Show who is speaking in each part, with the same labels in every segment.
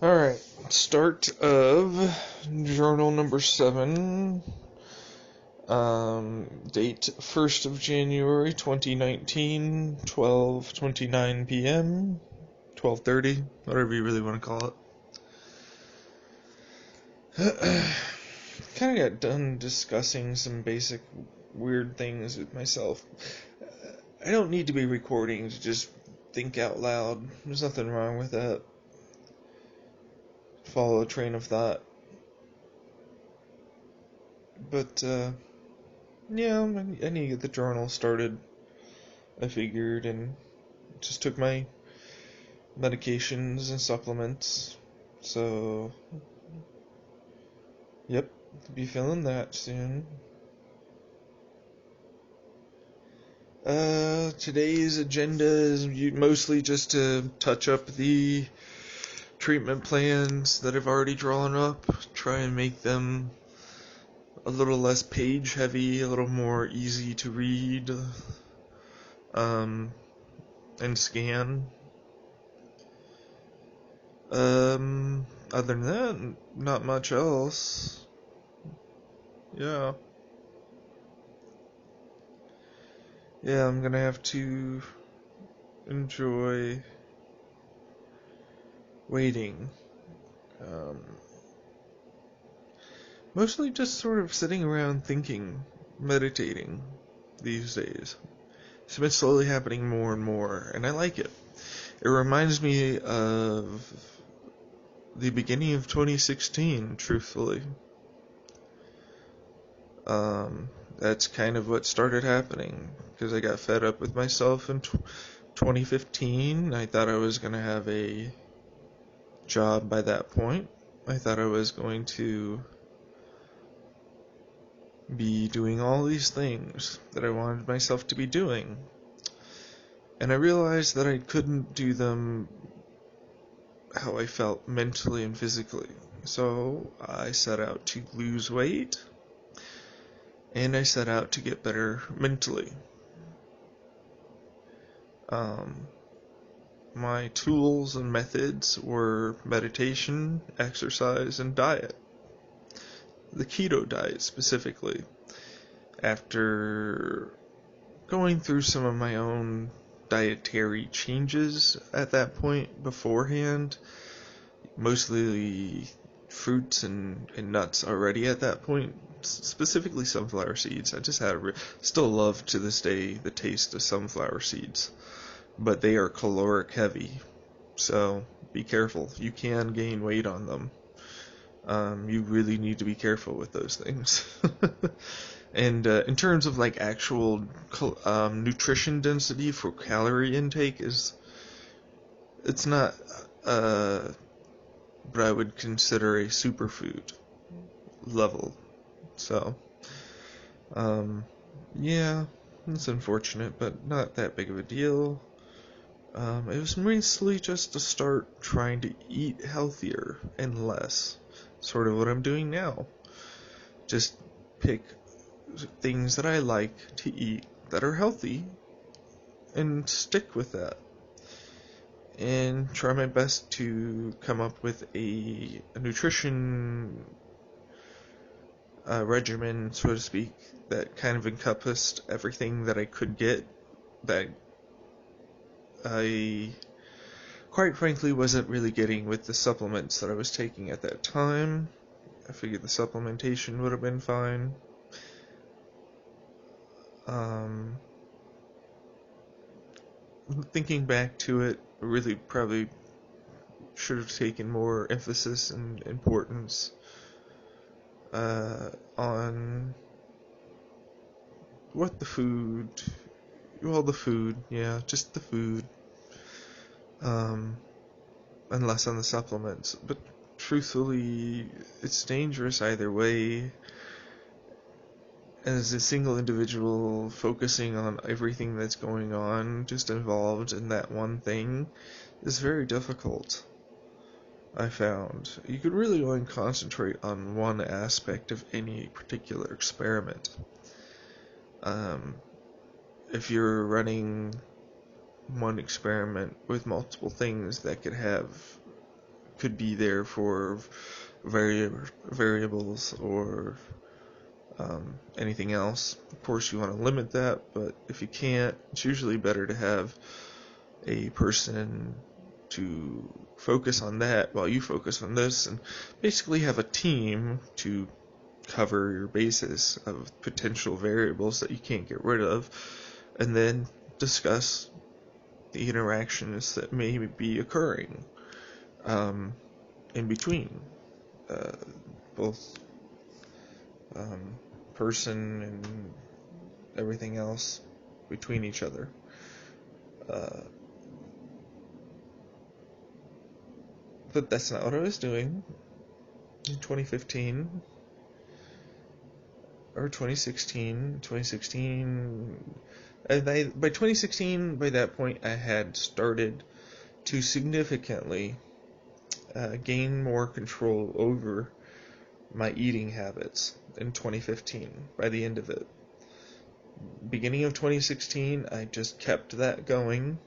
Speaker 1: Alright, start of journal number 7. Date 1st of January 2019, 12:29 p.m., 12:30, whatever you really want to call it. Kind of got done discussing some basic weird things with myself. I don't need to be recording to just think out loud. There's nothing wrong with that. Follow a train of thought. But, yeah, I need to get the journal started, I figured, and just took my medications and supplements. So, yep, be feeling that soon. Today's agenda is mostly just to touch up the treatment plans that I've already drawn up, try and make them a little less page heavy, a little more easy to read, and scan. Other than that, not much else. Yeah. Yeah, I'm gonna have to enjoy waiting. Um, Mostly just sort of sitting around thinking, meditating these days. It's been slowly happening more and more, and I like it. It reminds me of the beginning of 2016, truthfully. That's kind of what started happening, because I got fed up with myself in 2015. I thought I was going to have a job by that point. I thought I was going to be doing all these things that I wanted myself to be doing. And I realized that I couldn't do them how I felt mentally and physically. So I set out to lose weight, and I set out to get better mentally. My tools and methods were meditation, exercise, and diet. The keto diet specifically. After going through some of my own dietary changes at that point beforehand, mostly fruits and nuts already at that point, specifically sunflower seeds. I just still love to this day the taste of sunflower seeds, but they are caloric heavy, so be careful. You can gain weight on them. You really need to be careful with those things. And in terms of like actual nutrition density for calorie intake, it's not what I would consider a superfood level. So, yeah, it's unfortunate, but not that big of a deal. It was mostly just to start trying to eat healthier and less. Sort of what I'm doing now. Just pick things that I like to eat that are healthy and stick with that. And try my best to come up with a nutrition regimen, so to speak, that kind of encompassed everything that I could get that I, quite frankly, wasn't really getting with the supplements that I was taking at that time. I figured the supplementation would have been fine. Thinking back to it, really probably should have taken more emphasis and importance on what the food, yeah, just the food, and less on the supplements. But truthfully, it's dangerous either way. As a single individual, focusing on everything that's going on, just involved in that one thing, is very difficult. I found you could really only concentrate on one aspect of any particular experiment. If you're running one experiment with multiple things that could have could be there for variables or anything else. Of course, you want to limit that, but if you can't, it's usually better to have a person to focus on that while you focus on this, and basically have a team to cover your basis of potential variables that you can't get rid of, and then discuss the interactions that may be occurring in between both person and everything else between each other. But that's not what I was doing in 2015 or 2016. And by 2016, by that point, I had started to significantly gain more control over my eating habits in 2015, by the end of it. Beginning of 2016, I just kept that going.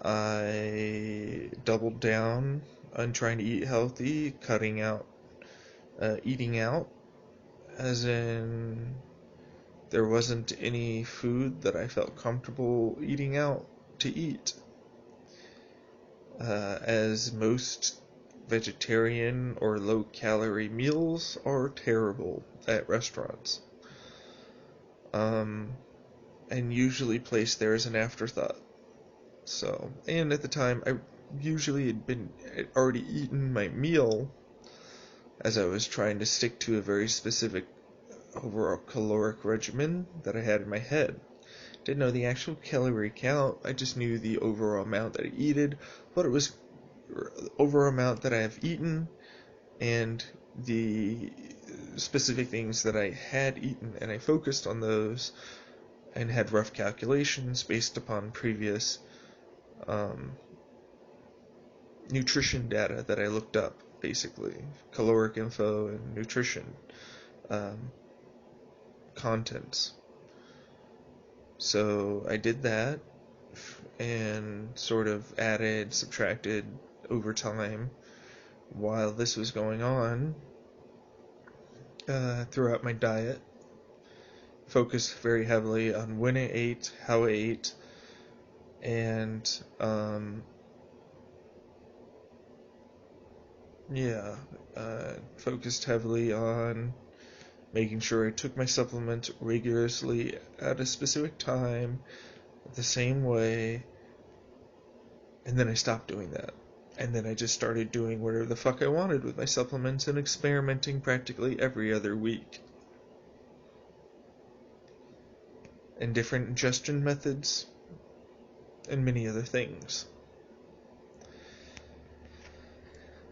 Speaker 1: I doubled down on trying to eat healthy, cutting out eating out, as in there wasn't any food that I felt comfortable eating out to eat, as most vegetarian or low-calorie meals are terrible at restaurants, and usually placed there as an afterthought. So, and at the time, I usually had already eaten my meal, as I was trying to stick to a very specific overall caloric regimen that I had in my head. Didn't know the actual calorie count, I just knew the overall amount that I eated, what it was overall amount that I have eaten, and the specific things that I had eaten, and I focused on those, and had rough calculations based upon previous nutrition data that I looked up, basically caloric info and nutrition contents. So I did that and sort of added, subtracted over time while this was going on throughout my diet. Focused very heavily on when I ate, how I ate, and focused heavily on making sure I took my supplement rigorously at a specific time, the same way, and then I stopped doing that. And then I just started doing whatever the fuck I wanted with my supplements and experimenting practically every other week. And different ingestion methods, and many other things.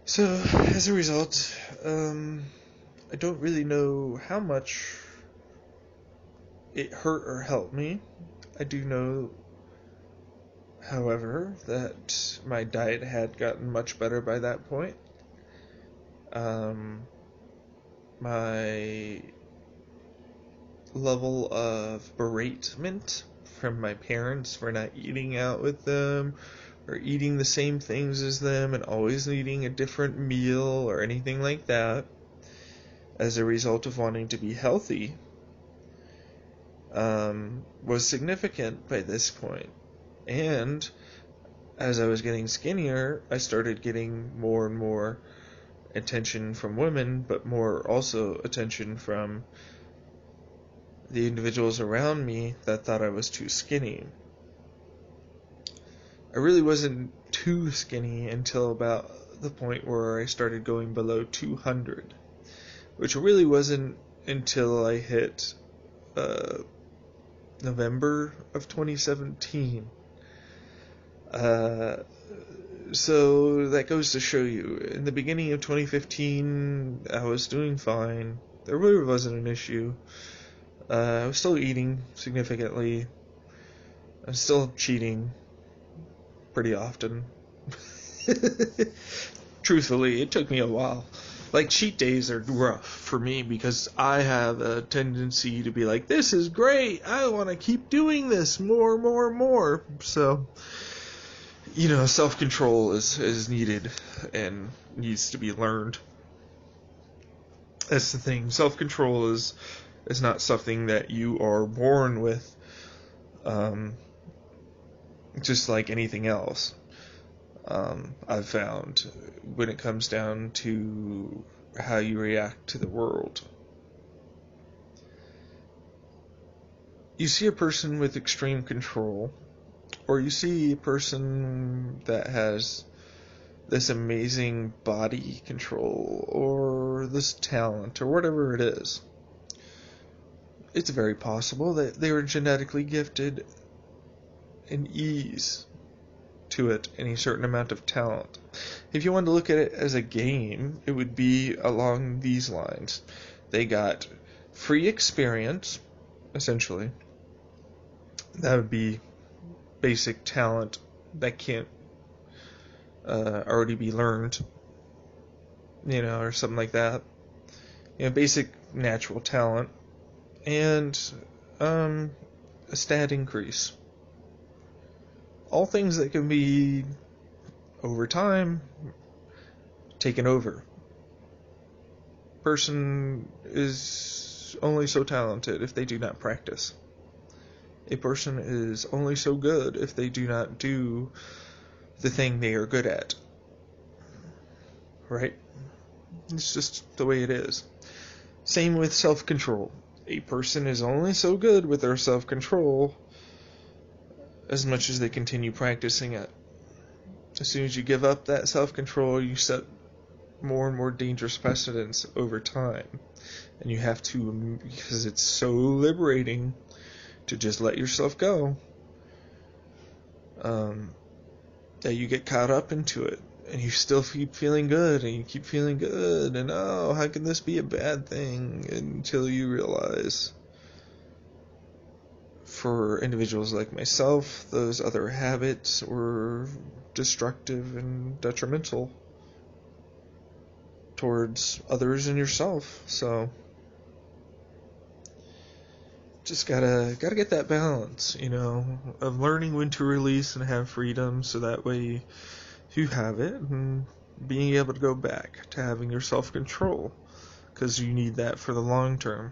Speaker 1: So, as a result, I don't really know how much it hurt or helped me. I do know, however, that my diet had gotten much better by that point. My level of beratement from my parents for not eating out with them, or eating the same things as them, and always eating a different meal or anything like that, as a result of wanting to be healthy, was significant by this point. And as I was getting skinnier, I started getting more and more attention from women, but more also attention from the individuals around me that thought I was too skinny. I really wasn't too skinny until about the point where I started going below 200, which really wasn't until I hit November of 2017. So that goes to show you, in the beginning of 2015, I was doing fine. There really wasn't an issue. I was still eating significantly. I was still cheating pretty often. Truthfully, it took me a while. Like, cheat days are rough for me because I have a tendency to be like, this is great, I want to keep doing this more. So, self-control is needed and needs to be learned. That's the thing. Self-control is not something that you are born with, just like anything else. I've found when it comes down to how you react to the world. You see a person with extreme control, or you see a person that has this amazing body control, or this talent, or whatever it is. It's very possible that they were genetically gifted an ease to it, any certain amount of talent. If you wanted to look at it as a game, it would be along these lines. They got free experience, essentially. That would be basic talent that can't already be learned, or something like that. Basic natural talent, and a stat increase. All things that can be, over time, taken over. Person is only so talented if they do not practice. A person is only so good if they do not do the thing they are good at. Right? It's just the way it is. Same with self-control. A person is only so good with their self-control as much as they continue practicing it. As soon as you give up that self-control, you set more and more dangerous precedents over time. And you have to, because it's so liberating to just let yourself go, that you get caught up into it. And you still keep feeling good, and you keep feeling good, and how can this be a bad thing? Until you realize, for individuals like myself, those other habits were destructive and detrimental towards others and yourself. So just gotta get that balance, of learning when to release and have freedom, so that way you have it, and being able to go back to having your self-control, because you need that for the long term.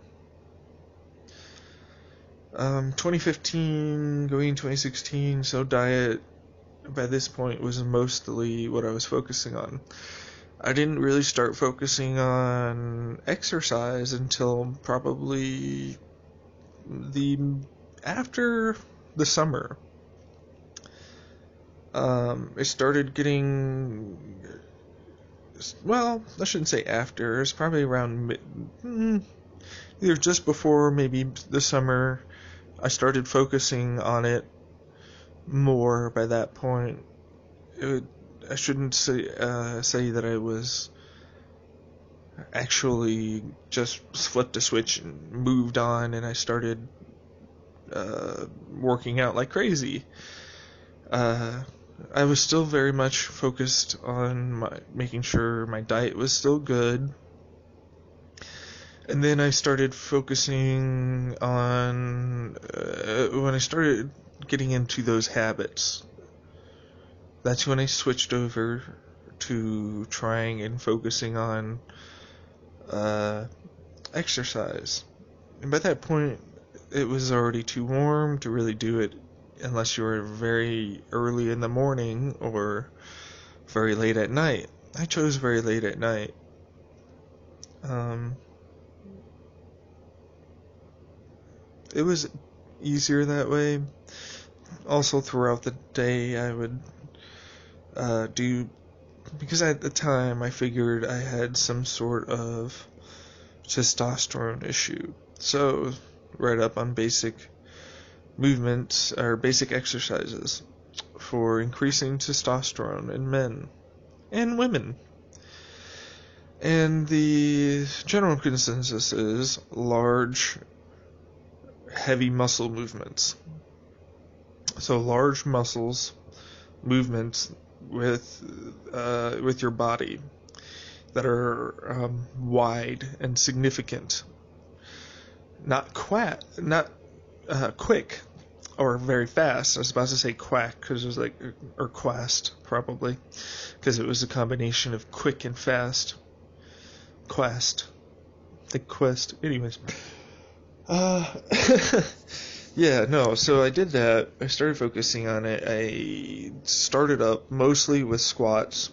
Speaker 1: 2015 going into 2016, so diet by this point was mostly what I was focusing on. I didn't really start focusing on exercise until probably after the summer. I started getting, well, I shouldn't say after, it's probably around either just before, maybe the summer, I started focusing on it more by that point. I shouldn't say that I was actually just flipped a switch and moved on, and I started working out like crazy. I was still very much focused on making sure my diet was still good. And then I started focusing on, when I started getting into those habits, that's when I switched over to trying and focusing on exercise. And by that point, it was already too warm to really do it unless you were very early in the morning or very late at night. I chose very late at night. It was easier that way. Also, throughout the day, I would because at the time I figured I had some sort of testosterone issue. So, read up on basic movements or basic exercises for increasing testosterone in men and women. And the general consensus is large, heavy muscle movements. So large muscles, movements with your body that are wide and significant. Not quick, or very fast. I was about to say quack because it was like, or quest probably, because it was a combination of quick and fast. Quest, the quest. Anyways, uh, yeah, no. So I did that. I started focusing on it. I started up mostly with squats,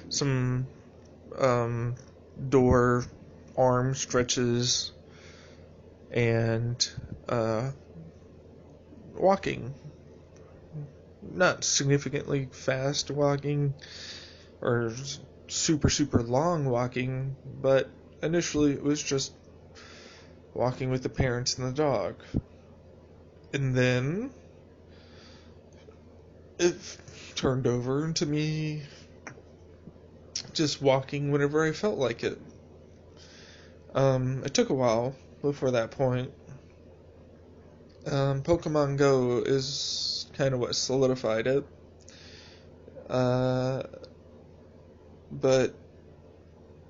Speaker 1: some door arm stretches, and walking. Not significantly fast walking or super, super long walking, but initially it was just walking with the parents and the dog. And then it turned over into me just walking whenever I felt like it. It took a while before that point. Pokemon Go is kind of what solidified it. But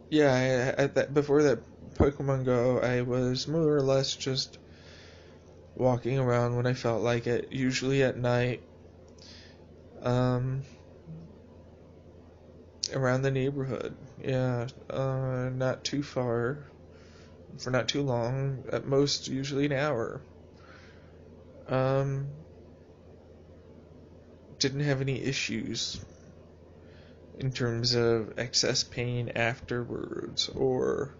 Speaker 1: yeah, before that Pokemon Go, I was more or less just walking around when I felt like it, usually at night, around the neighborhood. Yeah, not too far, for not too long, at most usually an hour. Didn't have any issues in terms of excess pain afterwards or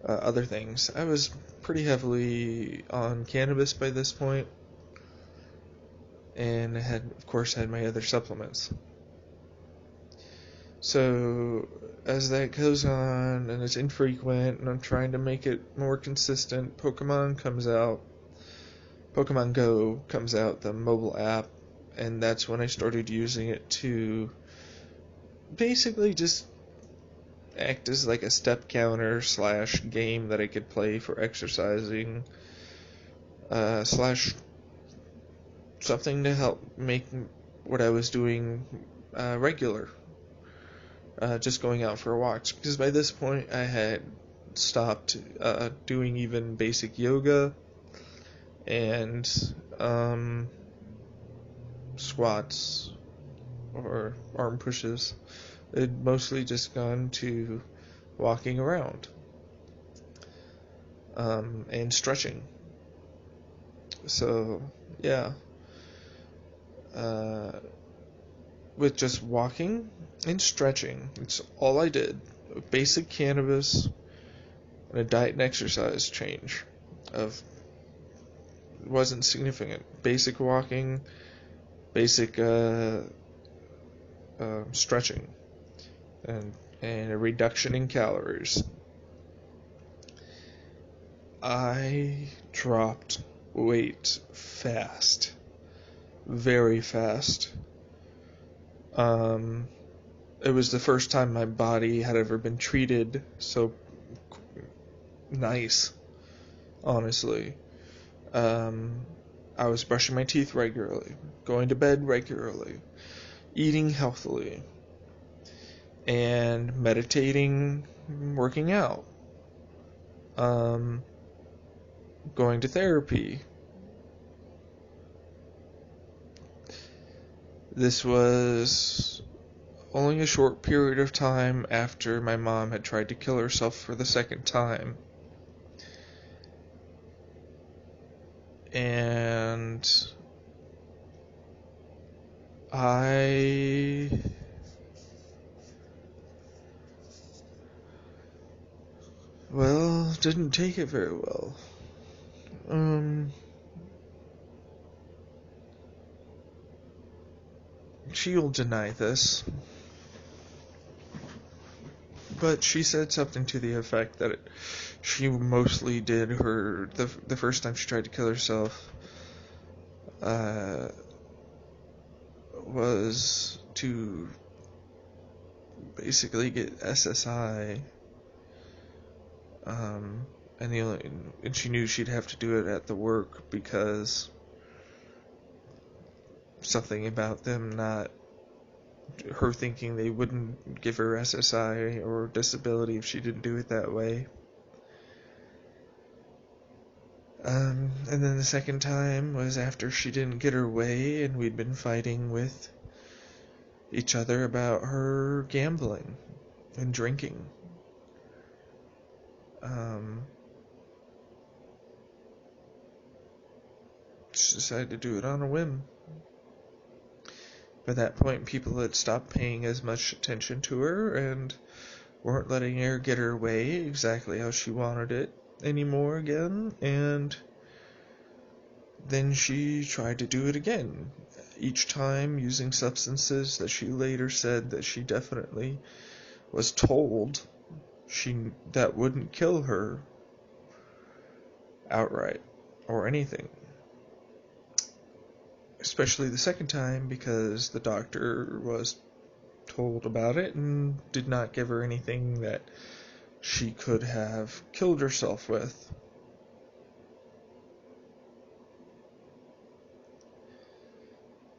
Speaker 1: other things. I was pretty heavily on cannabis by this point, and had, of course, had my other supplements. So as that goes on and it's infrequent and I'm trying to make it more consistent, Pokemon Go comes out, the mobile app, and that's when I started using it to basically just act as like a step counter slash game that I could play for exercising, slash something to help make what I was doing regular. Just going out for walks, because by this point I had stopped doing even basic yoga and squats or arm pushes. It had mostly just gone to walking around and stretching. So yeah, with just walking and stretching, it's all I did. Basic cannabis and a diet and exercise change of wasn't significant. Basic walking, basic stretching, and a reduction in calories. I dropped weight fast, very fast. It was the first time my body had ever been treated so nice, honestly. I was brushing my teeth regularly, going to bed regularly, eating healthily, and meditating, working out, going to therapy. This was only a short period of time after my mom had tried to kill herself for the second time. And I didn't take it very well. She'll deny this, but she said something to the effect that she mostly did the first time she tried to kill herself was to basically get SSI, and she knew she'd have to do it at the work because something about them her thinking they wouldn't give her SSI or disability if she didn't do it that way. And then the second time was after she didn't get her way, and we'd been fighting with each other about her gambling and drinking. She decided to do it on a whim. By that point, people had stopped paying as much attention to her and weren't letting her get her way exactly how she wanted it anymore again, and then she tried to do it again, each time using substances that she later said that she definitely was told that wouldn't kill her outright or anything. Especially the second time, because the doctor was told about it and did not give her anything that she could have killed herself with.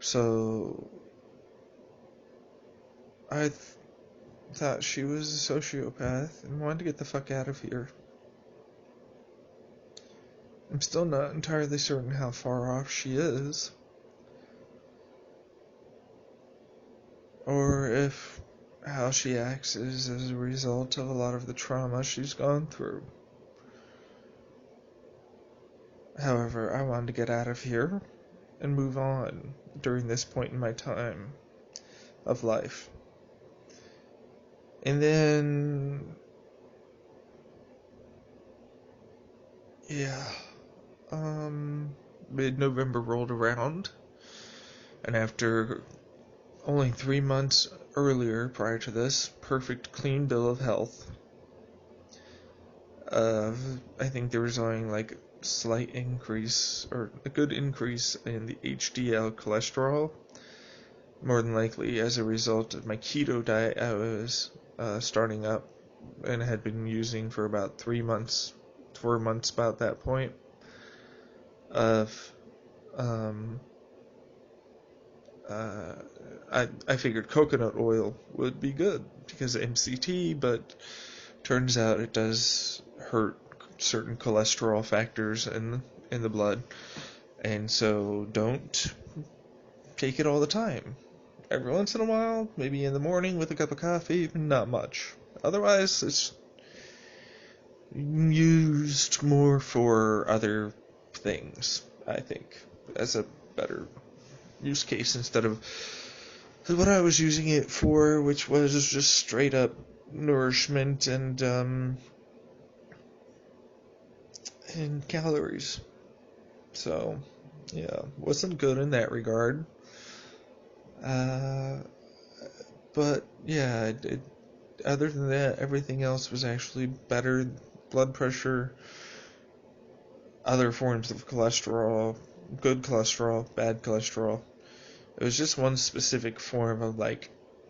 Speaker 1: So I thought she was a sociopath and wanted to get the fuck out of here. I'm still not entirely certain how far off she is, or if how she acts is as a result of a lot of the trauma she's gone through. However, I wanted to get out of here and move on during this point in my time of life. And then, yeah, mid-November rolled around, and after only 3 months earlier, prior to this, perfect clean bill of health, I think there was only like slight increase, or a good increase in the HDL cholesterol, more than likely as a result of my keto diet I was starting up and had been using for about 3 months, 4 months about that point. Of I figured coconut oil would be good because of MCT, but turns out it does hurt certain cholesterol factors in the blood, and so don't take it all the time. Every once in a while, maybe in the morning with a cup of coffee, but not much. Otherwise, it's used more for other things, I think, as a better use case instead of what I was using it for, which was just straight up nourishment and calories. So, yeah, wasn't good in that regard. But yeah, other than that, everything else was actually better. Blood pressure, other forms of cholesterol, good cholesterol, bad cholesterol. It was just one specific form of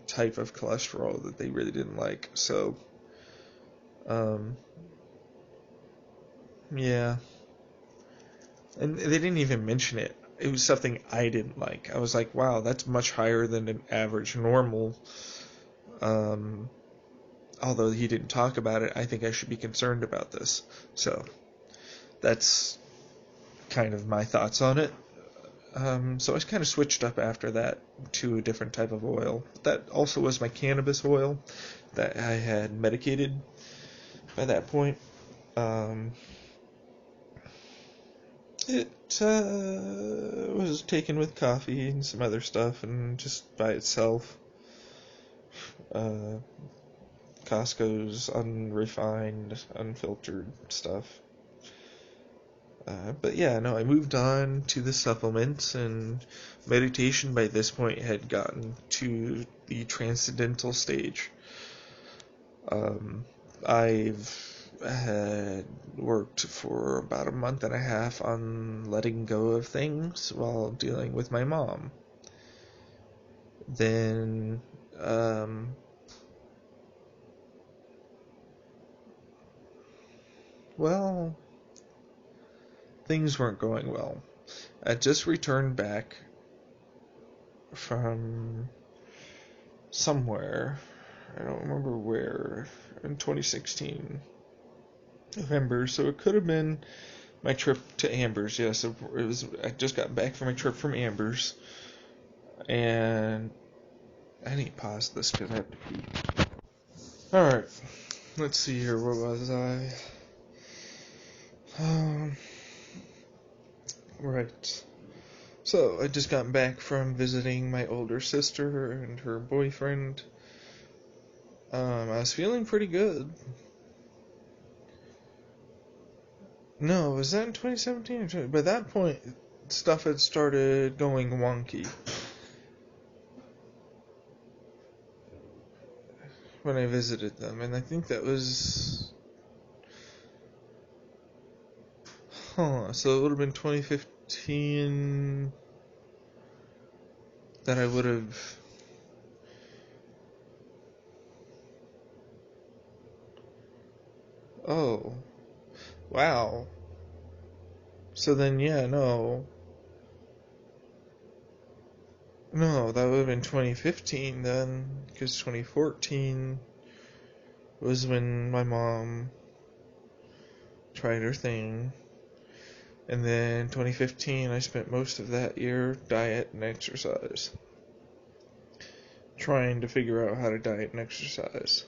Speaker 1: type of cholesterol that they really didn't like. So, yeah. And they didn't even mention it. It was something I didn't like. I was like, wow, that's much higher than an average normal. Although he didn't talk about it, I think I should be concerned about this. So, that's kind of my thoughts on it. So I kind of switched up after that to a different type of oil. That also was my cannabis oil that I had medicated by that point. It was taken with coffee and some other stuff, and just by itself. Costco's unrefined, unfiltered stuff. But yeah, no, I moved on to the supplements, and meditation by this point had gotten to the transcendental stage. I've had worked for about a month and a half on letting go of things while dealing with my mom. Then, well, things weren't going well. I just returned back from somewhere, I don't remember where, in 2016, November, so it could have been My trip to Amber's, yes. It was. I just got back from my trip from Amber's, and I need to pause this because I have to pee. All right, let's see here. Where was I? Um, right. So I just got back from visiting my older sister and her boyfriend. I was feeling pretty good. No, was that in 2017 or 20? By that point, stuff had started going wonky when I visited them, and I think that was, so it would have been 2015 that I would have, oh, wow. So then, yeah, no, that would have been 2015 then, because 2014 was when my mom tried her thing. And then 2015, I spent most of that year diet and exercise. Trying to figure out how to diet and exercise.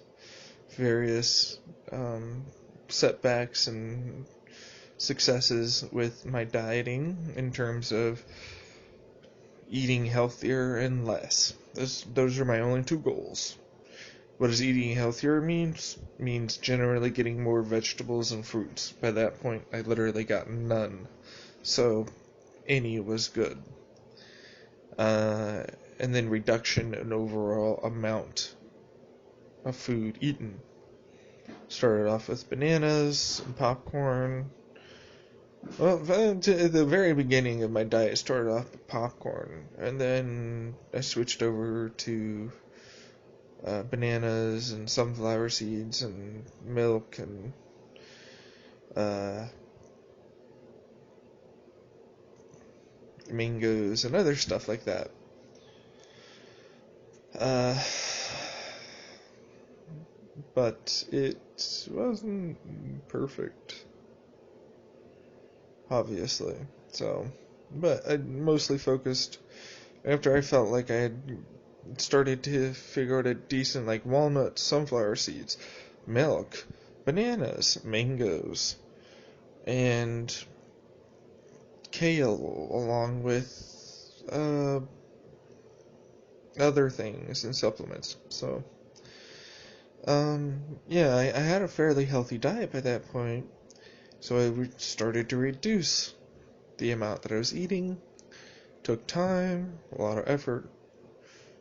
Speaker 1: Various setbacks and successes with my dieting in terms of eating healthier and less. Those are my only two goals. What does eating healthier means? Means generally getting more vegetables and fruits. By that point, I literally got none. So, any was good. And then reduction in overall amount of food eaten. Started off with bananas and popcorn. Well, to the very beginning of my diet, started off with popcorn, and then I switched over to bananas and sunflower seeds and milk and mangoes and other stuff like that. But it wasn't perfect, obviously. So, but I mostly focused after I felt like I had started to figure out a decent, like walnuts, sunflower seeds, milk, bananas, mangoes, and kale, along with other things and supplements. So, yeah, I had a fairly healthy diet by that point, so I started to reduce the amount that I was eating. Took time, a lot of effort,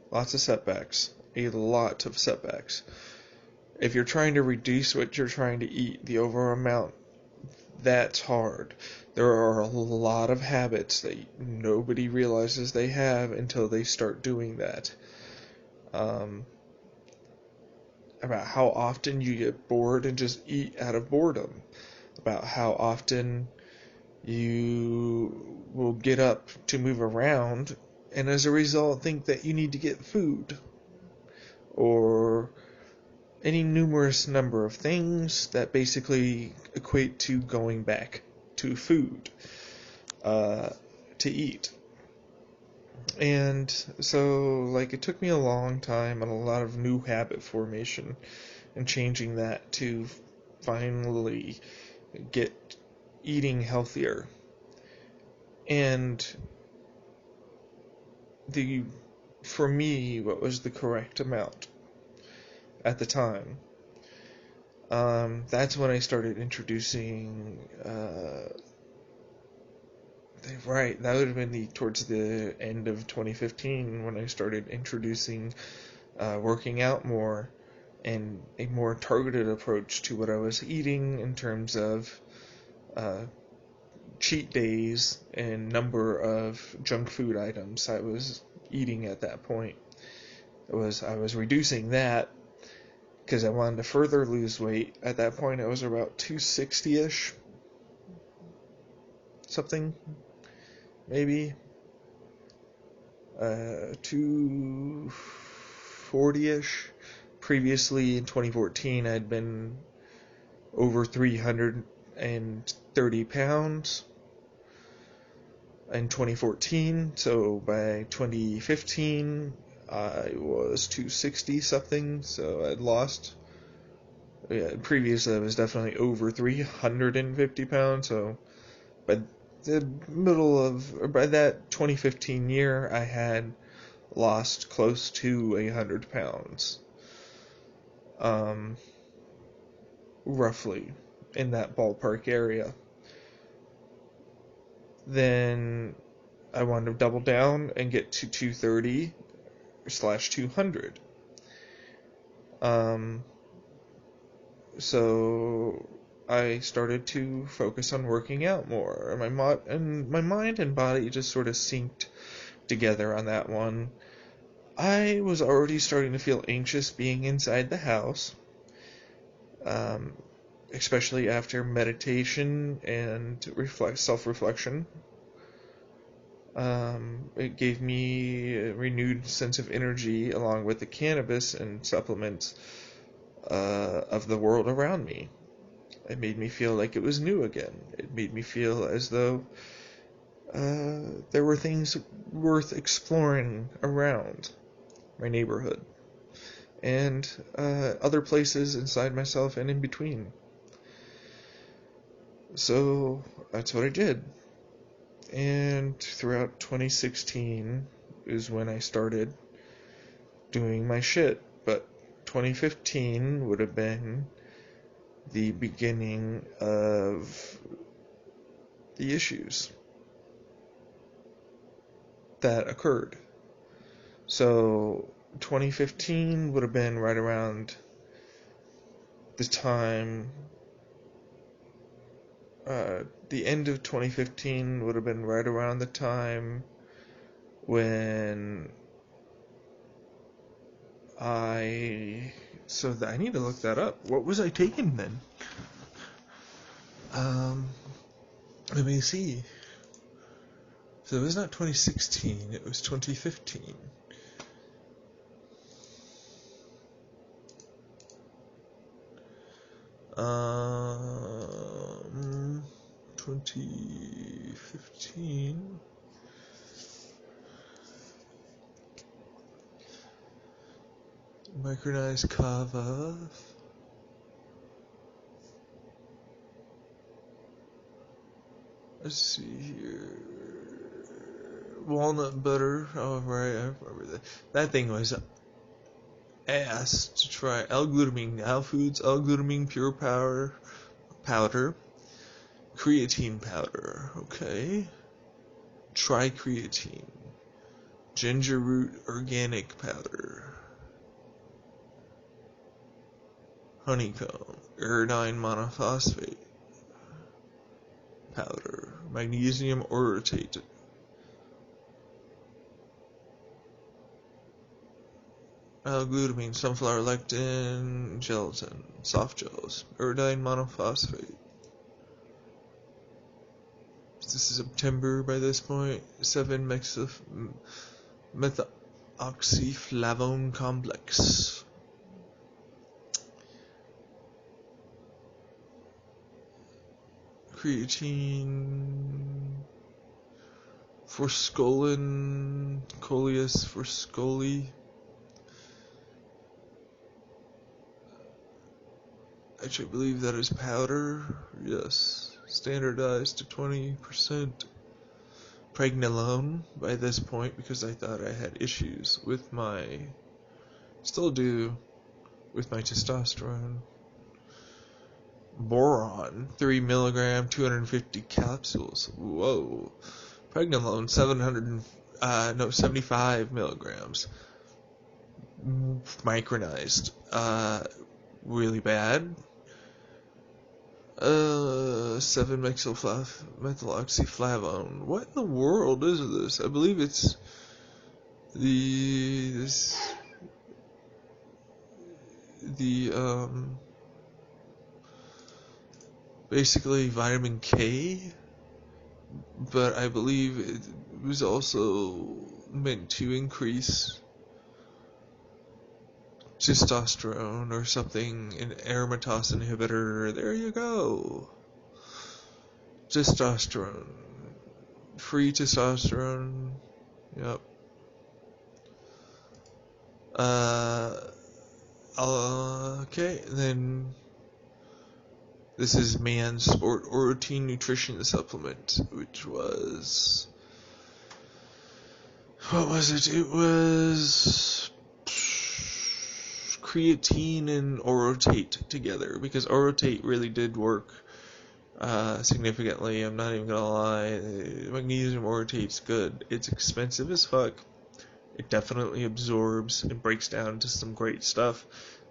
Speaker 1: lots of setbacks, a lot of setbacks. If you're trying to reduce what you're trying to eat, the overall amount, that's hard. There are a lot of habits that nobody realizes they have until they start doing that. About how often you get bored and just eat out of boredom. About how often you will get up to move around and as a result think that you need to get food. Or any numerous number of things that basically equate to going back to food to eat. And so, like, it took me a long time and a lot of new habit formation and changing that to finally get eating healthier. And for me, what was the correct amount at the time? That's when I started introducing, right, that would have been towards the end of 2015 when I started introducing working out more and a more targeted approach to what I was eating in terms of cheat days and number of junk food items I was eating at that point. I was reducing that because I wanted to further lose weight. At that point, I was about 260-ish, something, maybe 240-ish. Previously, in 2014, I'd been over 300 130 pounds in 2014. So by 2015, I was 260 something. So I'd lost. Yeah, previously I was definitely over 350 pounds. So by by that 2015 year, I had lost close to 100 pounds. Roughly in that ballpark area. Then I wanted to double down and get to 230/200. So I started to focus on working out more. My mind and body just sort of synced together on that one. I was already starting to feel anxious being inside the house, especially after meditation and self-reflection. It gave me a renewed sense of energy along with the cannabis and supplements of the world around me. It made me feel like it was new again. It made me feel as though there were things worth exploring around my neighborhood and other places inside myself and in between. So that's what I did. And throughout 2016 is when I started doing my shit. But 2015 would have been the beginning of the issues that occurred. So 2015 would have been right around the time, the end of 2015 would have been right around the time when I need to look that up. What was I taking then? Let me see. So it was not 2016, it was 2015. 2015. Micronized kava. Let's see here. Walnut butter. Oh, right, I remember that. That thing was ass to try. L-glutamine, Now Foods, L-glutamine pure powder, creatine powder. Okay. Tricreatine, ginger root organic powder, honeycomb, iodine monophosphate powder, magnesium orotate, L-glutamine, sunflower lectin, gelatin, soft gels, iodine monophosphate. This is September by this point. 7-methoxyflavone complex. Creatine, forskolin, coleus forskoli. Actually, I believe that is powder. Yes. Standardized to 20%. Pregnenolone by this point because I thought I had issues with still do, with my testosterone. Boron, 3 milligram, 250 capsules. Whoa. Pregnenolone, 75 milligrams. Micronized. Really bad. 7-methoxyflavone. What in the world is this? I believe it's basically vitamin K, but I believe it was also meant to increase testosterone or something, an aromatase inhibitor. There you go. testosterone. Free testosterone. Yep. Okay, then this is Man's Sport Orotein Nutrition Supplement, which was... What was it? It was creatine and orotate together, because orotate really did work significantly. I'm not even gonna lie. Magnesium orotate's good. It's expensive as fuck. It definitely absorbs and breaks down to some great stuff.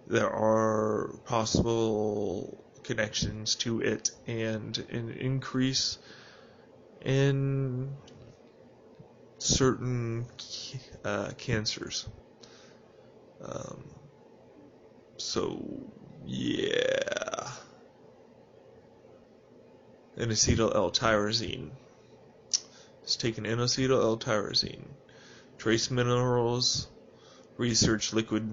Speaker 1: There are possible connections to it and an increase in certain cancers. So, yeah. Inositol L-tyrosine. It's taken inositol L-tyrosine. Trace minerals. Research liquid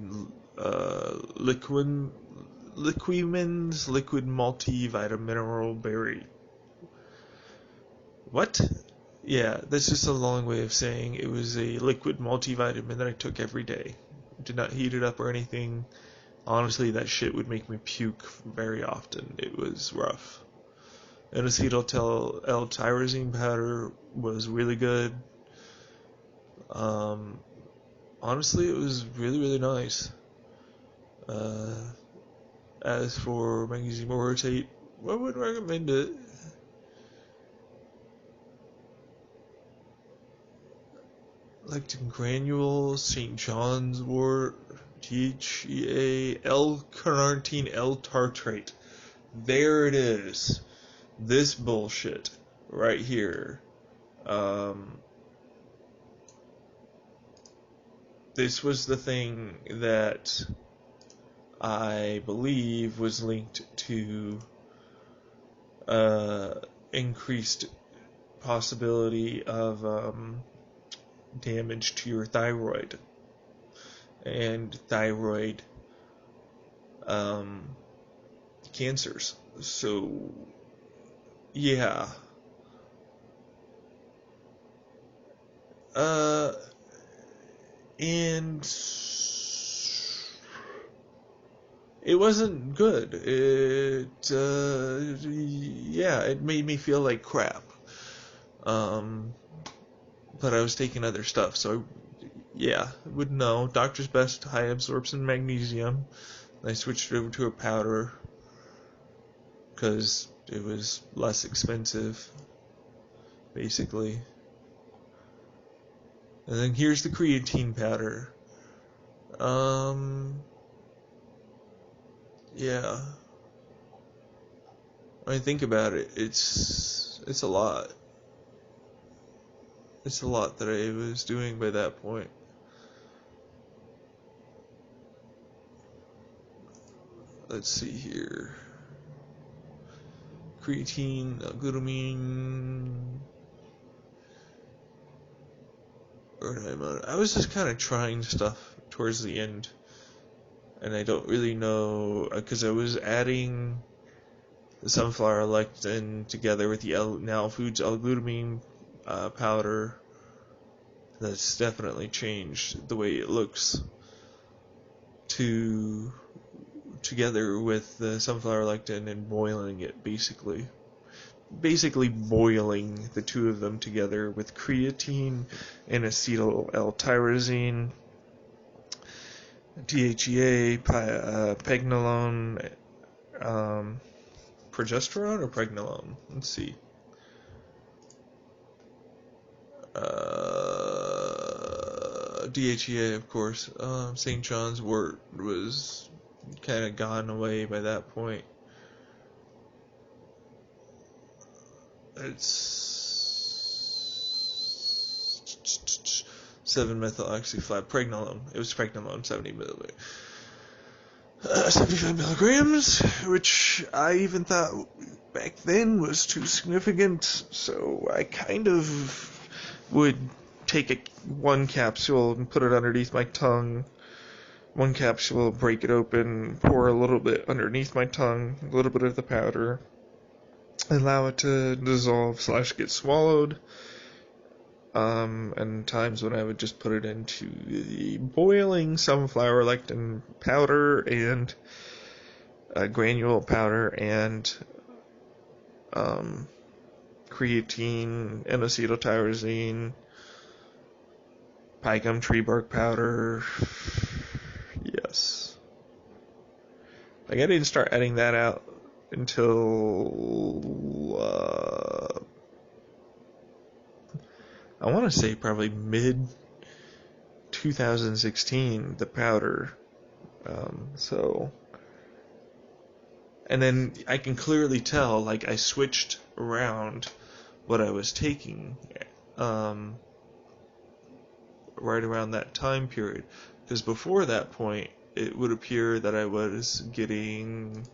Speaker 1: liquimins, liquid multivitamin berry. What? Yeah, that's just a long way of saying it was a liquid multivitamin that I took every day. Did not heat it up or anything. Honestly, that shit would make me puke very often. It was rough. Inositol L-tyrosine powder was really good. Honestly, it was really, really nice. As for magnesium orotate, I would recommend it. Lectin granules, St. John's wort, DHEA, L-carnitine L-tartrate. There it is. This bullshit right here. This was the thing that I believe was linked to increased possibility of damage to your thyroid and thyroid cancers. So yeah. And it wasn't good. It made me feel like crap. But I was taking other stuff, so yeah, I would know. Doctor's Best high absorption magnesium. I switched it over to a powder because it was less expensive, basically. And then here's the creatine powder. Yeah. I mean, think about it. It's a lot. It's a lot that I was doing by that point. Let's see here. Creatine, glutamine. I was just kind of trying stuff towards the end, and I don't really know, because I was adding the sunflower lectin together with the Now Foods L-glutamine powder. That's definitely changed the way it looks together with the sunflower lectin and boiling it, basically boiling the two of them together with creatine and acetyl L-tyrosine, DHEA, pregnenolone, progesterone or pregnenolone? Let's see. DHEA, of course. St. John's wort was kind of gone away by that point. It's 7-methyl-oxyflat pregnenolone. It was pregnenolone, 75 milligrams, which I even thought back then was too significant, so I kind of would take one capsule and put it underneath my tongue. One capsule, break it open, pour a little bit underneath my tongue, a little bit of the powder, allow it to dissolve / get swallowed. And times when I would just put it into the boiling sunflower lectin powder and granule powder and creatine, N-acetyltyrosine, pine gum tree bark powder. Yes. Like, I didn't start adding that out until I want to say probably mid 2016, the powder. So, and then I can clearly tell, like, I switched around what I was taking right around that time period, because before that point it would appear that I was getting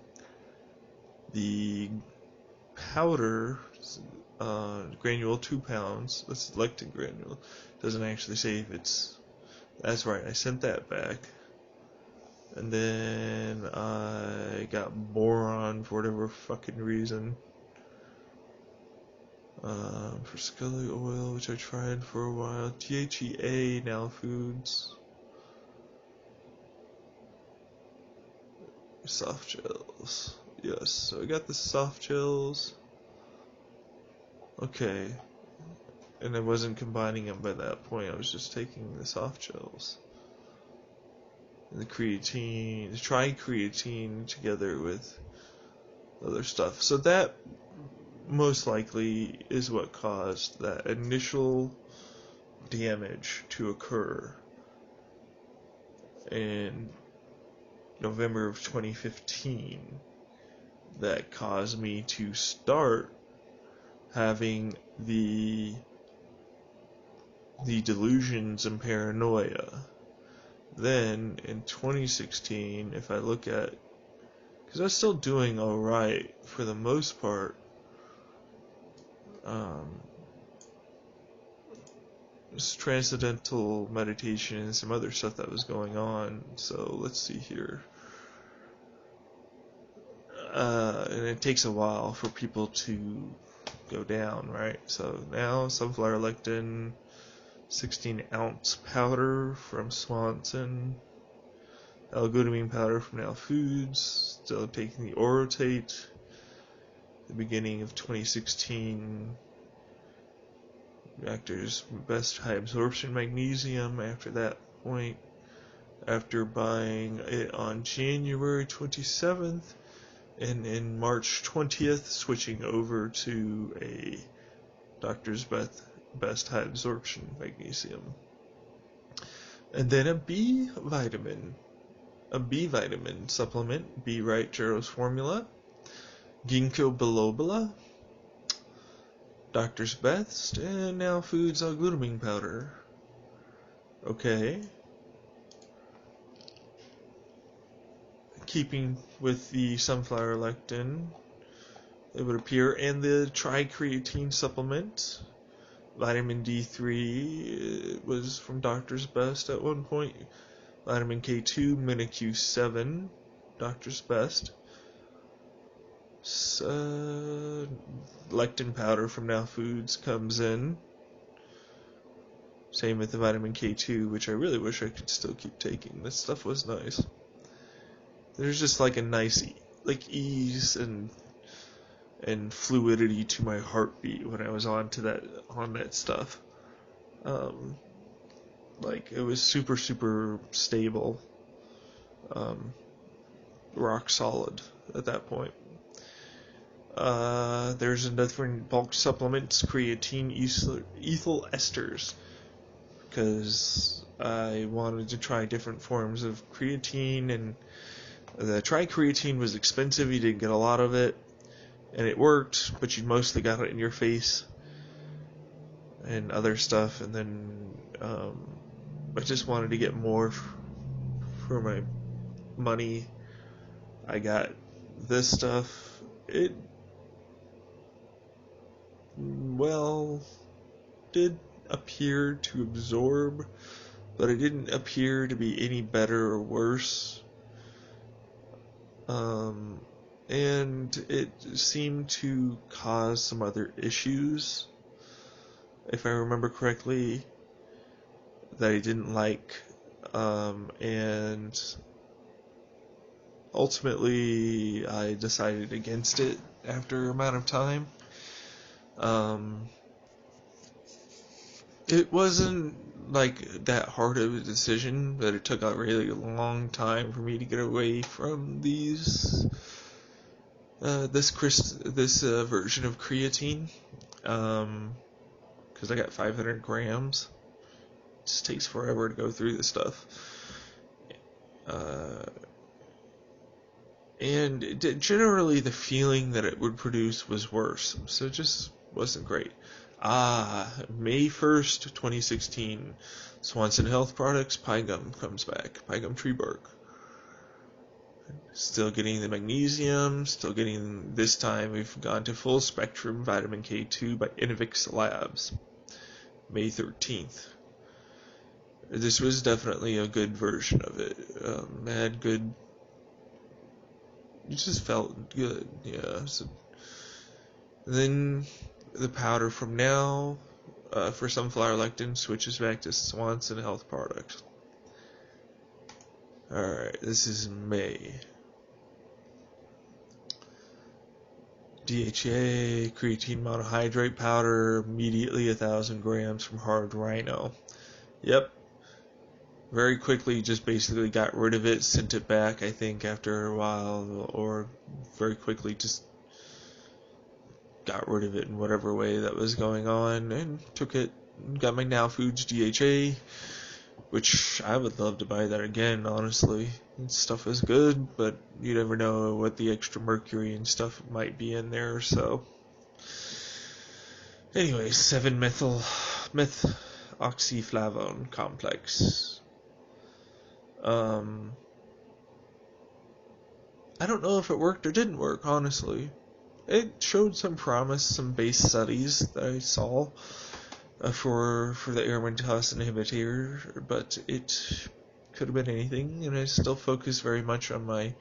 Speaker 1: the powder granule 2 pounds. That's lectin granule. Doesn't actually say if it's. That's right, I sent that back. And then I got boron for whatever fucking reason. For Scully oil, which I tried for a while. THEA, Now Foods. Soft gels. Yes, so I got the soft gels. Okay. And I wasn't combining them by that point. I was just taking the soft gels. And the creatine, the tri-creatine together with other stuff. So that most likely is what caused that initial damage to occur in November of 2015 that caused me to start having the delusions and paranoia. Then in 2016, if I look at, because I was still doing alright for the most part, transcendental meditation and some other stuff that was going on. So let's see here. And it takes a while for people to go down, right? So now sunflower lectin, 16-ounce powder from Swanson, L-glutamine powder from Now Foods, still taking the Orotate, the beginning of 2016, Doctor's Best High Absorption Magnesium after that point, after buying it on January 27th, and in March 20th, switching over to a Doctor's Best High Absorption Magnesium. And then a B vitamin supplement, B. Wright Gero's Formula, Ginkgo biloba, Doctor's Best, and Now Foods L-glutamine powder. Okay. Keeping with the sunflower lectin, it would appear, and the tri-creatine supplement, vitamin D3 was from Doctor's Best at one point, vitamin K2, MiniQ7, Doctor's Best, lectin powder from Now Foods comes in, same with the vitamin K2, which I really wish I could still keep taking. This stuff was nice. There's just like a nice ease and fluidity to my heartbeat when I was on that stuff. Like, it was super stable, rock solid at that point. There's another bulk supplements, creatine, ethyl esters, because I wanted to try different forms of creatine, and the tri-creatine was expensive. You didn't get a lot of it, and it worked, but you mostly got it in your face and other stuff. And then I just wanted to get more for my money. I got this stuff. It did appear to absorb, but it didn't appear to be any better or worse. and it seemed to cause some other issues, if I remember correctly, that I didn't like, and ultimately I decided against it after a amount of time. Um, it wasn't like that hard of a decision, but it took a really long time for me to get away from this version of creatine, because I got 500 grams. It just takes forever to go through this stuff. Uh, and generally the feeling that it would produce was worse, so it just wasn't great. May 1st, 2016, Swanson Health Products, Pie Gum comes back, Pie Gum Tree Bark. Still getting the magnesium, still getting, this time we've gone to full spectrum vitamin K2 by Innovix Labs, May 13th. This was definitely a good version of it. It had good, it just felt good, yeah. So then the powder from now, for sunflower lectin, switches back to Swanson Health Products. Alright, this is May. DHA, creatine monohydrate powder, immediately 1,000 grams from Hard Rhino. Yep. Very quickly just basically got rid of it, sent it back, I think, after a while, or very quickly just got rid of it in whatever way that was going on, and took it, got my Now Foods DHA, which I would love to buy that again, honestly. Stuff is good, but you never know what the extra mercury and stuff might be in there, so. Anyway, 7-methoxyflavone complex. I don't know if it worked or didn't work, honestly. It showed some promise, some base studies that I saw for the aromatase inhibitor, but it could have been anything, and I still focus very much on my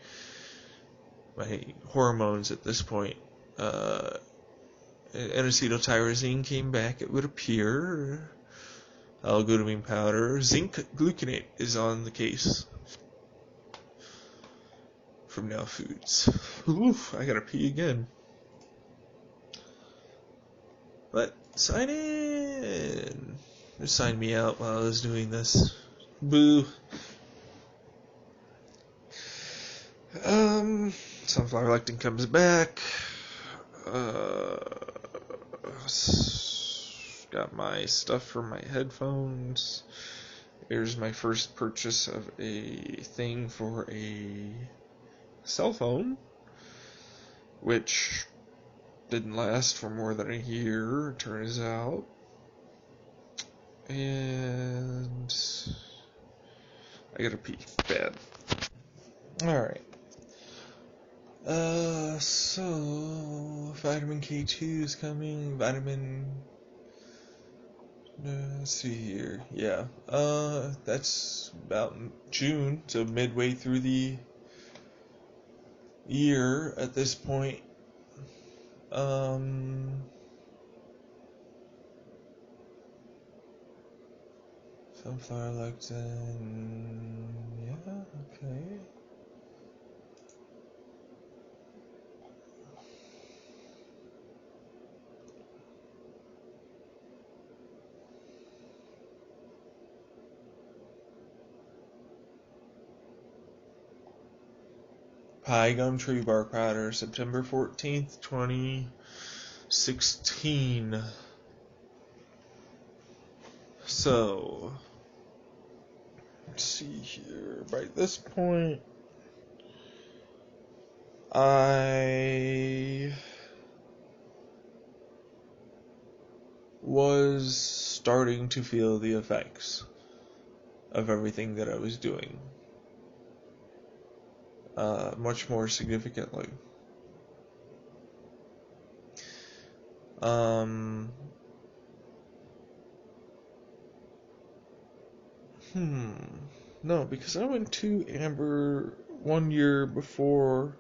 Speaker 1: hormones at this point. N-acetyltyrosine came back, it would appear. L-glutamine powder. Zinc gluconate is on the case from Now Foods. Oof, I gotta pee again. But sign in. Just sign me out while I was doing this. Boo. Sunflower lectin comes back. Got my stuff for my headphones. Here's my first purchase of a thing for a cell phone, which didn't last for more than a year, it turns out. And I gotta pee bad. Alright. So vitamin K2 is coming, let's see here. Yeah. That's about June, so midway through the year at this point. Sunflower lectin. Yeah, okay. Pie Gum Tree Bark Powder, September 14th, 2016. So, let's see here. By this point, I was starting to feel the effects of everything that I was doing. Much more significantly. No, because I went to Amber 1 year before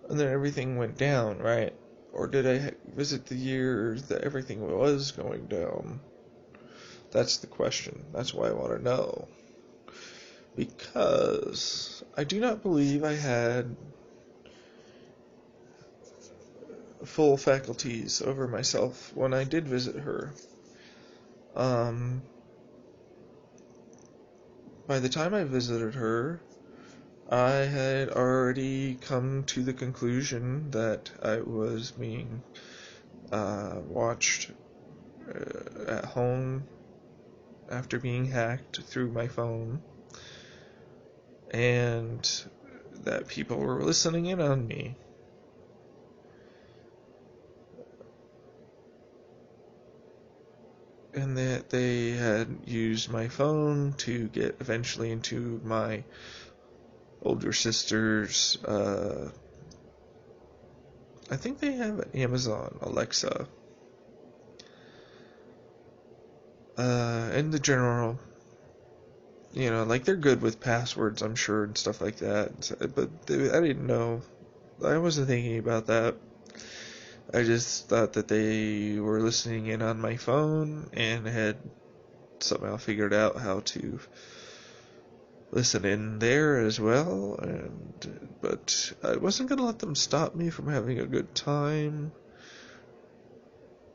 Speaker 1: and then everything went down, right? Or did I visit the year that everything was going down? That's the question. That's why I want to know. Because I do not believe I had full faculties over myself when I did visit her. By the time I visited her, I had already come to the conclusion that I was being watched at home after being hacked through my phone, and that people were listening in on me. And that they had used my phone to get eventually into my older sister's, I think they have an Amazon Alexa. In the general, like they're good with passwords, I'm sure, and stuff like that. But I didn't know. I wasn't thinking about that. I just thought that they were listening in on my phone and had somehow figured out how to listen in there as well. But I wasn't gonna let them stop me from having a good time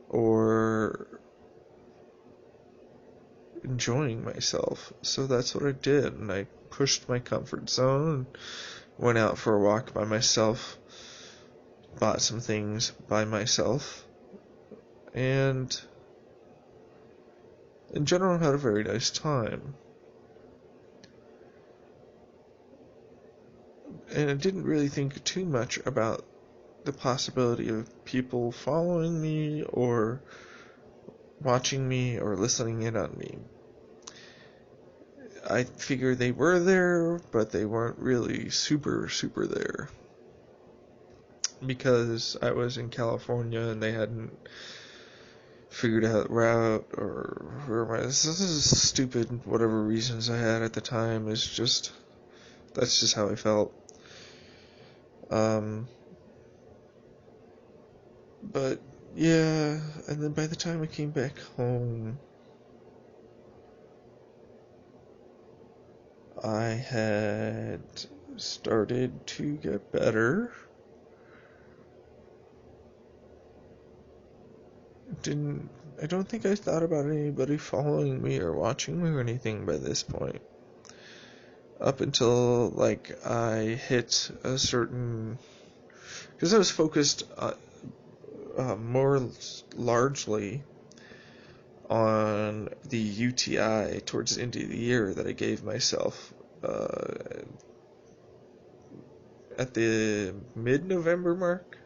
Speaker 1: or enjoying myself. So that's what I did, and I pushed my comfort zone and went out for a walk by myself, bought some things by myself, and in general had a very nice time. And I didn't really think too much about the possibility of people following me or watching me or listening in on me. I figured they were there, but they weren't really super there. Because I was in California and they hadn't figured out route or this is stupid, whatever reasons I had at the time. That's just how I felt. But yeah, and then by the time I came back home, I had started to get better. I don't think I thought about anybody following me or watching me or anything by this point. Up until, I hit a certain... Because I was focused more largely on the UTI towards the end of the year that I gave myself at the mid-November mark.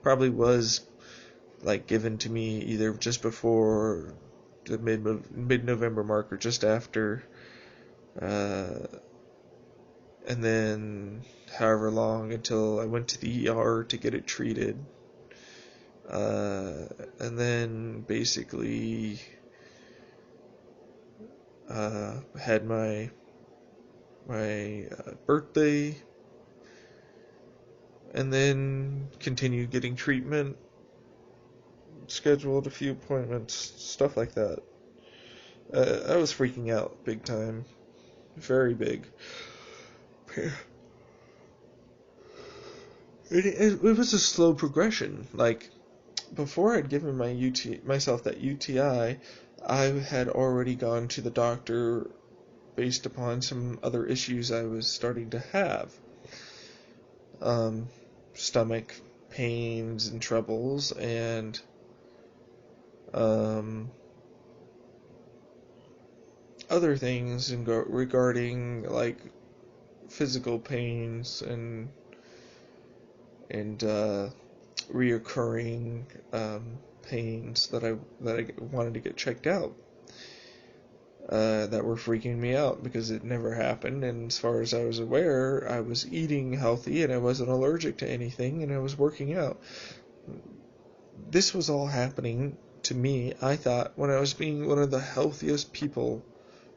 Speaker 1: Probably was given to me either just before the mid-November mark or just after, and then however long until I went to the ER to get it treated, and then basically had my birthday, and then continued getting treatment, scheduled a few appointments, stuff like that. I was freaking out big time. Very big. It was a slow progression. Before I'd given myself that UTI, I had already gone to the doctor based upon some other issues I was starting to have. Stomach pains and troubles, and other things regarding physical pains and reoccurring pains that I wanted to get checked out, that were freaking me out because it never happened. And as far as I was aware, I was eating healthy and I wasn't allergic to anything, and I was working out. This was all happening to me, I thought, when I was being one of the healthiest people,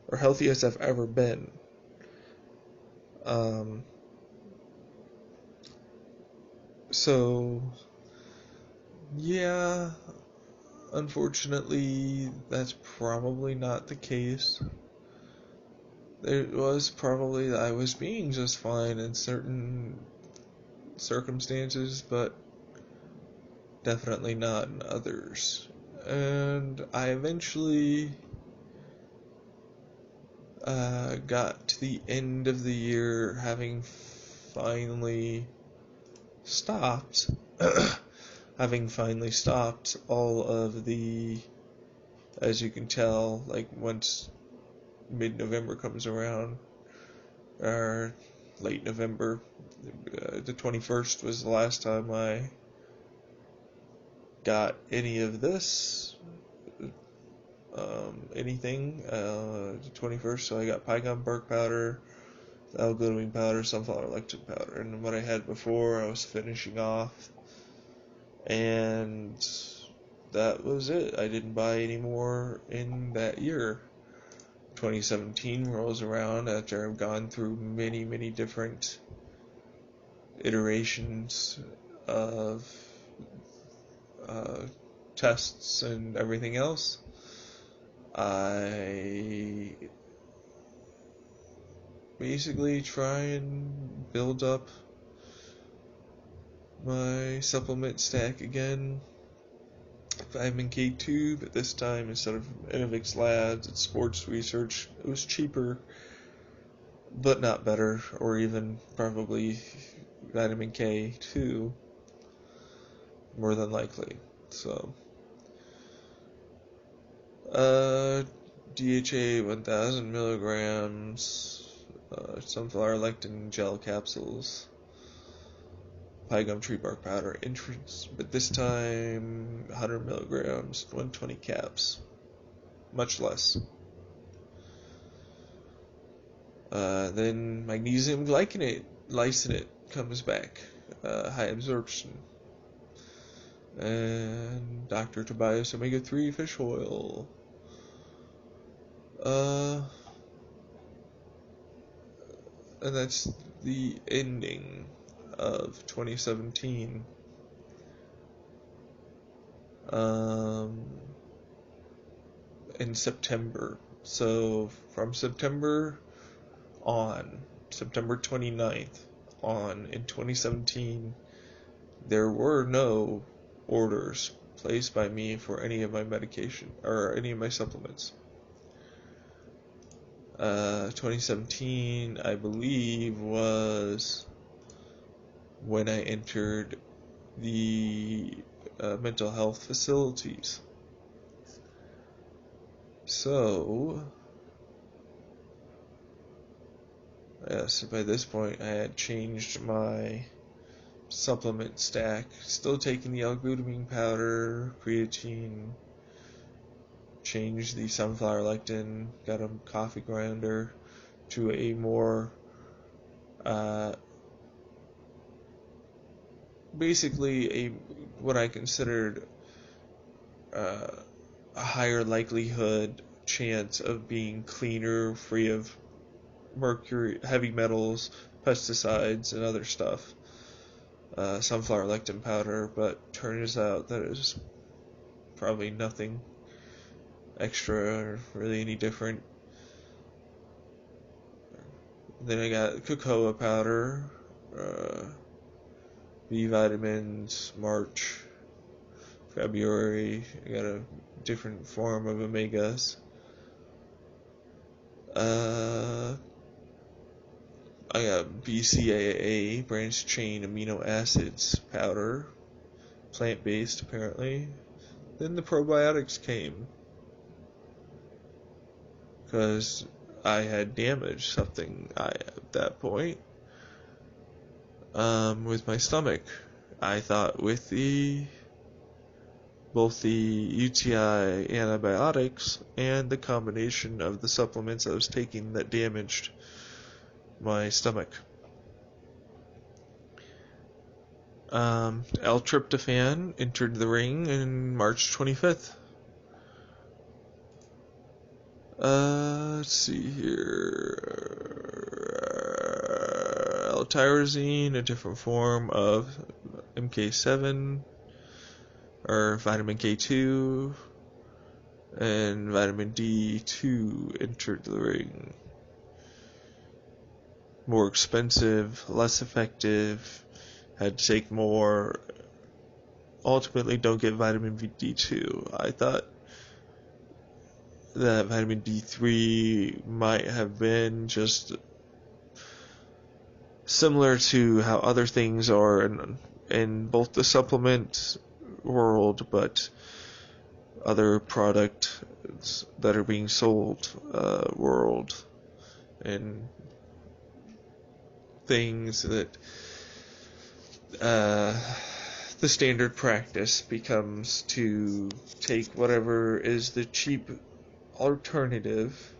Speaker 1: or healthiest I've ever been. So, yeah, unfortunately, that's probably not the case. It was probably I was being just fine in certain circumstances, but definitely not in others. And I eventually got to the end of the year having finally stopped, having finally stopped all of the, as you can tell, like once mid-November comes around, or late November, the 21st was the last time I got any of this, anything, the 21st, so I got pine bark powder, L-glutamine powder, sunflower lectin powder, and what I had before I was finishing off, and that was it. I didn't buy any more in that year. 2017 rolls around after I've gone through many, many different iterations of tests and everything else. I basically try and build up my supplement stack again. Vitamin K2, but this time instead of Innovix Labs, it's Sports Research. It was cheaper, but not better, or even probably Vitamin K2, more than likely. So, DHA 1000 milligrams, sunflower lectin gel capsules, pine gum tree bark powder entrance, but this time 100 milligrams, 120 caps, much less. Then magnesium glycinate, lysine comes back, high absorption. And Dr. Tobias omega-3 fish oil. And that's the ending of 2017. In September. So from September on, September 29th on in 2017, there were no orders placed by me for any of my medication or any of my supplements. 2017, I believe, was when I entered the mental health facilities. So, yes, by this point I had changed my supplement stack, still taking the L-glutamine powder, creatine, changed the sunflower lectin, got a coffee grinder to a more basically what I considered a higher likelihood chance of being cleaner, free of mercury, heavy metals, pesticides, and other stuff. Sunflower lectin powder, but turns out that it's probably nothing extra or really any different. Then I got cocoa powder, B vitamins, March, February. I got a different form of omegas. I got BCAA, branched chain amino acids powder, plant-based apparently. Then the probiotics came, because I had damaged something at that point with my stomach. I thought with both the UTI antibiotics and the combination of the supplements I was taking that damaged my stomach. L-tryptophan entered the ring in March 25th. Let's see here. L-tyrosine, a different form of MK7, or vitamin K2, and vitamin D2 entered the ring. More expensive, less effective, had to take more. Ultimately, don't get vitamin D2. I thought that vitamin D3 might have been just similar to how other things are in both the supplement world, but other products that are being sold world, and things that the standard practice becomes to take whatever is the cheap alternative,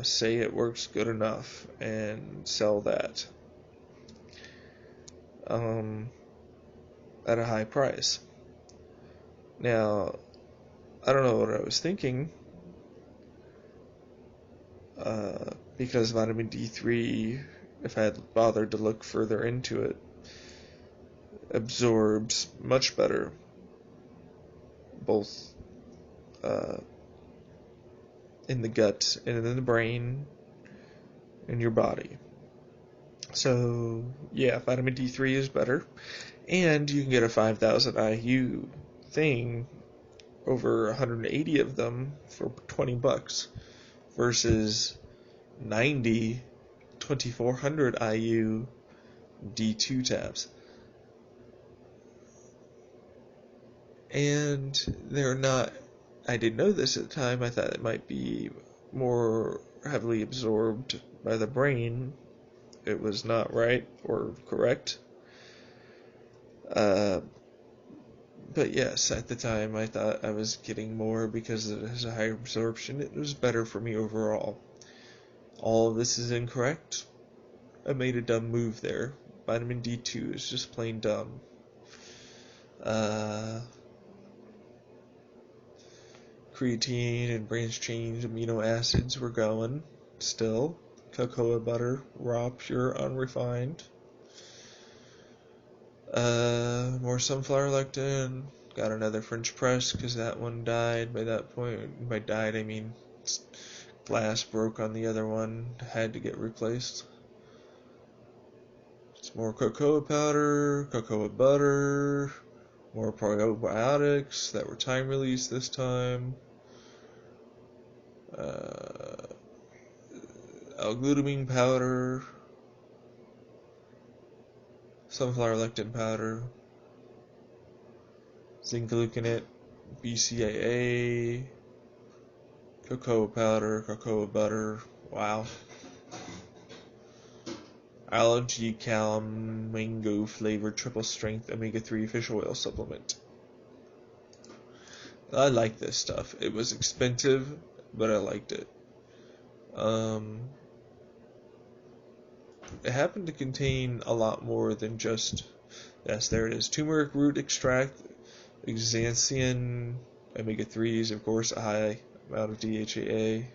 Speaker 1: say it works good enough, and sell that at a high price. Now, I don't know what I was thinking, because vitamin D3, if I had bothered to look further into it, absorbs much better, both in the gut and in the brain, in your body. So, yeah, vitamin D3 is better, and you can get a 5,000 IU thing, over 180 of them, for $20 versus 90 2400 IU D2 tabs. And they're not, I didn't know this at the time, I thought it might be more heavily absorbed by the brain. It was not right or correct. But yes, at the time I thought I was getting more because it has a higher absorption. It was better for me overall. All of this is incorrect. I made a dumb move there. Vitamin D2 is just plain dumb. Creatine and branched-chain amino acids were going still. Cocoa butter, raw, pure, unrefined. More sunflower lectin. Got another French press because that one died by that point. By died, I mean glass broke on the other one. Had to get replaced. It's more cocoa powder, cocoa butter, more probiotics that were time released this time. L-glutamine powder, sunflower lectin powder, zinc gluconate, BCAA, cocoa powder, cocoa butter, wow. Allergy Cal mango flavored triple strength omega-3 fish oil supplement. I like this stuff. It was expensive, but I liked it. It happened to contain a lot more than just, yes, there it is, turmeric root extract, zeaxanthin, omega-3s, of course, a high amount of DHEA,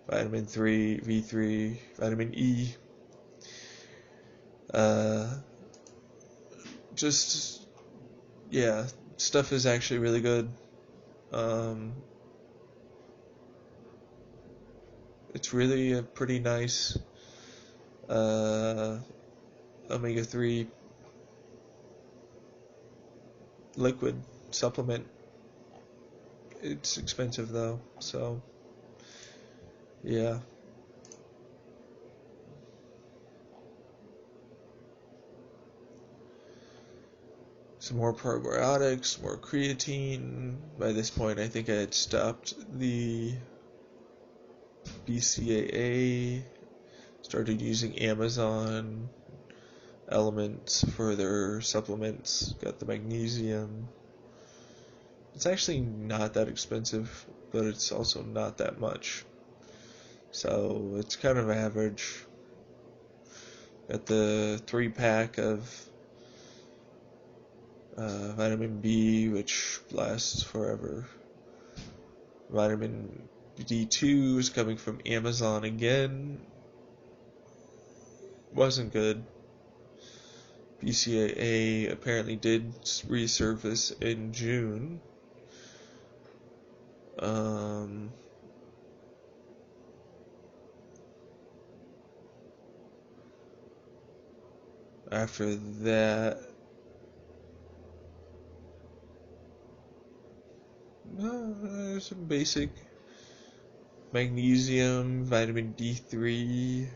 Speaker 1: vitamin 3, V3, vitamin E, yeah, stuff is actually really good. It's really a pretty nice omega-3 liquid supplement. It's expensive though, so yeah. Some more probiotics, more creatine. By this point, I think I had stopped the BCAA, started using Amazon Elements for their supplements, got the magnesium. It's actually not that expensive, but it's also not that much. So it's kind of average. Got the 3-pack of vitamin B, which lasts forever. Vitamin D2 is coming from Amazon again. Wasn't good. BCAA apparently did resurface in June. After that, some basic magnesium, vitamin D3,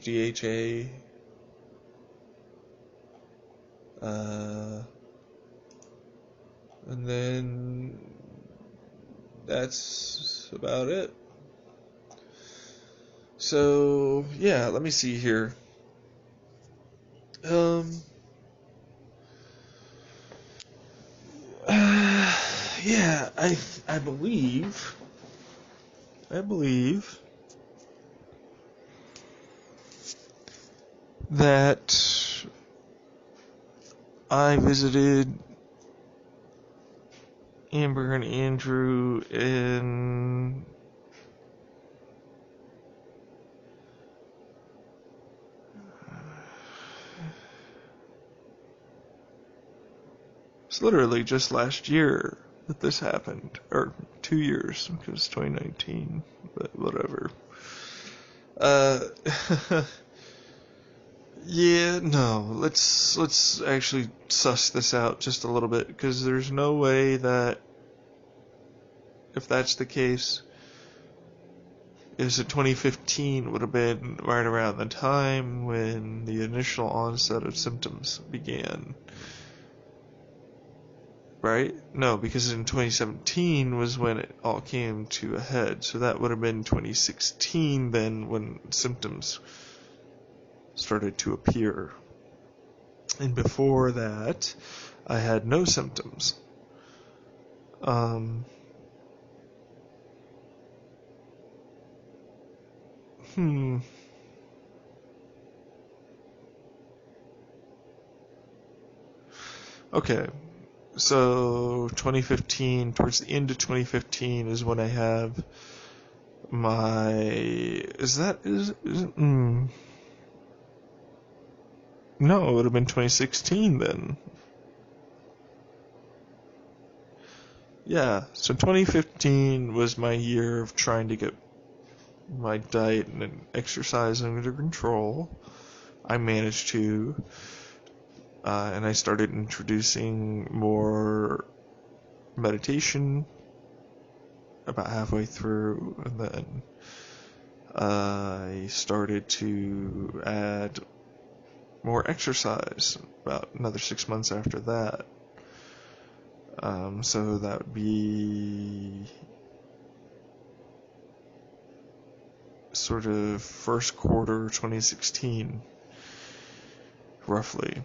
Speaker 1: DHA, and then that's about it. So, yeah, let me see here. Yeah, I believe that I visited Amber and Andrew in it's literally just last year that this happened, or 2 years, because 2019, but whatever. Yeah, no, let's actually suss this out just a little bit, because there's no way that, if that's the case, is it 2015 would have been right around the time when the initial onset of symptoms began. Right? No, because in 2017 was when it all came to a head. So that would have been 2016 then when symptoms started to appear. And before that, I had no symptoms. Okay. So 2015, towards the end of 2015 is when I have my, no, it would have been 2016 then. Yeah, so 2015 was my year of trying to get my diet and exercise under control. I managed to, and I started introducing more meditation about halfway through, and then I started to add more exercise about another 6 months after that. So that would be sort of first quarter 2016, roughly.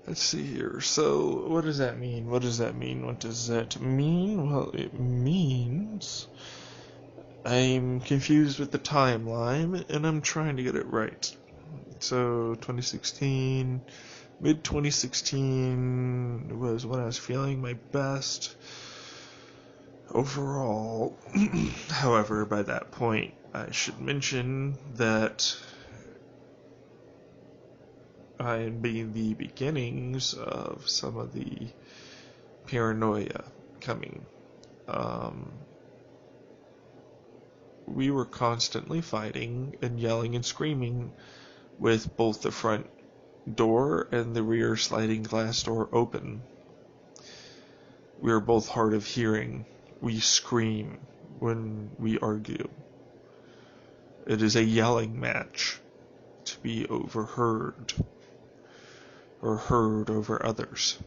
Speaker 1: Let's see here. So, what does that mean? What does that mean? Well, it means I'm confused with the timeline, and I'm trying to get it right. So, 2016, mid 2016 was when I was feeling my best overall. However, by that point, I should mention that I am being the beginnings of some of the paranoia coming. We were constantly fighting and yelling and screaming with both the front door and the rear sliding glass door open. We are both hard of hearing. We scream when we argue. It is a yelling match to be overheard or heard over others.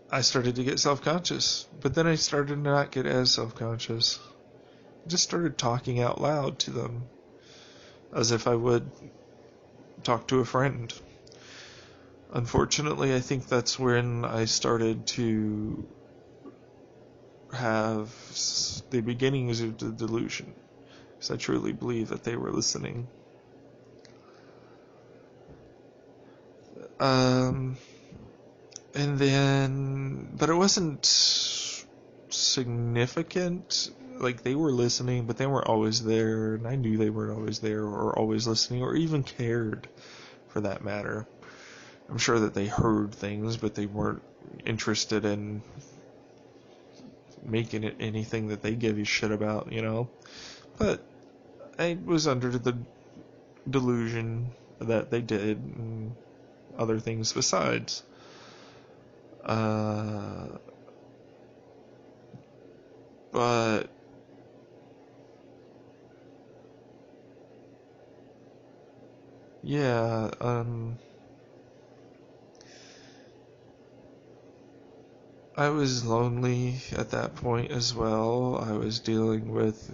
Speaker 1: I started to get self-conscious, but then I started to not get as self-conscious. I just started talking out loud to them, as if I would talk to a friend. Unfortunately, I think that's when I started to have the beginnings of the delusion. because I truly believe that they were listening. And then, but it wasn't significant. Like, they were listening, but they weren't always there, and I knew they weren't always there or always listening or even cared, for that matter. I'm sure that they heard things, but they weren't interested in making it anything that they give a shit about, But I was under the delusion that they did, and other things besides. But yeah, I was lonely at that point as well. I was dealing with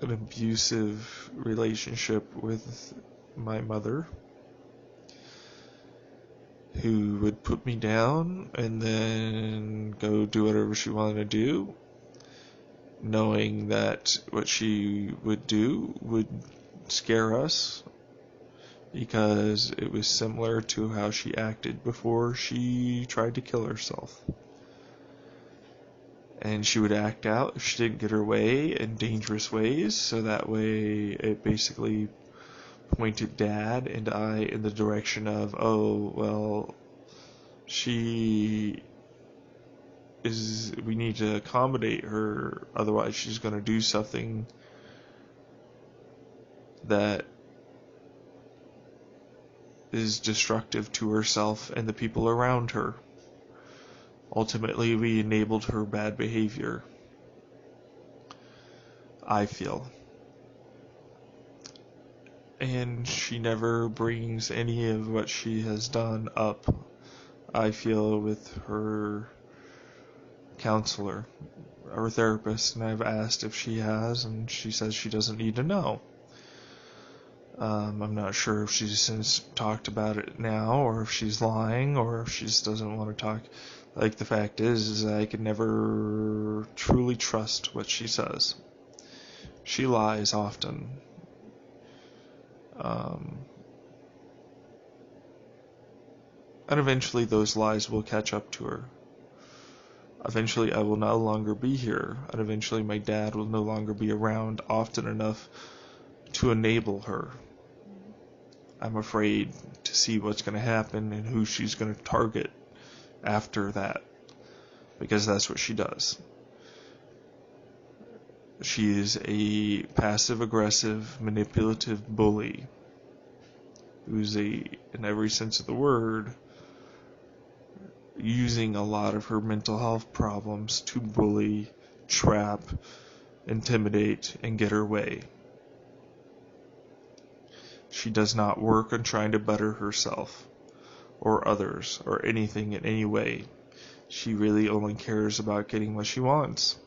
Speaker 1: an abusive relationship with my mother, who would put me down and then go do whatever she wanted to do, knowing that what she would do would scare us, because it was similar to how she acted before she tried to kill herself. And she would act out if she didn't get her way in dangerous ways, so that way it basically pointed Dad and I in the direction of, oh, well, we need to accommodate her, otherwise she's going to do something that is destructive to herself and the people around her. Ultimately, we enabled her bad behavior, I feel. And she never brings any of what she has done up, I feel, with her counselor or therapist, and I've asked if she has, and she says she doesn't need to know. I'm not sure if she's since talked about it now, or if she's lying, or if she just doesn't want to talk. Like, the fact is I can never truly trust what she says. She lies often. And eventually those lies will catch up to her. Eventually I will no longer be here, and eventually my dad will no longer be around often enough to enable her. I'm afraid to see what's going to happen and who she's going to target after that, because that's what she does. She is a passive-aggressive, manipulative bully who's in every sense of the word, using a lot of her mental health problems to bully, trap, intimidate, and get her way. She does not work on trying to better herself, or others, or anything in any way. She really only cares about getting what she wants,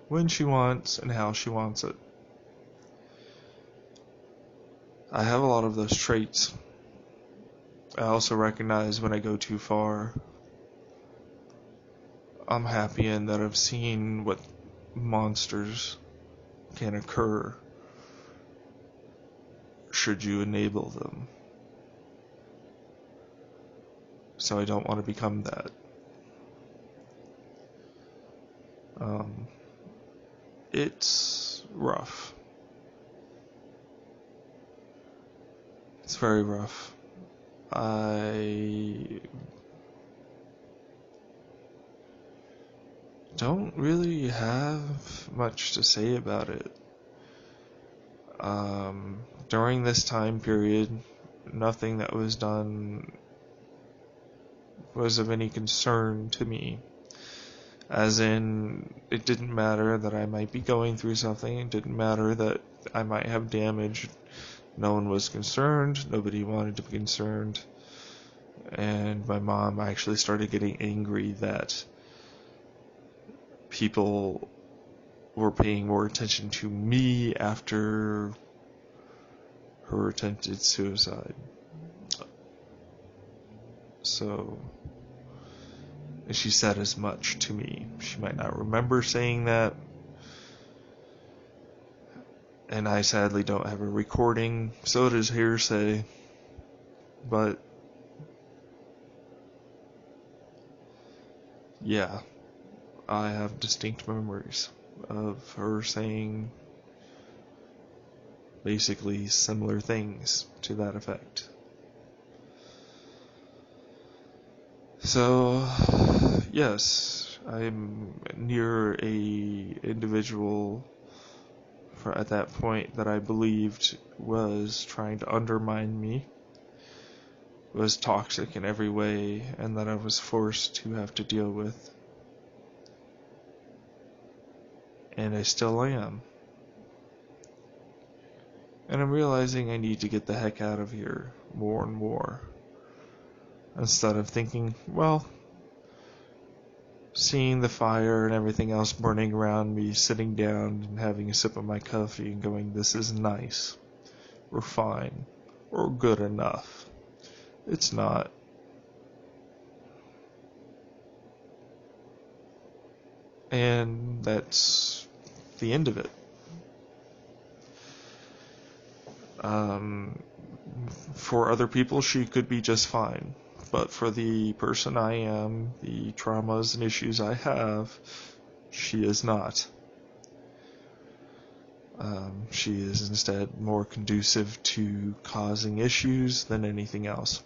Speaker 1: when she wants, and how she wants it. I have a lot of those traits. I also recognize when I go too far. I'm happy in that I've seen what monsters can occur should you enable them. So I don't want to become that. It's rough. It's very rough. I don't really have much to say about it. During this time period, nothing that was done was of any concern to me. As in, it didn't matter that I might be going through something, it didn't matter that I might have damage. No one was concerned, nobody wanted to be concerned, and my mom actually started getting angry that people were paying more attention to me after her attempted suicide. So, she said as much to me. She might not remember saying that, And I sadly don't have a recording, so it is hearsay. But yeah, I have distinct memories of her saying basically similar things to that effect. So, yes, I'm near a individual at that point that I believed was trying to undermine me, was toxic in every way, and that I was forced to have to deal with. And I still am. And I'm realizing I need to get the heck out of here more and more. Instead of thinking, well, seeing the fire and everything else burning around me, sitting down and having a sip of my coffee and going, this is nice, or fine, or good enough. It's not. And that's the end of it. For other people, she could be just fine. But for the person I am, the traumas and issues I have, she is not. She is instead more conducive to causing issues than anything else.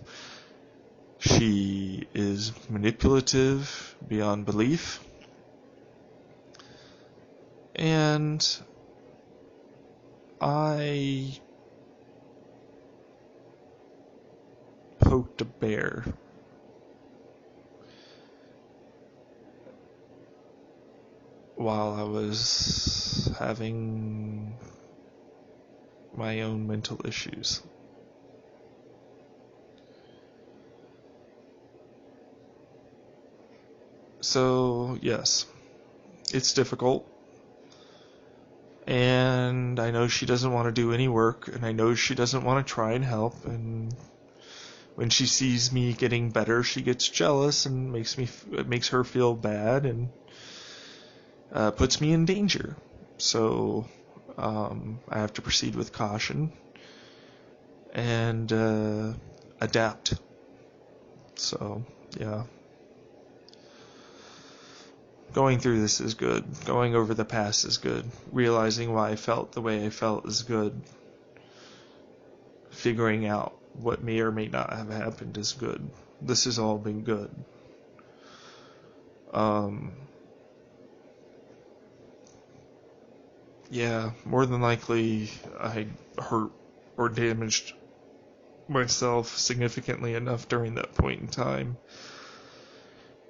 Speaker 1: She is manipulative beyond belief. And I poked a bear. While I was having my own mental issues. So, yes, it's difficult. And I know she doesn't want to do any work, and I know she doesn't want to try and help, and when she sees me getting better, she gets jealous and it makes her feel bad and puts me in danger. So I have to proceed with caution and adapt. So, yeah. Going through this is good. Going over the past is good. Realizing why I felt the way I felt is good. Figuring out what may or may not have happened is good. This has all been good. Yeah, more than likely I hurt or damaged myself significantly enough during that point in time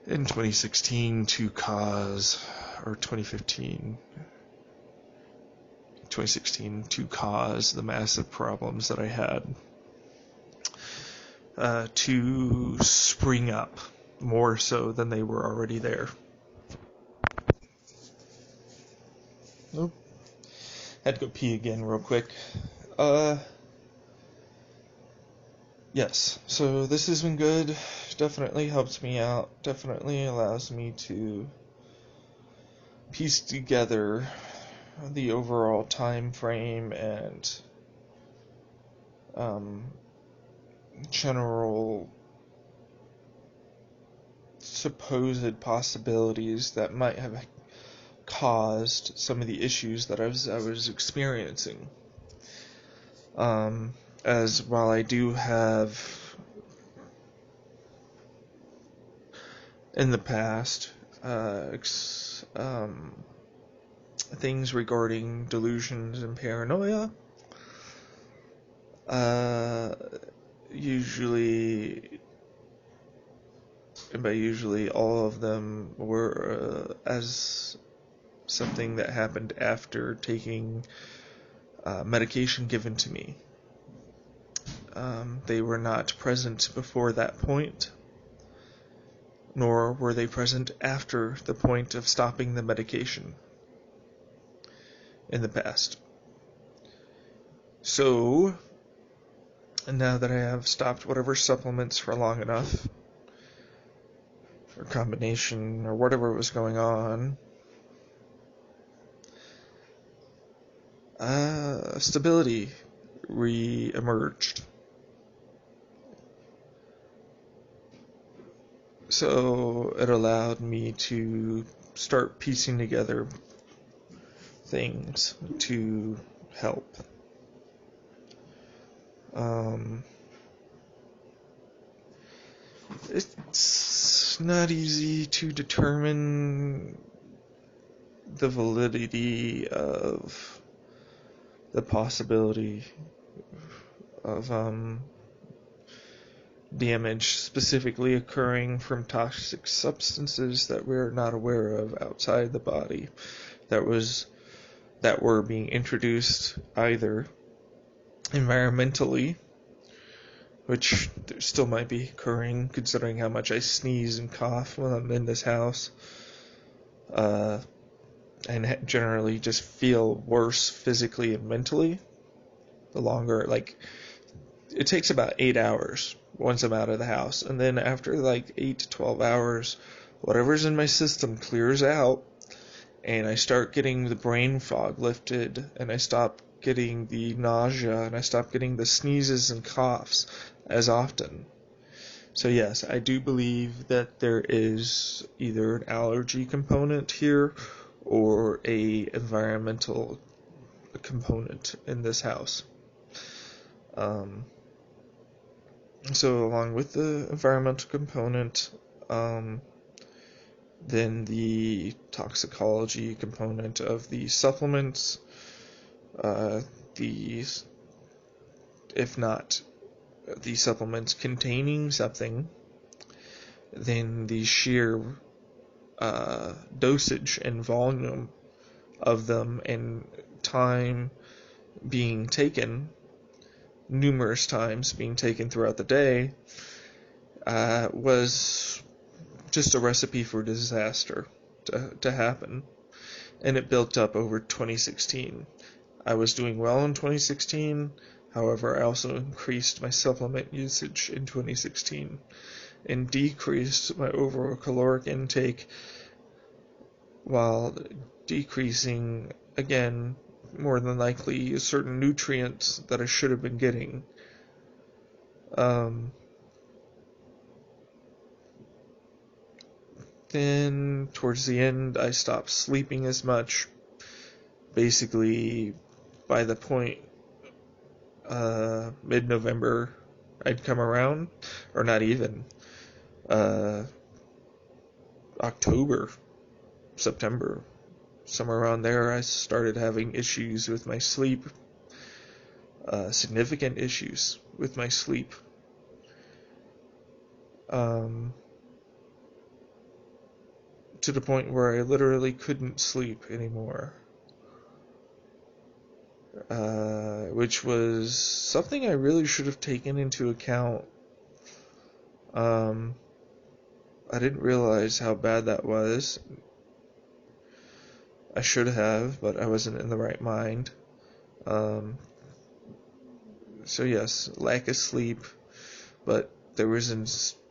Speaker 1: in 2016 to cause, or 2016 to cause the massive problems that I had to spring up more so than they were already there. Nope. Had to go pee again real quick. Yes, so this has been good. Definitely helps me out. Definitely allows me to piece together the overall time frame and general supposed possibilities that might have caused some of the issues that I was experiencing. As while I do have in the past things regarding delusions and paranoia, usually all of them were as something that happened after taking medication given to me. They were not present before that point, nor were they present after the point of stopping the medication in the past. So, now that I have stopped whatever supplements for long enough, or combination, or whatever was going on, Stability re-emerged. So it allowed me to start piecing together things to help. It's not easy to determine the validity of the possibility of damage specifically occurring from toxic substances that we're not aware of outside the body that were being introduced either environmentally, which still might be occurring considering how much I sneeze and cough when I'm in this house, and generally just feel worse physically and mentally. The longer, it takes about 8 hours once I'm out of the house, and then after 8 to 12 hours, whatever's in my system clears out, and I start getting the brain fog lifted, and I stop getting the nausea, and I stop getting the sneezes and coughs as often. So yes, I do believe that there is either an allergy component here or a environmental component in this house. So along with the environmental component, then the toxicology component of the supplements, if not the supplements containing something, then the sheer dosage and volume of them and time being taken, numerous times being taken throughout the day, was just a recipe for disaster to happen. And it built up over 2016. I was doing well in 2016, however, I also increased my supplement usage in 2016 and decreased my overall caloric intake while decreasing, again, more than likely, certain nutrients that I should have been getting. Then, towards the end, I stopped sleeping as much. Basically, by the point mid-November, I'd come around, or not even, October, September, somewhere around there, I started having issues with my sleep, significant issues with my sleep. To the point where I literally couldn't sleep anymore. Which was something I really should have taken into account. I didn't realize how bad that was. I should have, but I wasn't in the right mind. So yes, lack of sleep, but there was a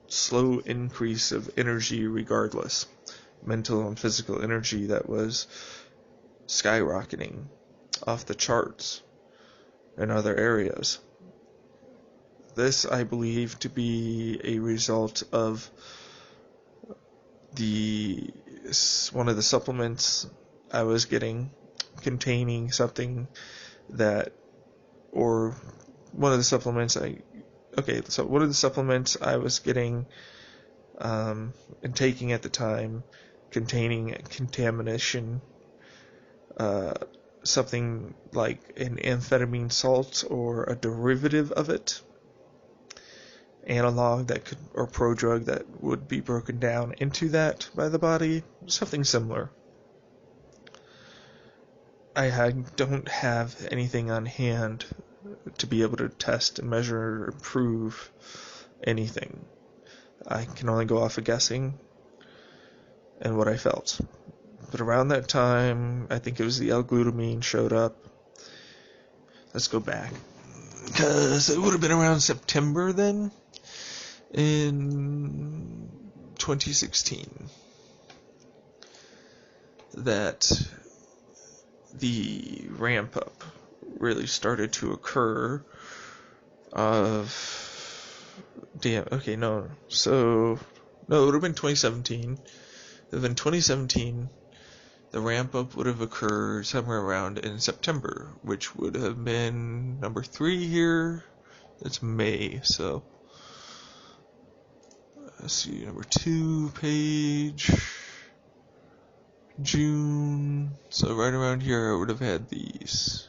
Speaker 1: slow increase of energy regardless. Mental and physical energy that was skyrocketing off the charts in other areas. This I believe to be a result of one of the supplements I was getting containing something that, or one of the supplements one of the supplements I was getting and taking at the time containing contamination, something like an amphetamine salt or a derivative of it, analog or prodrug that would be broken down into that by the body, something similar. I don't have anything on hand to be able to test and measure or prove anything. I can only go off of guessing and what I felt. But around that time, I think it was the L-glutamine showed up. Let's go back, because it would have been around September then, in 2016, that the ramp up really started to occur of damn, okay, no. So, no, it would have been 2017. It would have been 2017. The ramp up would have occurred somewhere around in September, which would have been number 3 here. It's May, so. Let's see, number 2 page. June. So, right around here, I would have had these.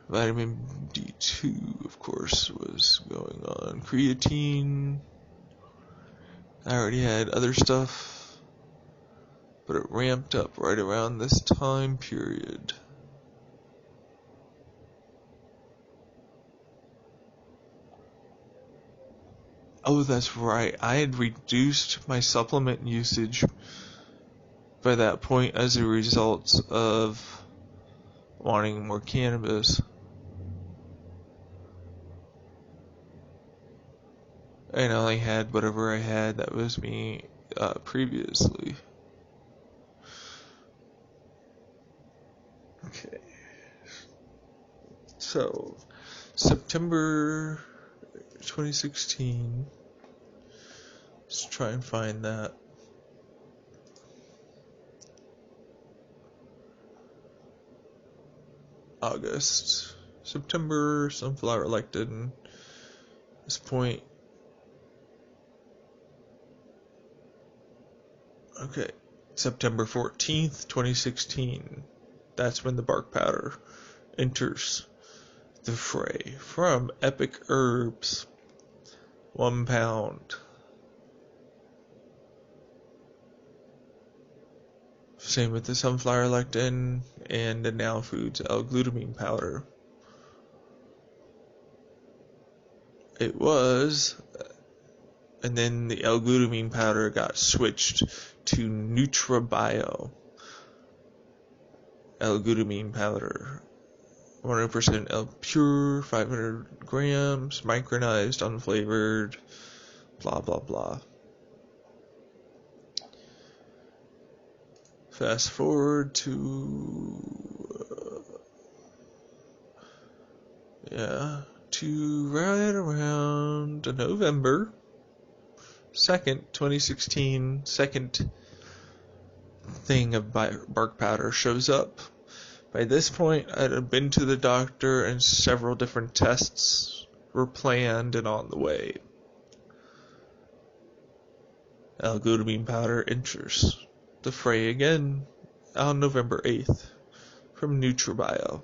Speaker 1: Vitamin D2, of course, was going on. Creatine. I already had other stuff, but it ramped up right around this time period. Oh, that's right. I had reduced my supplement usage by that point as a result of wanting more cannabis. And I only had whatever I had that was me previously. Okay. So, September 2016. Let's try and find that. August. September, Sunflower Lectin. At this point. Okay. September 14th, 2016. That's when the bark powder enters the fray from Epic Herbs. 1 pound. Same with the Sunflower Lectin and the Now Foods L-glutamine powder. It was, and then the L-glutamine powder got switched to NutraBio L-glutamine powder. 100% L pure, 500 grams, micronized, unflavored, blah blah blah. Fast forward to right around November 2nd, 2016. Second thing of bark powder shows up. By this point, I had been to the doctor and several different tests were planned and on the way. L-glutamine powder enters the fray again on November 8th from NutraBio.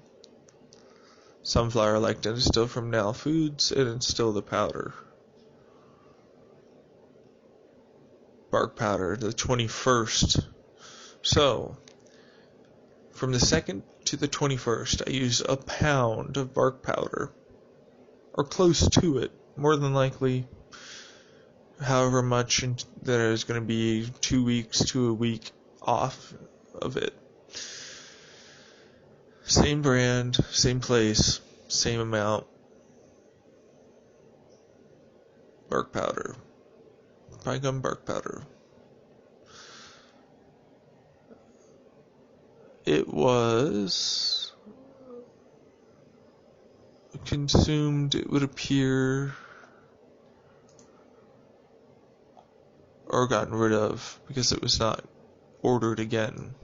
Speaker 1: Sunflower Lectin is still from Now Foods and it's still the powder. Bark powder, the 21st. So, from the 2nd to the 21st, I used a pound of bark powder, or close to it, more than likely, however much there is going to be 2 weeks to a week off of it. Same brand, same place, same amount. Bark powder. Pine gum bark powder. It was consumed, it would appear, or gotten rid of because it was not ordered again.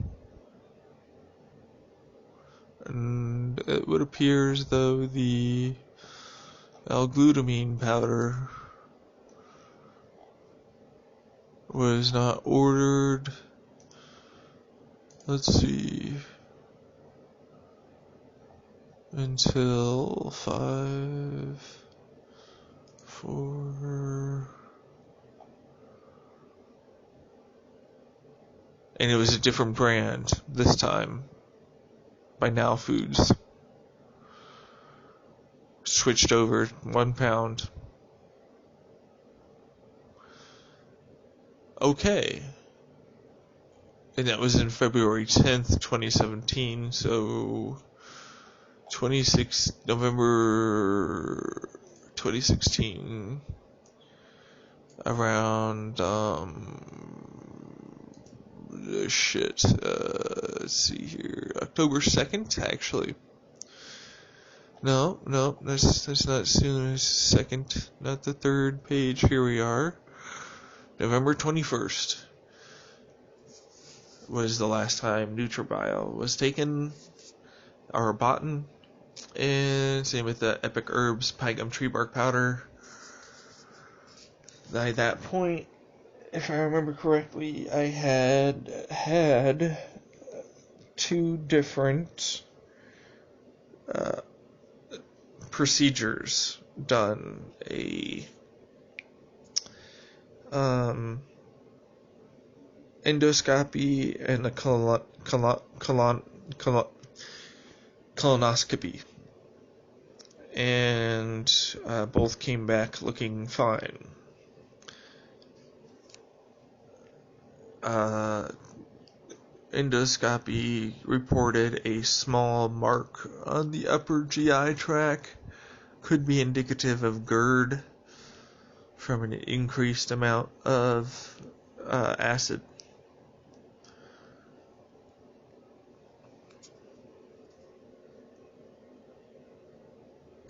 Speaker 1: And it would appear as though the L-glutamine powder was not ordered. Let's see. Until 5, 4. And it was a different brand this time. By Now Foods. Switched over 1 pound. Okay. And that was in February 10th, 2017, so November 2016, around, let's see here, October 2nd, actually, No, that's not soon as second, not the third page. Here we are. November 21st was the last time NutraBio was taken, or bought, and same with the Epic Herbs Pine Gum Tree Bark Powder. By that point, if I remember correctly, I had two different procedures done. A endoscopy and a colonoscopy, and both came back looking fine. Endoscopy reported a small mark on the upper GI tract, could be indicative of GERD from an increased amount of acid.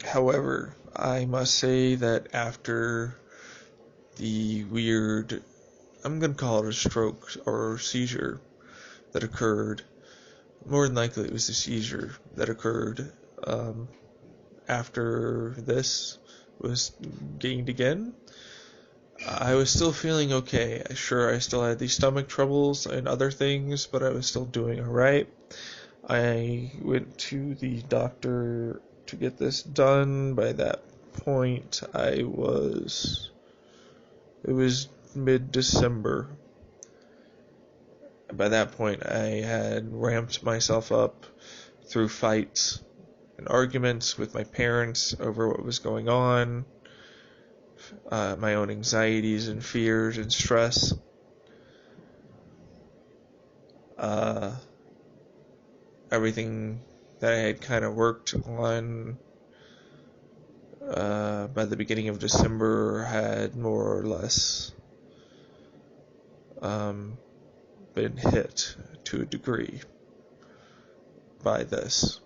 Speaker 1: However, I must say that after the weird, I'm going to call it a stroke or seizure that occurred, more than likely it was a seizure that occurred after this was gained again, I was still feeling okay. Sure, I still had these stomach troubles and other things, but I was still doing alright. I went to the doctor to get this done. By that point, it was mid-December. By that point, I had ramped myself up through fights and arguments with my parents over what was going on, my own anxieties and fears and stress. Everything that I had kind of worked on by the beginning of December had more or less been hit to a degree by this.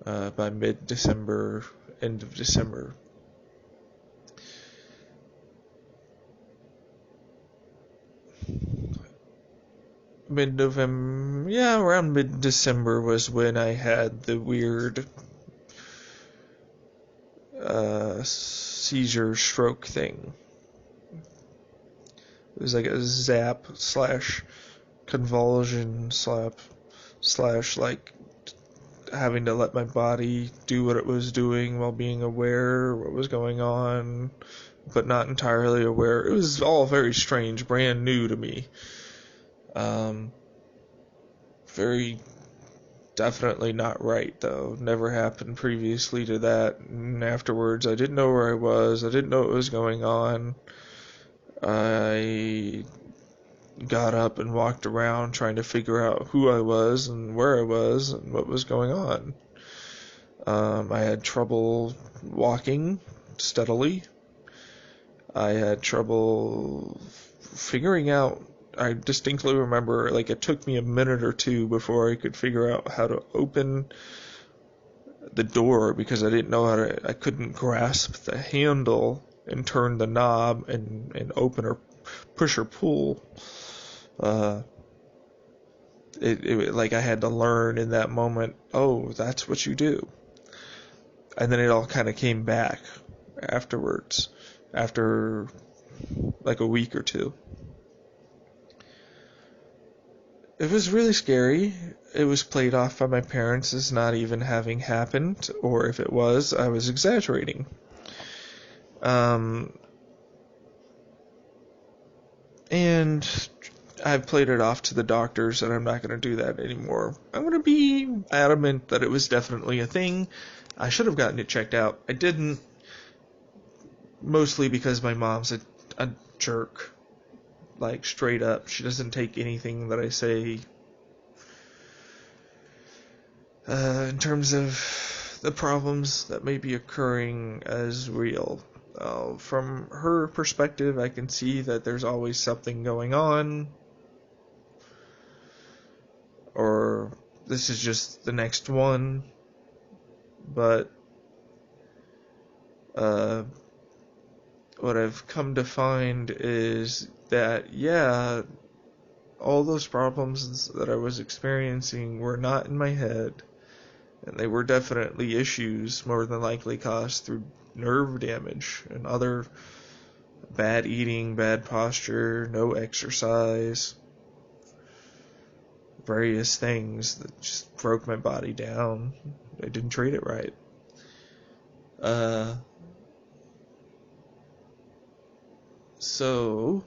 Speaker 1: By mid-December, end of December. Mid-November, yeah, around mid-December was when I had the weird seizure stroke thing. It was like a zap slash convulsion slash like having to let my body do what it was doing while being aware what was going on, but not entirely aware. It was all very strange, brand new to me. Very definitely not right, though. Never happened previously to that. And afterwards, I didn't know where I was. I didn't know what was going on. I got up and walked around trying to figure out who I was and where I was and what was going on. I had trouble walking steadily. I had trouble figuring out. I distinctly remember, like, it took me a minute or two before I could figure out how to open the door because I didn't know I couldn't grasp the handle and turn the knob and open or push or pull. Like I had to learn in that moment, oh, that's what you do. And then it all kind of came back afterwards, after like a week or two. It was really scary. It was played off by my parents as not even having happened, or if it was, I was exaggerating. And I've played it off to the doctors, and I'm not going to do that anymore. I'm going to be adamant that it was definitely a thing. I should have gotten it checked out. I didn't, mostly because my mom's a jerk. Like, straight up. She doesn't take anything that I say in terms of the problems that may be occurring as real. From her perspective, I can see that there's always something going on, or this is just the next one. but what I've come to find is that, yeah, all those problems that I was experiencing were not in my head, and they were definitely issues more than likely caused through nerve damage and other bad eating, bad posture, no exercise, various things that just broke my body down. I didn't treat it right. So,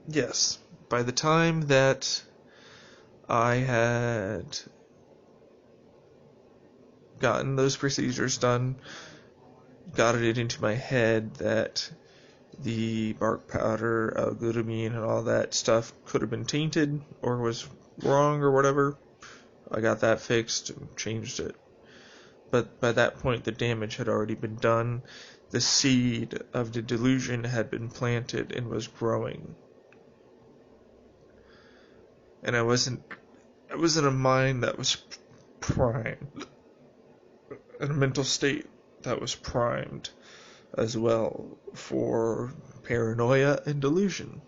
Speaker 1: yes, by the time that I had gotten those procedures done, got it into my head that the bark powder, glutamine, and all that stuff could have been tainted or was wrong or whatever. I got that fixed and changed it. But by that point, the damage had already been done. The seed of the delusion had been planted and was growing. And I was in a mind that was primed, in a mental state that was primed as well for paranoia and delusion.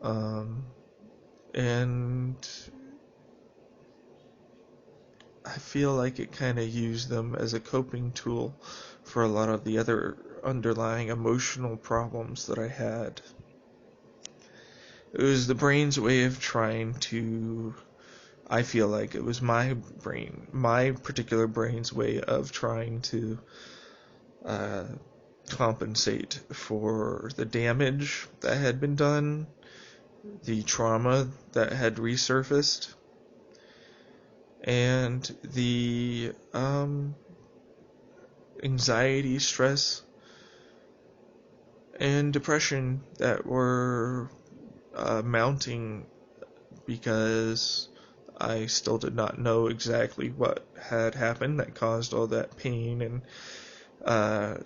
Speaker 1: And I feel like it kind of used them as a coping tool for a lot of the other underlying emotional problems that I had. It was the brain's way of trying to, I feel like it was my particular brain's way of trying to compensate for the damage that had been done, the trauma that had resurfaced, and the anxiety, stress, and depression that were mounting because I still did not know exactly what had happened that caused all that pain and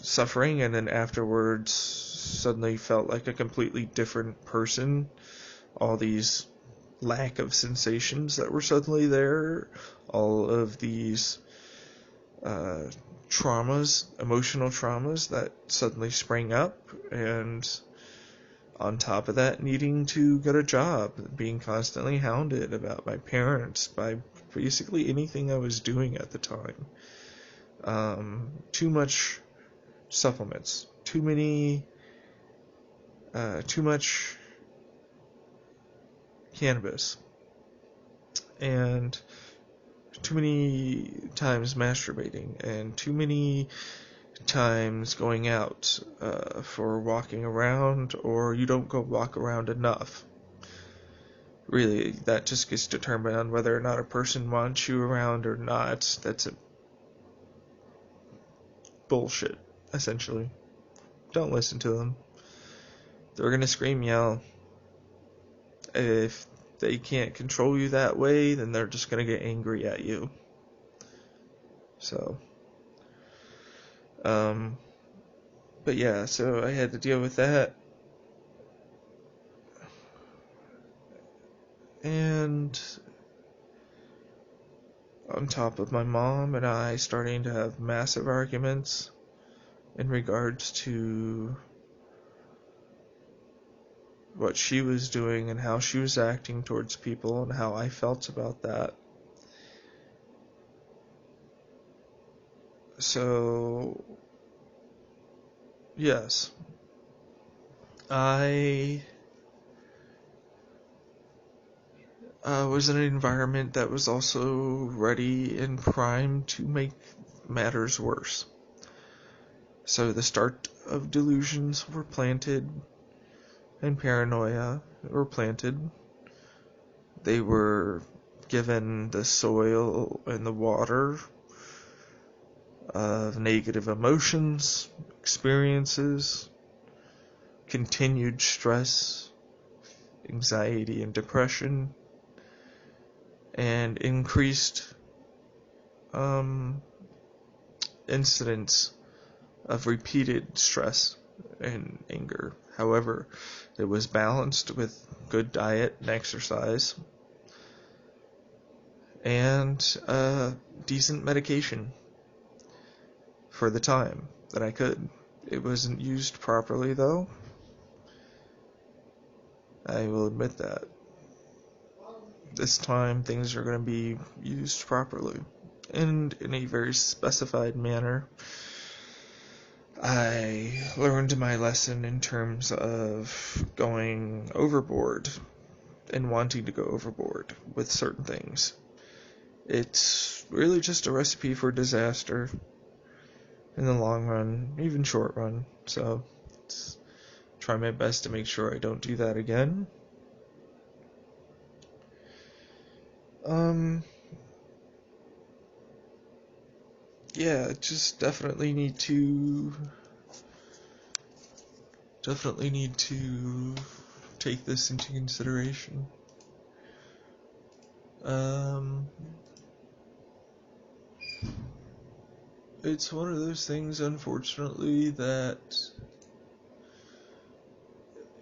Speaker 1: suffering, and then afterwards suddenly felt like a completely different person. All these lack of sensations that were suddenly there, all of these traumas, emotional traumas that suddenly sprang up, and on top of that, needing to get a job, being constantly hounded about my parents, by basically anything I was doing at the time. Too much supplements, too much cannabis, and too many times masturbating, and too many times going out for walking around, or you don't go walk around enough. Really, that just gets determined on whether or not a person wants you around or not. That's bullshit, essentially. Don't listen to them. They're gonna scream, yell. If they can't control you that way, then they're just gonna get angry at you. So, but yeah, so I had to deal with that. And on top of my mom and I starting to have massive arguments in regards to what she was doing and how she was acting towards people and how I felt about that. So, yes, I was in an environment that was also ready and primed to make matters worse. So the start of delusions were planted, and paranoia were planted. They were given the soil and the water of negative emotions, experiences, continued stress, anxiety and depression, and increased incidents of repeated stress and anger. However, it was balanced with good diet and exercise, and decent medication for the time that I could. It wasn't used properly, though. I will admit that. This time, things are going to be used properly and in a very specified manner. I learned my lesson in terms of going overboard and wanting to go overboard with certain things. It's really just a recipe for disaster in the long run, even short run. So, try my best to make sure I don't do that again. Yeah, just definitely need to take this into consideration. It's one of those things, unfortunately, that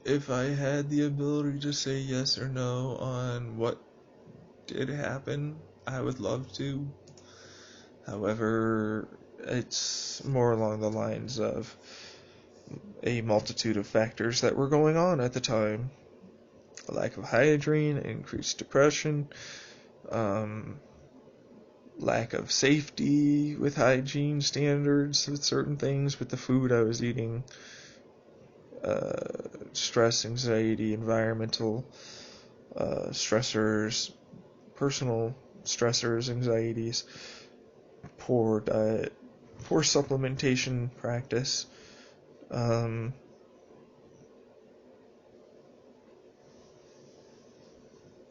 Speaker 1: if I had the ability to say yes or no on what did happen, I would love to. However, it's more along the lines of a multitude of factors that were going on at the time. A lack of hygiene, increased depression, lack of safety with hygiene standards with certain things, with the food I was eating, stress, anxiety, environmental stressors, personal stressors, anxieties, poor diet, poor supplementation practice, a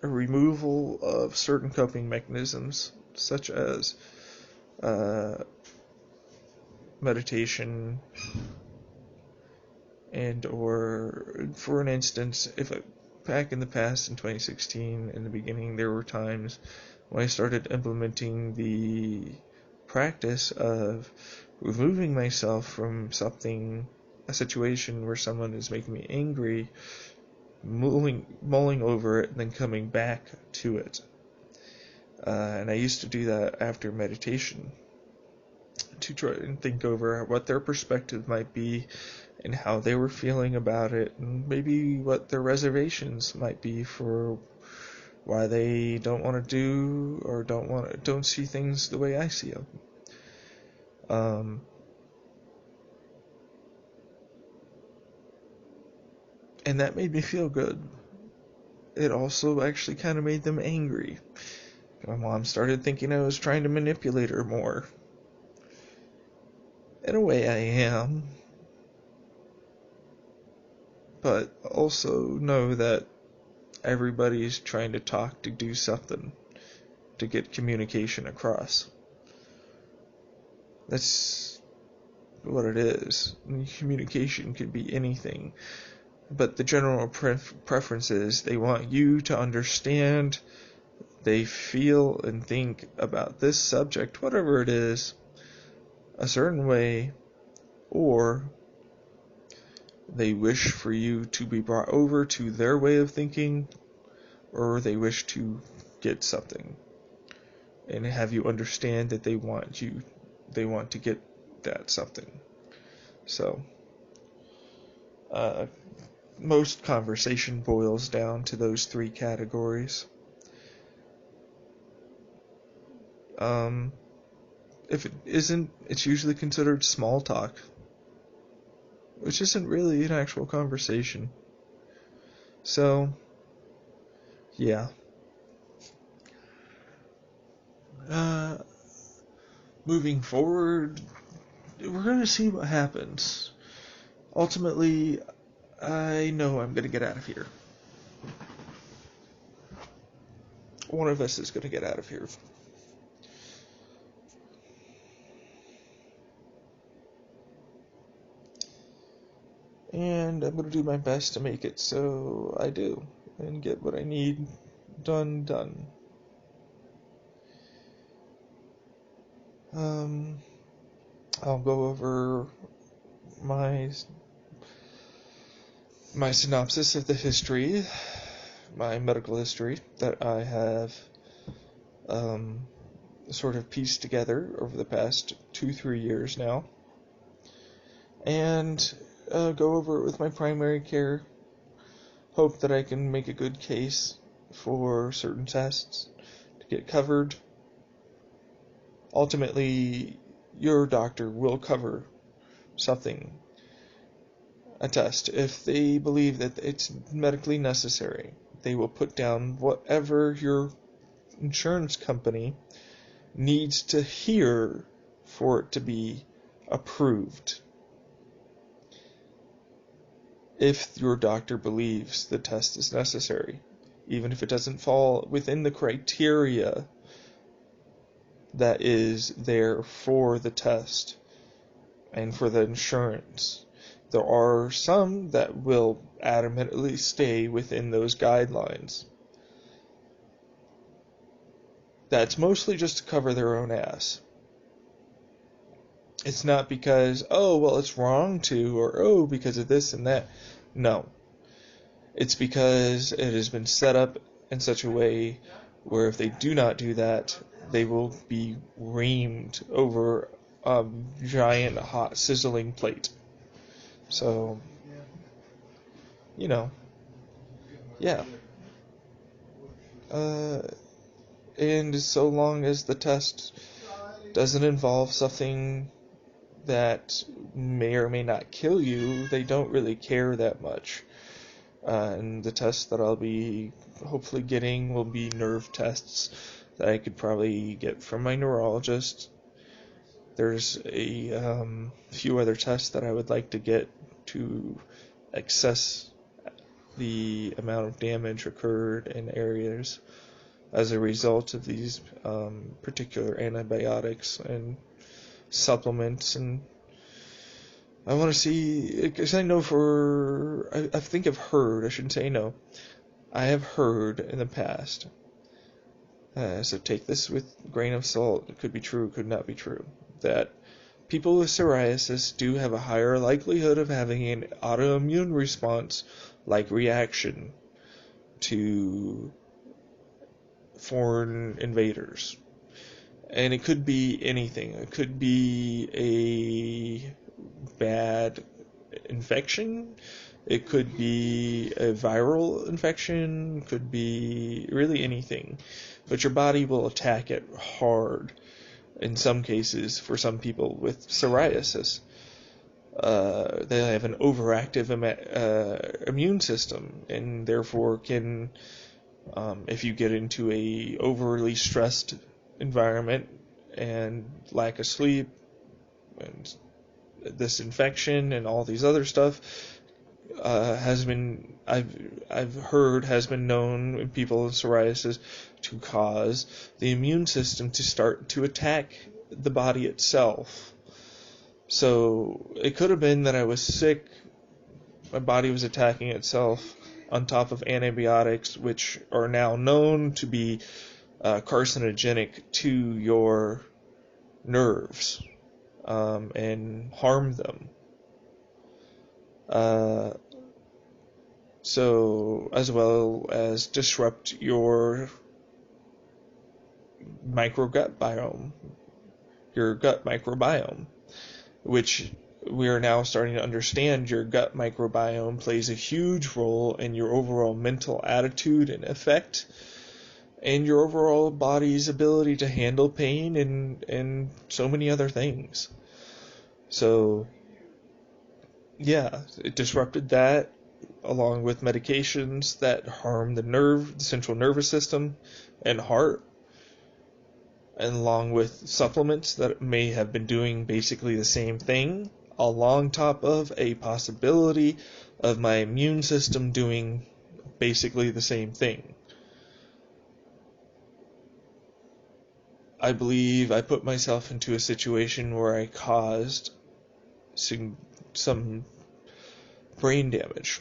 Speaker 1: removal of certain coping mechanisms, such as meditation, and or, for an instance, back in the past in 2016, in the beginning, there were times when I started implementing the practice of removing myself from a situation where someone is making me angry, mulling over it, and then coming back to it. And I used to do that after meditation, to try and think over what their perspective might be and how they were feeling about it, and maybe what their reservations might be for why they don't want to do or don't see things the way I see them. And that made me feel good. It also actually kind of made them angry. My mom started thinking I was trying to manipulate her more. In a way, I am. But also know that everybody's trying to talk to do something to get communication across. That's what it is. Communication could be anything. But the general preference is they want you to understand, they feel and think about this subject, whatever it is, a certain way, or they wish for you to be brought over to their way of thinking, or they wish to get something and have you understand that they want to get that something. So, most conversation boils down to those three categories. If it isn't, it's usually considered small talk, which isn't really an actual conversation. So, yeah. Moving forward, we're going to see what happens. Ultimately, I know I'm going to get out of here. One of us is going to get out of here. And I'm going to do my best to make it so I do and get what I need done. I'll go over my synopsis of the history, my medical history that I have sort of pieced together over the past 2-3 years now, and go over it with my primary care. Hope that I can make a good case for certain tests to get covered. Ultimately, your doctor will cover something, a test, if they believe that it's medically necessary. They will put down whatever your insurance company needs to hear for it to be approved. If your doctor believes the test is necessary, even if it doesn't fall within the criteria that is there for the test and for the insurance. There are some that will adamantly stay within those guidelines. That's mostly just to cover their own ass. It's not because, oh, well, it's wrong to, or, oh, because of this and that. No. It's because it has been set up in such a way where if they do not do that, they will be reamed over a giant, hot, sizzling plate. So, yeah. And so long as the test doesn't involve something that may or may not kill you, they don't really care that much. And the tests that I'll be hopefully getting will be nerve tests that I could probably get from my neurologist. There's a few other tests that I would like to get to assess the amount of damage occurred in areas as a result of these particular antibiotics and supplements. And I want to see, because I know I think I've heard, I shouldn't say no, I have heard in the past, so take this with a grain of salt, it could be true, it could not be true, that people with psoriasis do have a higher likelihood of having an autoimmune response-like reaction to foreign invaders. And it could be anything. It could be a bad infection. It could be a viral infection. It could be really anything. But your body will attack it hard in some cases for some people with psoriasis. They have an overactive immune system, and therefore can, if you get into a overly stressed environment and lack of sleep and this infection and all these other stuff, I've heard has been known in people with psoriasis to cause the immune system to start to attack the body itself. So it could have been that I was sick, my body was attacking itself on top of antibiotics, which are now known to be carcinogenic to your nerves and harm them. So, as well as disrupt your gut microbiome, which we are now starting to understand your gut microbiome plays a huge role in your overall mental attitude and effect, and your overall body's ability to handle pain and so many other things. So, yeah, it disrupted that, along with medications that harm the central nervous system and heart, and along with supplements that may have been doing basically the same thing, along top of a possibility of my immune system doing basically the same thing. I believe I put myself into a situation where I caused some brain damage.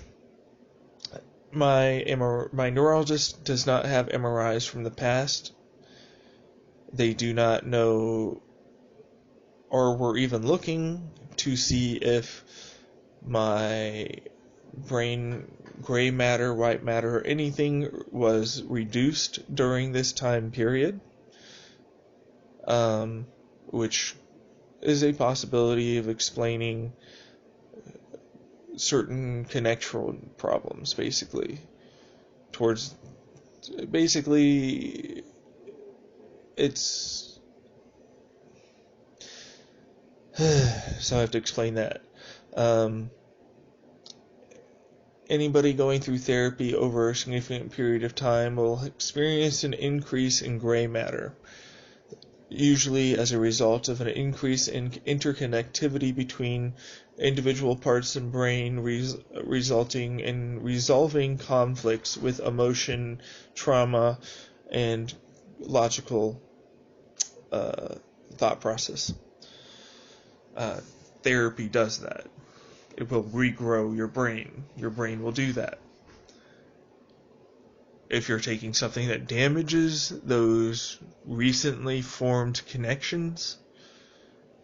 Speaker 1: My neurologist does not have MRIs from the past. They do not know, or were even looking to see if my brain gray matter, white matter, or anything was reduced during this time period. which is a possibility of explaining certain connection problems, basically it's so I have to explain that. Anybody going through therapy over a significant period of time will experience an increase in gray matter, usually as a result of an increase in interconnectivity between individual parts of the brain, resulting in resolving conflicts with emotion, trauma, and logical thought process. Therapy does that. It will regrow your brain. Your brain will do that. If you're taking something that damages those recently formed connections,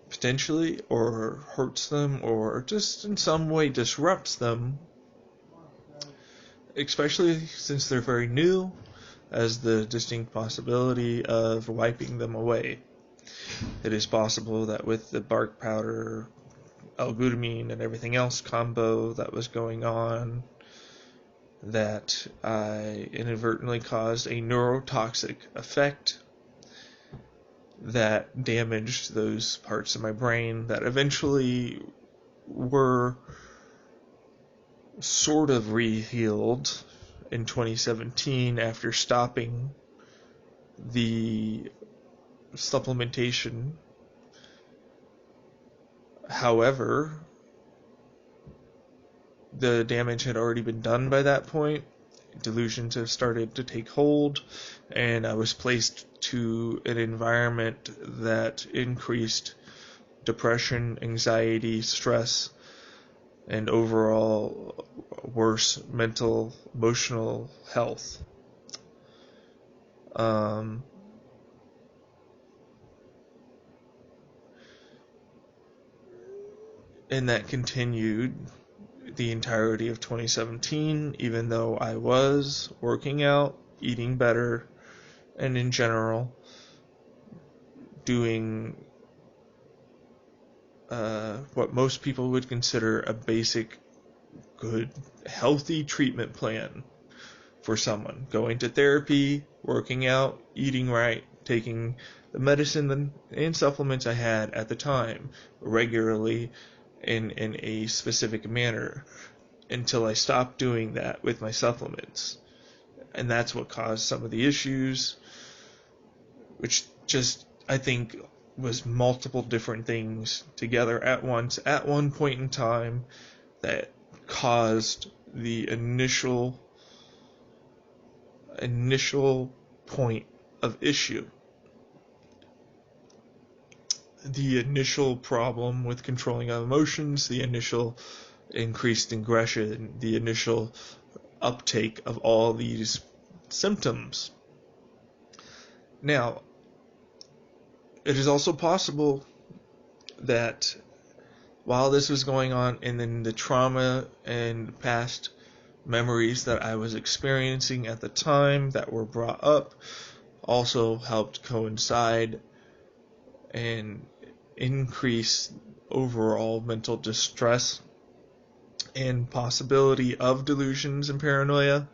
Speaker 1: potentially, or hurts them, or just in some way disrupts them, especially since they're very new, as the distinct possibility of wiping them away. It is possible that with the bark powder, L-glutamine, and everything else combo that was going on, that I inadvertently caused a neurotoxic effect that damaged those parts of my brain that eventually were sort of re-healed in 2017 after stopping the supplementation. However, the damage had already been done by that point. Delusions have started to take hold, and I was placed to an environment that increased depression, anxiety, stress, and overall worse mental, emotional health. And that continued the entirety of 2017, even though I was working out, eating better, and in general doing what most people would consider a basic, good, healthy treatment plan for someone. Going to therapy, working out, eating right, taking the medicine and supplements I had at the time regularly in a specific manner, until I stopped doing that with my supplements. And that's what caused some of the issues, which just, I think, was multiple different things together at once, at one point in time, that caused the initial point of issue. The initial problem with controlling our emotions, the initial increased aggression, the initial uptake of all these symptoms. Now, it is also possible that while this was going on, and then the trauma and past memories that I was experiencing at the time that were brought up also helped coincide and increase overall mental distress and possibility of delusions and paranoia,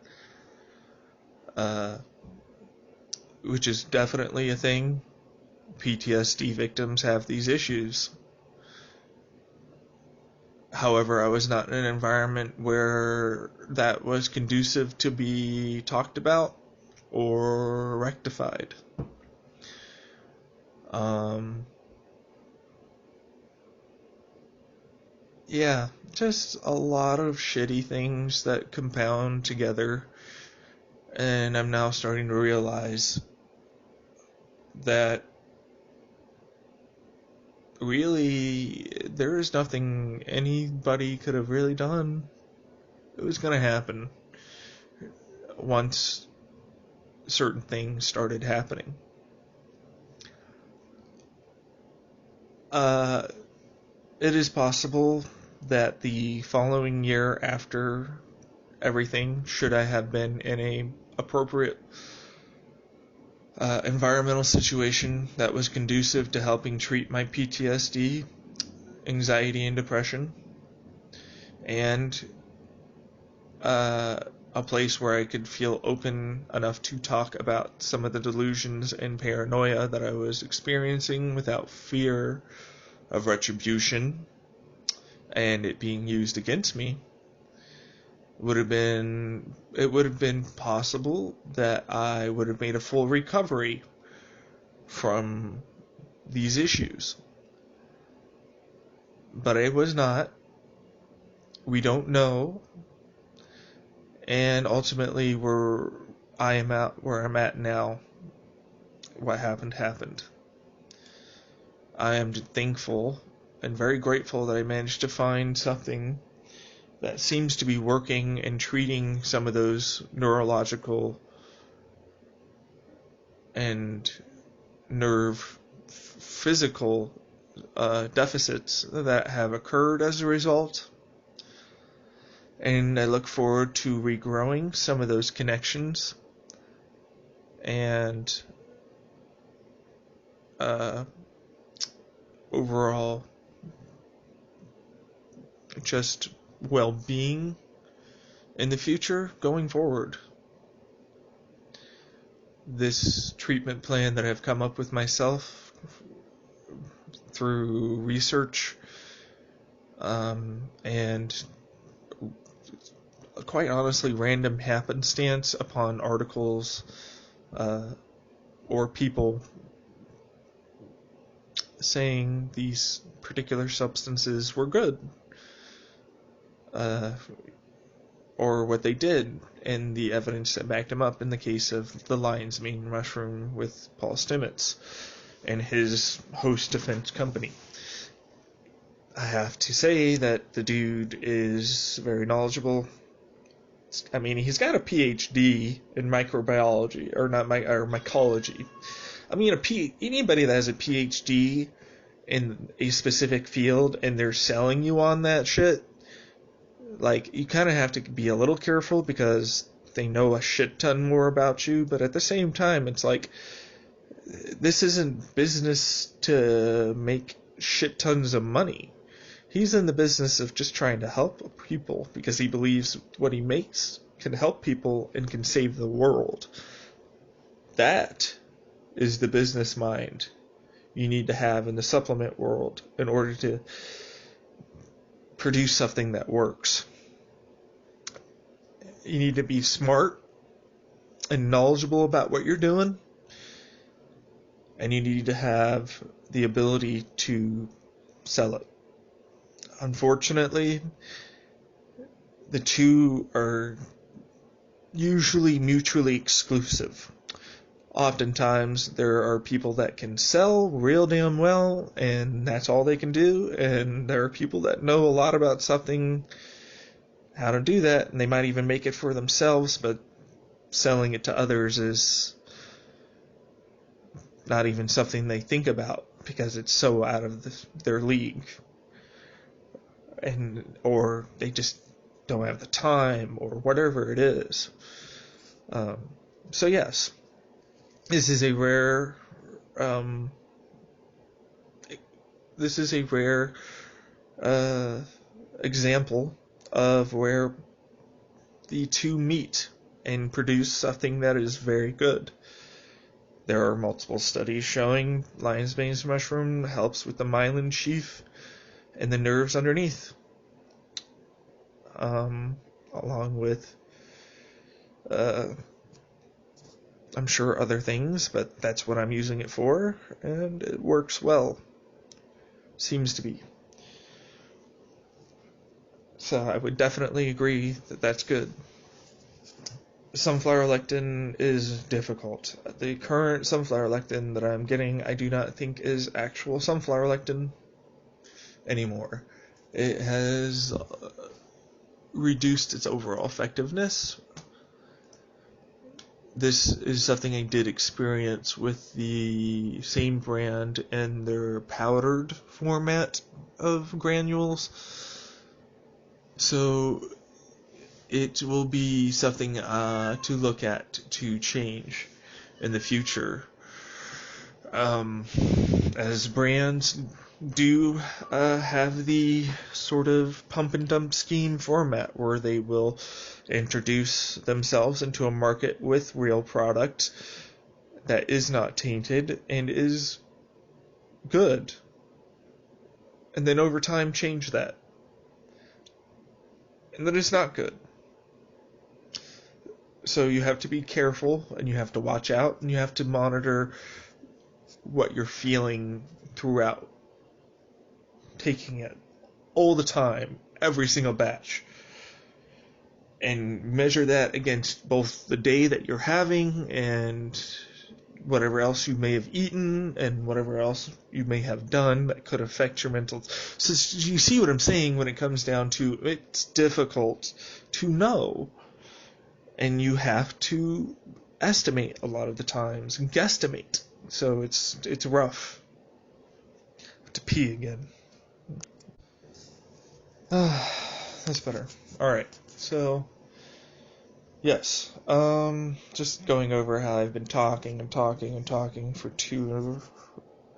Speaker 1: which is definitely a thing. PTSD victims have these issues. However, I was not in an environment where that was conducive to be talked about or rectified. Yeah, just a lot of shitty things that compound together, and I'm now starting to realize that really there is nothing anybody could have really done. It was going to happen once certain things started happening. It is possible that the following year after everything, should I have been in a appropriate environmental situation that was conducive to helping treat my PTSD, anxiety, and depression, and a place where I could feel open enough to talk about some of the delusions and paranoia that I was experiencing without fear of retribution and it being used against me. It would have been possible that I would have made a full recovery from these issues. But I was not. We don't know. And ultimately, I am at where I'm at now. What happened happened. I am thankful and very grateful that I managed to find something that seems to be working and treating some of those neurological and physical deficits that have occurred as a result. And I look forward to regrowing some of those connections and overall just well-being in the future going forward. This treatment plan that I've come up with myself through research and quite honestly random happenstance upon articles or people saying these particular substances were good, or what they did, and the evidence that backed them up in the case of the lion's mane mushroom with Paul Stamets and his host defense company. I have to say that the dude is very knowledgeable. I mean, he's got a PhD in microbiology, or mycology. I mean, anybody that has a PhD in a specific field and they're selling you on that shit, like, you kind of have to be a little careful because they know a shit ton more about you, but at the same time, it's like, this isn't business to make shit tons of money. He's in the business of just trying to help people because he believes what he makes can help people and can save the world. That is the business mind you need to have in the supplement world in order to produce something that works. You need to be smart and knowledgeable about what you're doing, and you need to have the ability to sell it. Unfortunately, the two are usually mutually exclusive. Oftentimes, there are people that can sell real damn well, and that's all they can do, and there are people that know a lot about something, how to do that, and they might even make it for themselves, but selling it to others is not even something they think about because it's so out of their league, or they just don't have the time, or whatever it is. So yes, this is a rare example of where the two meet and produce something that is very good. There are multiple studies showing lion's mane mushroom helps with the myelin sheath and the nerves underneath, along with I'm sure other things, but that's what I'm using it for, and it works well. Seems to be. So I would definitely agree that that's good. Sunflower lectin is difficult. The current sunflower lectin that I'm getting, I do not think is actual sunflower lectin anymore. It has reduced its overall effectiveness. This is something I did experience with the same brand and their powdered format of granules. So it will be something to look at to change. in the future. As brands do have the sort of pump and dump scheme format where they will introduce themselves into a market with real product that is not tainted and is good, and then over time change that, and then it's not good. So you have to be careful, and you have to watch out, and you have to monitor what you're feeling throughout taking it all the time, every single batch, and measure that against both the day that you're having and whatever else you may have eaten and whatever else you may have done that could affect your mental. So you see what I'm saying when it comes down to it's difficult to know, and you have to estimate a lot of the times and guesstimate. So it's rough. I have to pee again. That's better. Alright, so yes, just going over how I've been talking for 2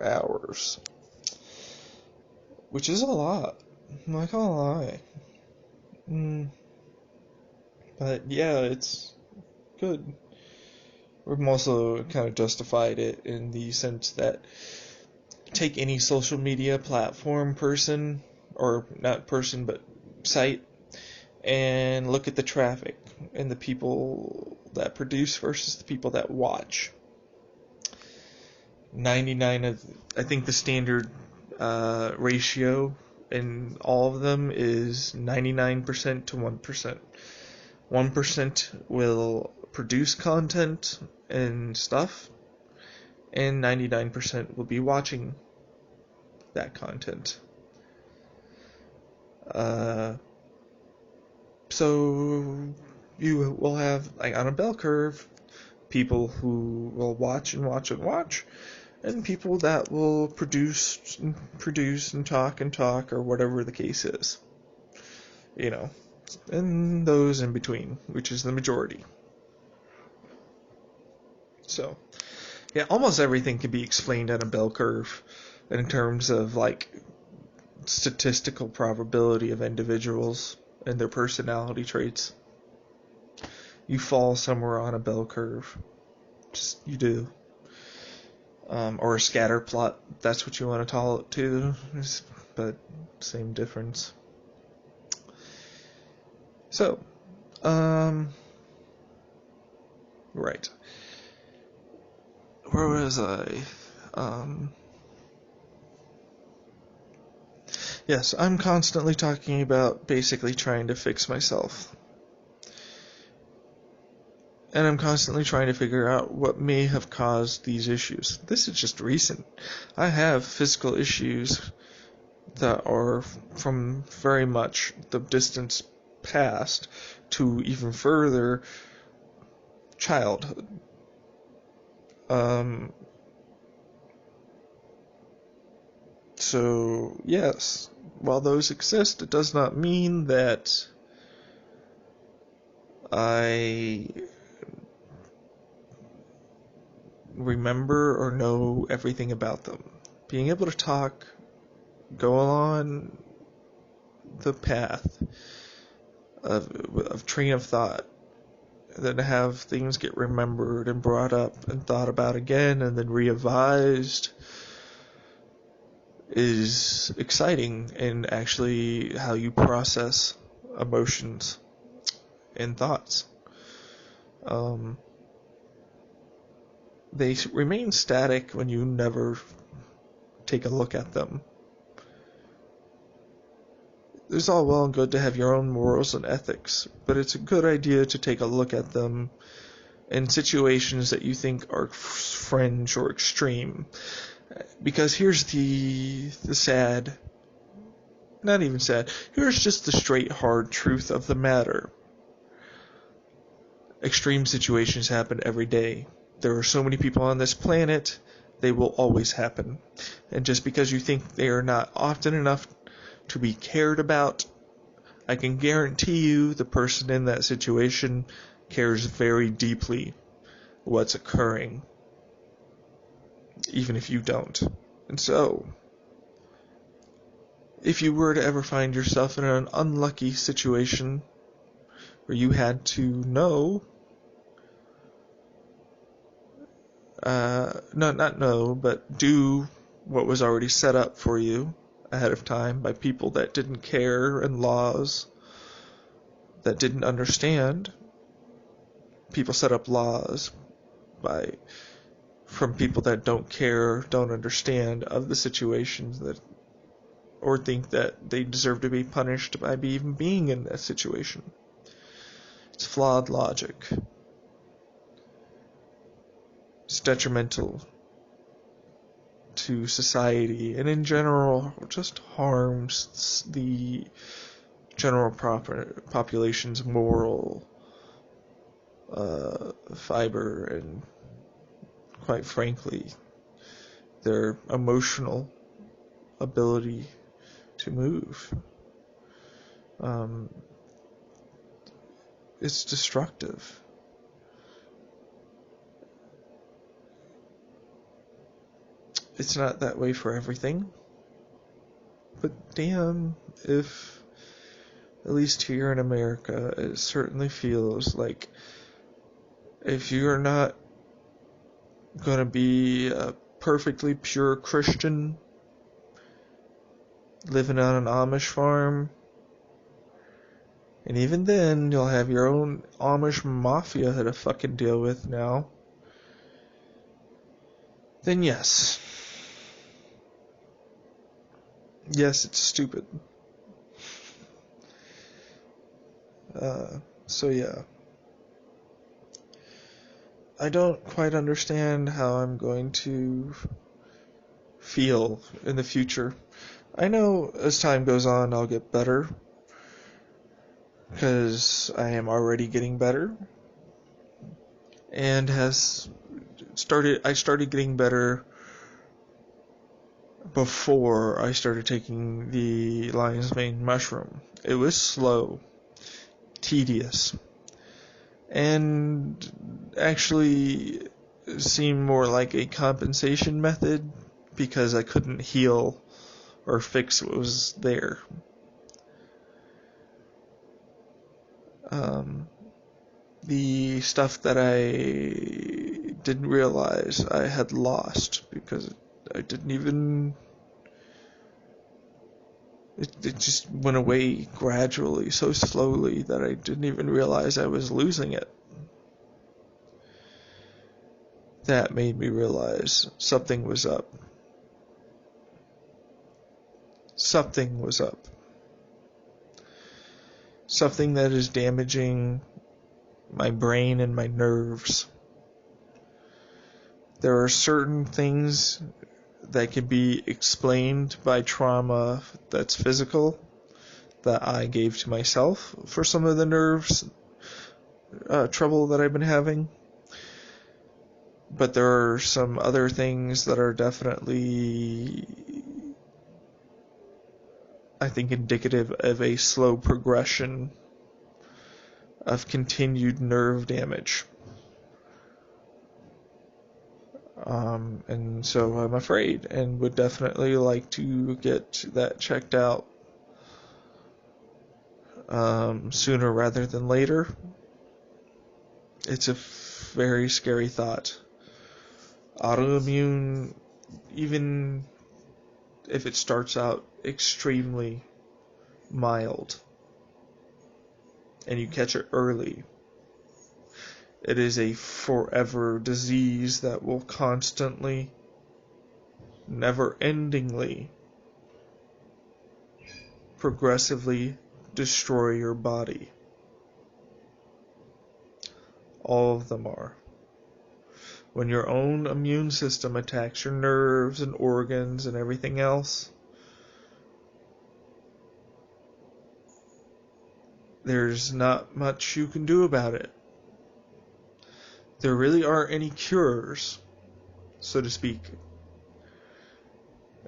Speaker 1: hours, which is a lot, I'm not gonna lie. But yeah, it's good. We've also kind of justified it in the sense that take any social media platform person, or not person, but site, and look at the traffic and the people that produce versus the people that watch. 99 of, I think the standard ratio in all of them is 99% to 1%. 1% will produce content and stuff, and 99% will be watching that content. So you will have, like, on a bell curve, people who will watch and watch and watch, and people that will produce and talk, or whatever the case is. You know, and those in between, which is the majority. So, yeah, almost everything can be explained on a bell curve in terms of, like, statistical probability of individuals and their personality traits. You fall somewhere on a bell curve. Just, you do. Or a scatter plot, that's what you want to call it too, but same difference. So, right. Where was I? Yes, I'm constantly talking about basically trying to fix myself. And I'm constantly trying to figure out what may have caused these issues. This is just recent. I have physical issues that are from very much the distance past to even further childhood. So, yes, while those exist, it does not mean that I remember or know everything about them. Being able to talk, go on the path of train of thought, then have things get remembered and brought up and thought about again and then revised is exciting, and actually how you process emotions and thoughts. They remain static when you never take a look at them. It's all well and good to have your own morals and ethics, but it's a good idea to take a look at them in situations that you think are fringe or extreme. Because here's the sad, not even sad, here's just the straight hard truth of the matter. Extreme situations happen every day. There are so many people on this planet, they will always happen. And just because you think they are not often enough to be cared about, I can guarantee you the person in that situation cares very deeply what's occurring even if you don't. And so, if you were to ever find yourself in an unlucky situation where you had to know, not know, but do what was already set up for you ahead of time by people that didn't care and laws that didn't understand. People set up laws from people that don't care, don't understand of the situations that, or think that they deserve to be punished by even being in that situation. It's flawed logic. It's detrimental to society, and in general just harms the general population's moral fiber, and quite frankly their emotional ability to move. It's destructive. It's not that way for everything, but damn if, at least here in America, it certainly feels like if you're not going to be a perfectly pure Christian living on an Amish farm, and even then you'll have your own Amish mafia to fucking deal with now, then yes, it's stupid. So yeah, I don't quite understand how I'm going to feel in the future. I know as time goes on I'll get better, because I am already getting better, and I started getting better before I started taking the lion's mane mushroom. It was slow, tedious, and actually seemed more like a compensation method because I couldn't heal or fix what was there. The stuff that I didn't realize I had lost because I didn't even... It just went away gradually, so slowly that I didn't even realize I was losing it. That made me realize something was up. Something was up. Something that is damaging my brain and my nerves. There are certain things that can be explained by trauma that's physical that I gave to myself for some of the nerves trouble that I've been having. But there are some other things that are definitely, I think, indicative of a slow progression of continued nerve damage. And so I'm afraid and would definitely like to get that checked out sooner rather than later. It's a very scary thought. Autoimmune, even if it starts out extremely mild and you catch it early, it is a forever disease that will constantly, never-endingly, progressively destroy your body. All of them are. When your own immune system attacks your nerves and organs and everything else, there's not much you can do about it. There really aren't any cures, so to speak.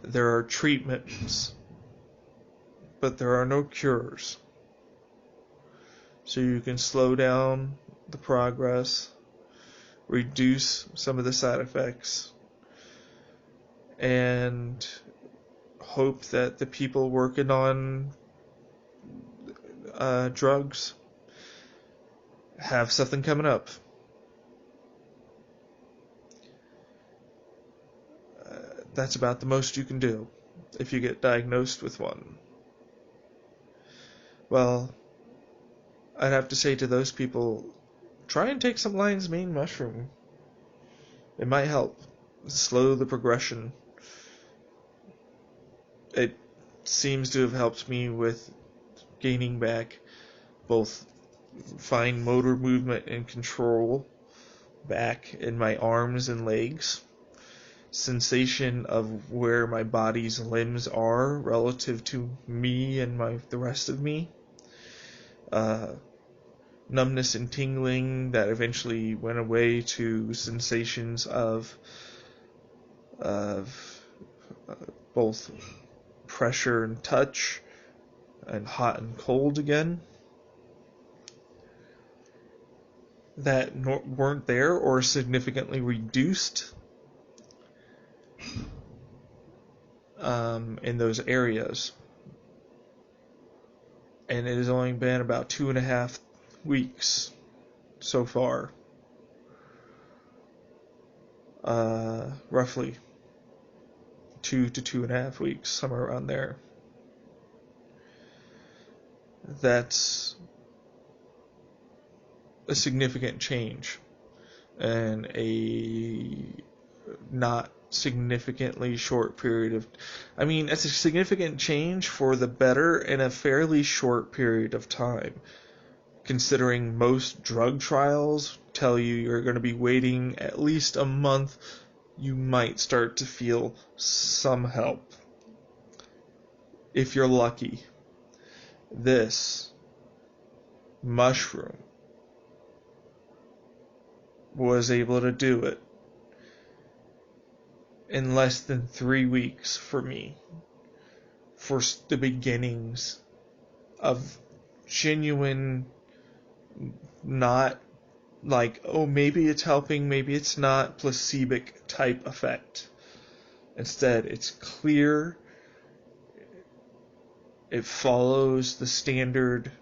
Speaker 1: There are treatments, but there are no cures. So you can slow down the progress, reduce some of the side effects, and hope that the people working on drugs have something coming up. That's about the most you can do if you get diagnosed with one. Well, I'd have to say to those people, try and take some lion's mane mushroom. It might help slow the progression. It seems to have helped me with gaining back both fine motor movement and control back in my arms and legs, sensation of where my body's limbs are relative to me and the rest of me, numbness and tingling that eventually went away to sensations of both pressure and touch, and hot and cold again, that weren't there or significantly reduced in those areas. And it has only been about 2.5 weeks so far. Roughly 2 to 2.5 weeks, somewhere around there. That's a significant change, and a not significantly short period of... I mean, it's a significant change for the better in a fairly short period of time, considering most drug trials tell you you're going to be waiting at least a month. You might start to feel some help, if you're lucky. This mushroom was able to do it in less than 3 weeks for me, for the beginnings of genuine, not like, oh, maybe it's helping, maybe it's not, placebic type effect. Instead, it's clear. It follows the standard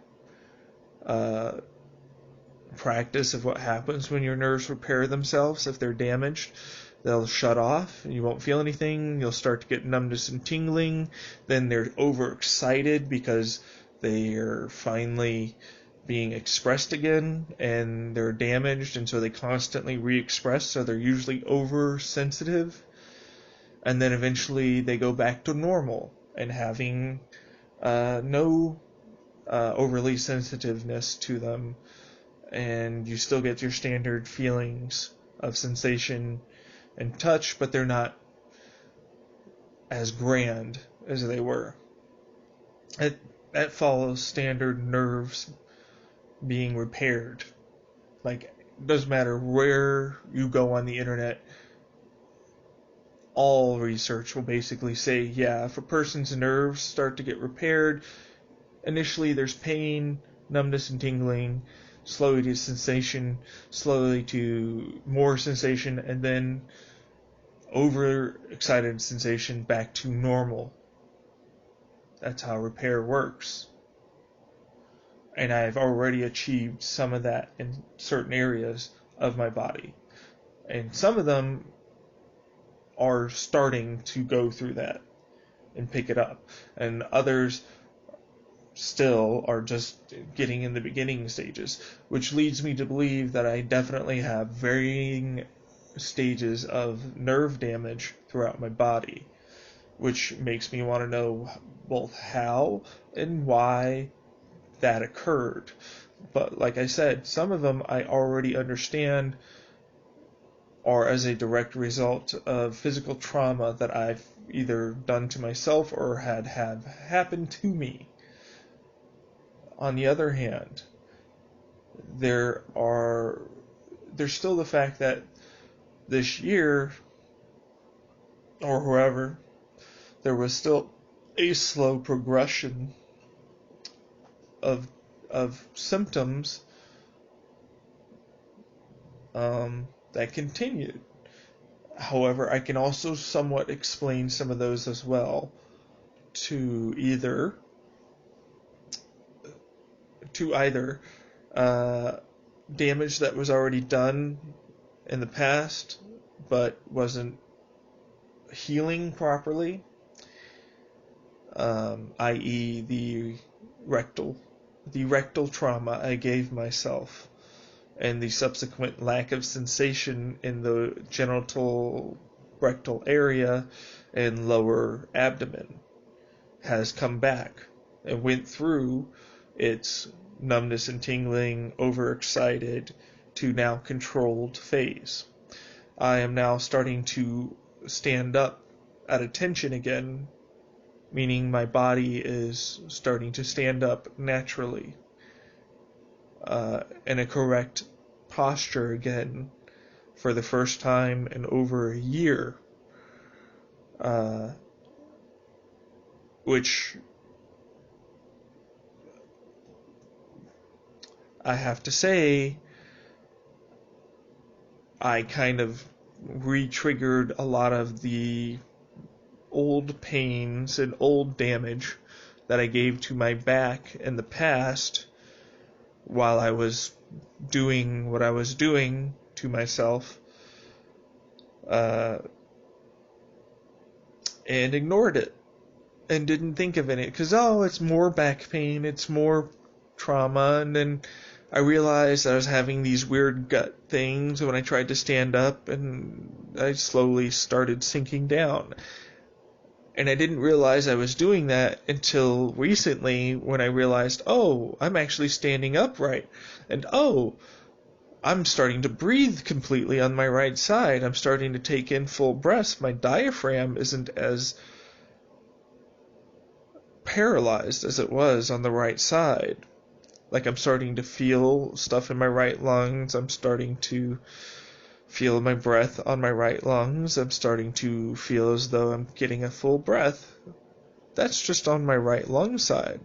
Speaker 1: practice of what happens when your nerves repair themselves. If they're damaged, they'll shut off and you won't feel anything. You'll start to get numbness and tingling. Then they're overexcited because they're finally being expressed again, and they're damaged, and so they constantly re-express, so they're usually oversensitive. And then eventually they go back to normal and having no overly sensitiveness to them, and you still get your standard feelings of sensation and touch, but they're not as grand as they were. That follows standard nerves being repaired. Like, it doesn't matter where you go on the internet, all research will basically say, yeah, if a person's nerves start to get repaired, initially there's pain, numbness and tingling, slowly to sensation, slowly to more sensation, and then overexcited sensation back to normal. That's how repair works. And I've already achieved some of that in certain areas of my body. And some of them are starting to go through that and pick it up. And others still are just getting in the beginning stages, which leads me to believe that I definitely have varying stages of nerve damage throughout my body, which makes me want to know both how and why that occurred. But like I said, some of them I already understand are as a direct result of physical trauma that I've either done to myself or had have happened to me. On the other hand, there's still the fact that this year, or whoever, there was still a slow progression of symptoms that continued. However, I can also somewhat explain some of those as well to either uh, damage that was already done in the past but wasn't healing properly, i.e., the rectal trauma I gave myself, and the subsequent lack of sensation in the genital rectal area and lower abdomen has come back and went through its numbness and tingling, overexcited, to now controlled phase. I am now starting to stand up at attention again, meaning my body is starting to stand up naturally in a correct posture again for the first time in over a year, which I have to say, I kind of re-triggered a lot of the old pains and old damage that I gave to my back in the past while I was doing what I was doing to myself, and ignored it and didn't think of it because, oh, it's more back pain, it's more trauma. And then I realized I was having these weird gut things when I tried to stand up, and I slowly started sinking down. And I didn't realize I was doing that until recently, when I realized, oh, I'm actually standing upright. And oh, I'm starting to breathe completely on my right side. I'm starting to take in full breaths. My diaphragm isn't as paralyzed as it was on the right side. Like, I'm starting to feel stuff in my right lungs. I'm starting to feel my breath on my right lungs. I'm starting to feel as though I'm getting a full breath. That's just on my right lung side,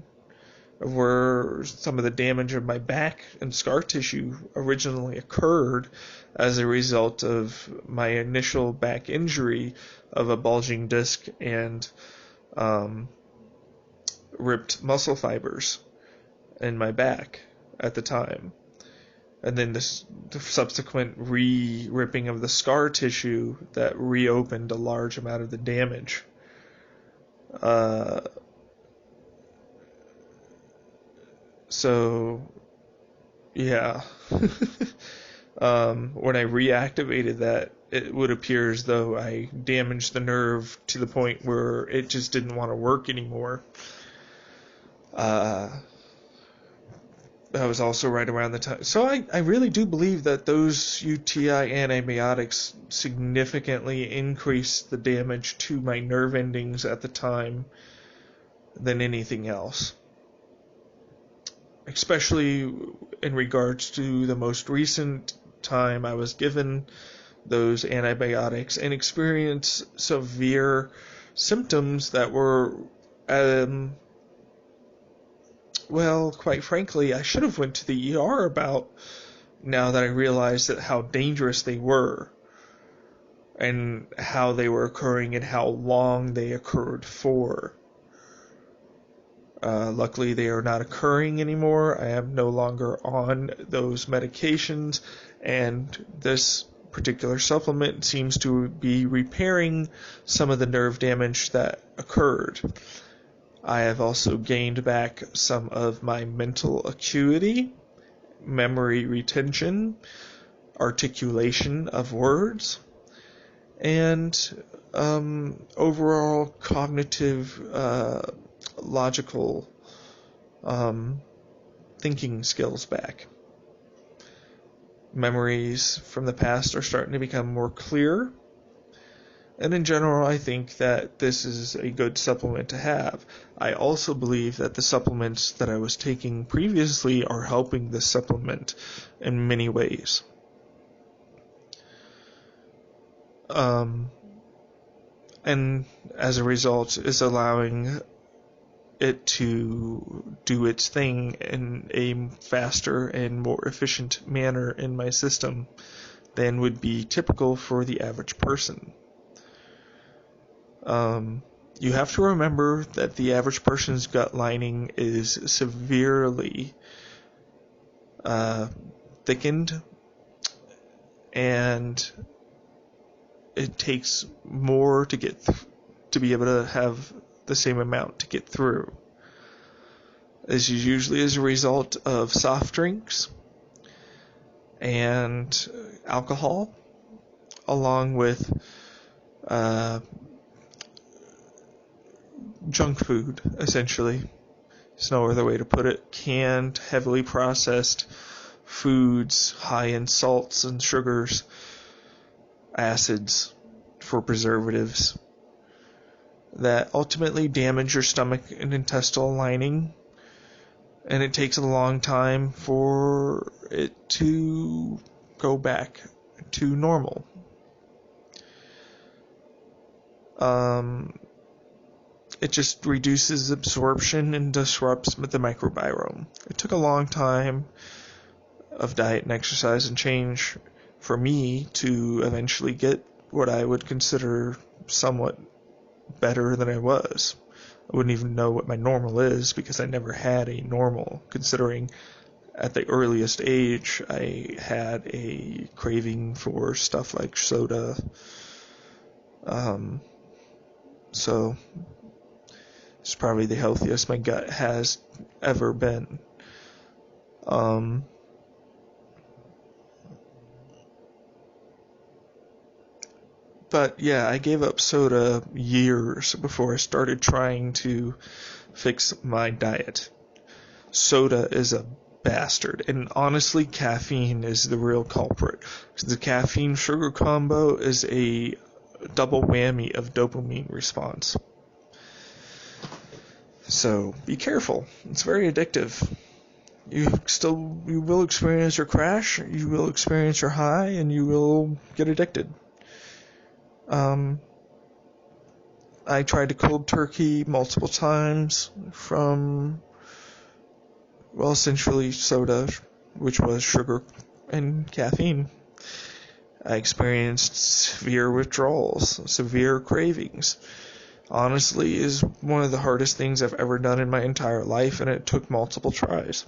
Speaker 1: of where some of the damage of my back and scar tissue originally occurred as a result of my initial back injury of a bulging disc and ripped muscle fibers in my back at the time. And then the subsequent re-ripping of the scar tissue that reopened a large amount of the damage. So, yeah. When I reactivated that, it would appear as though I damaged the nerve to the point where it just didn't want to work anymore. That was also right around the time. So I really do believe that those UTI antibiotics significantly increased the damage to my nerve endings at the time than anything else. Especially in regards to the most recent time I was given those antibiotics and experienced severe symptoms that were, well, quite frankly, I should have went to the ER about, now that I realized that how dangerous they were and how they were occurring and how long they occurred for. Luckily, they are not occurring anymore. I am no longer on those medications, and this particular supplement seems to be repairing some of the nerve damage that occurred. I have also gained back some of my mental acuity, memory retention, articulation of words, and overall cognitive, logical thinking skills back. Memories from the past are starting to become more clear. And in general, I think that this is a good supplement to have. I also believe that the supplements that I was taking previously are helping this supplement in many ways. And as a result, is allowing it to do its thing in a faster and more efficient manner in my system than would be typical for the average person. You have to remember that the average person's gut lining is severely thickened, and it takes more to get to be able to have the same amount to get through. This is usually as a result of soft drinks and alcohol, along with junk food, essentially. There's no other way to put it. Canned, heavily processed foods, high in salts and sugars, acids for preservatives, that ultimately damage your stomach and intestinal lining, and it takes a long time for it to go back to normal. It just reduces absorption and disrupts the microbiome. It took a long time of diet and exercise and change for me to eventually get what I would consider somewhat better than I was. I wouldn't even know what my normal is because I never had a normal, considering at the earliest age I had a craving for stuff like soda. So it's probably the healthiest my gut has ever been. But yeah, I gave up soda years before I started trying to fix my diet. Soda is a bastard, and honestly, caffeine is the real culprit. The caffeine sugar combo is a double whammy of dopamine response. So be careful. It's very addictive. You will experience your crash, you will experience your high, and you will get addicted. I tried to cold turkey multiple times from, essentially soda, which was sugar and caffeine. I experienced severe withdrawals, severe cravings. Honestly, is one of the hardest things I've ever done in my entire life, and it took multiple tries.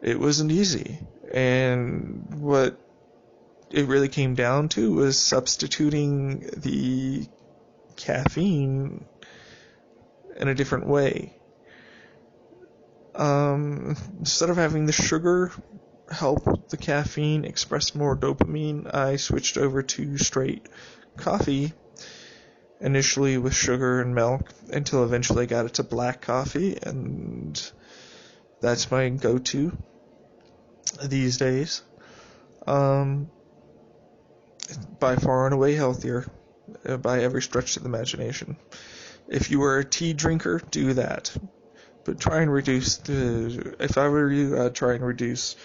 Speaker 1: It wasn't easy, and what it really came down to was substituting the caffeine in a different way. Instead of having the sugar help the caffeine express more dopamine, I switched over to straight coffee, initially with sugar and milk, until eventually I got it to black coffee, and that's my go-to these days. By far and away healthier, by every stretch of the imagination. If you are a tea drinker, do that. But try and reduce if I were you, I'd try and reduce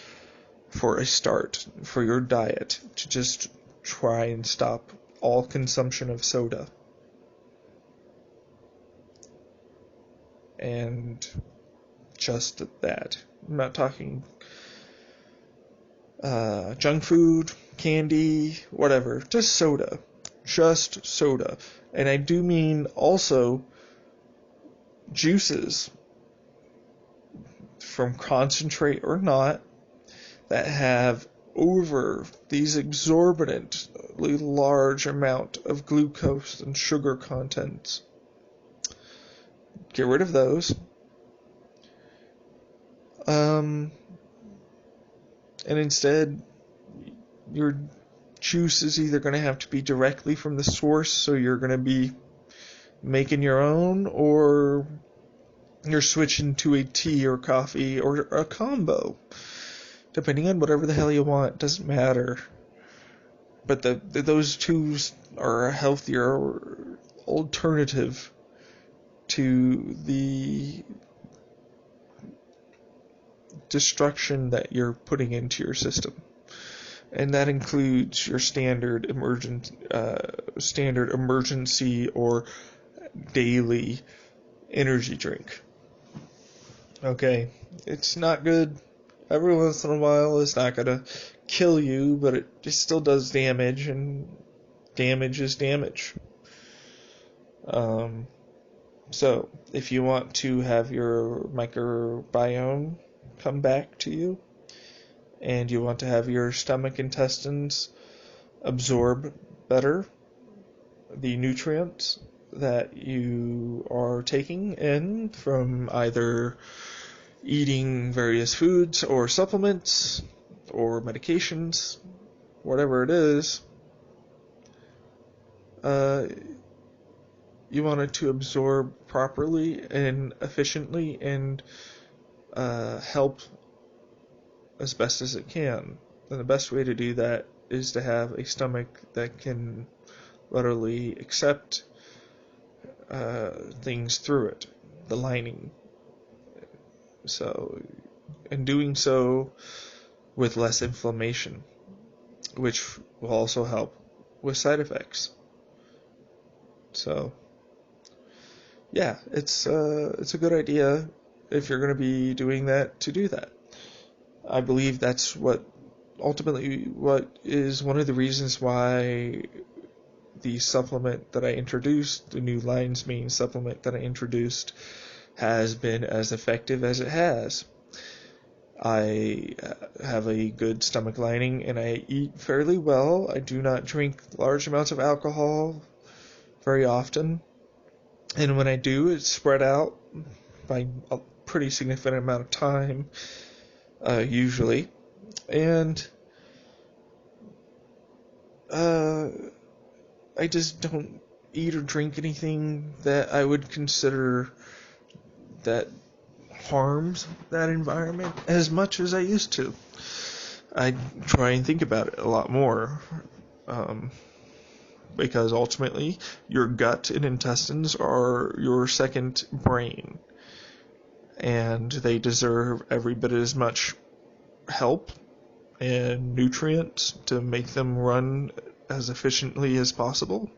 Speaker 1: for a start, for your diet, to just try and stop all consumption of soda. And just that. I'm not talking junk food, candy, whatever. Just soda. Just soda. And I do mean also juices, from concentrate or not, that have over these exorbitantly large amount of glucose and sugar contents. Get rid of those. And instead, your juice is either going to have to be directly from the source, so you're going to be making your own, or you're switching to a tea or coffee or a combo, depending on whatever the hell you want. Doesn't matter. But those two are a healthier alternative to the destruction that you're putting into your system. And that includes your standard emergency or daily energy drink. Okay, it's not good. Every once in a while, it's not gonna kill you, but it just still does damage, and damage is damage. Um, so, if you want to have your microbiome come back to you, and you want to have your stomach intestines absorb better the nutrients that you are taking in from either eating various foods or supplements or medications, whatever it is, you want it to absorb properly and efficiently and help as best as it can. And the best way to do that is to have a stomach that can literally accept things through it, the lining. So, in doing so with less inflammation, which will also help with side effects. So, yeah, it's a good idea if you're going to be doing that to do that. I believe that's what is one of the reasons why the supplement that I introduced, the new Lion's Mane supplement that I introduced, has been as effective as it has. I have a good stomach lining and I eat fairly well. I do not drink large amounts of alcohol very often. And when I do, it's spread out by a pretty significant amount of time, usually. And I just don't eat or drink anything that I would consider that harms that environment as much as I used to. I try and think about it a lot more, because ultimately your gut and intestines are your second brain, and they deserve every bit as much help and nutrients to make them run as efficiently as possible,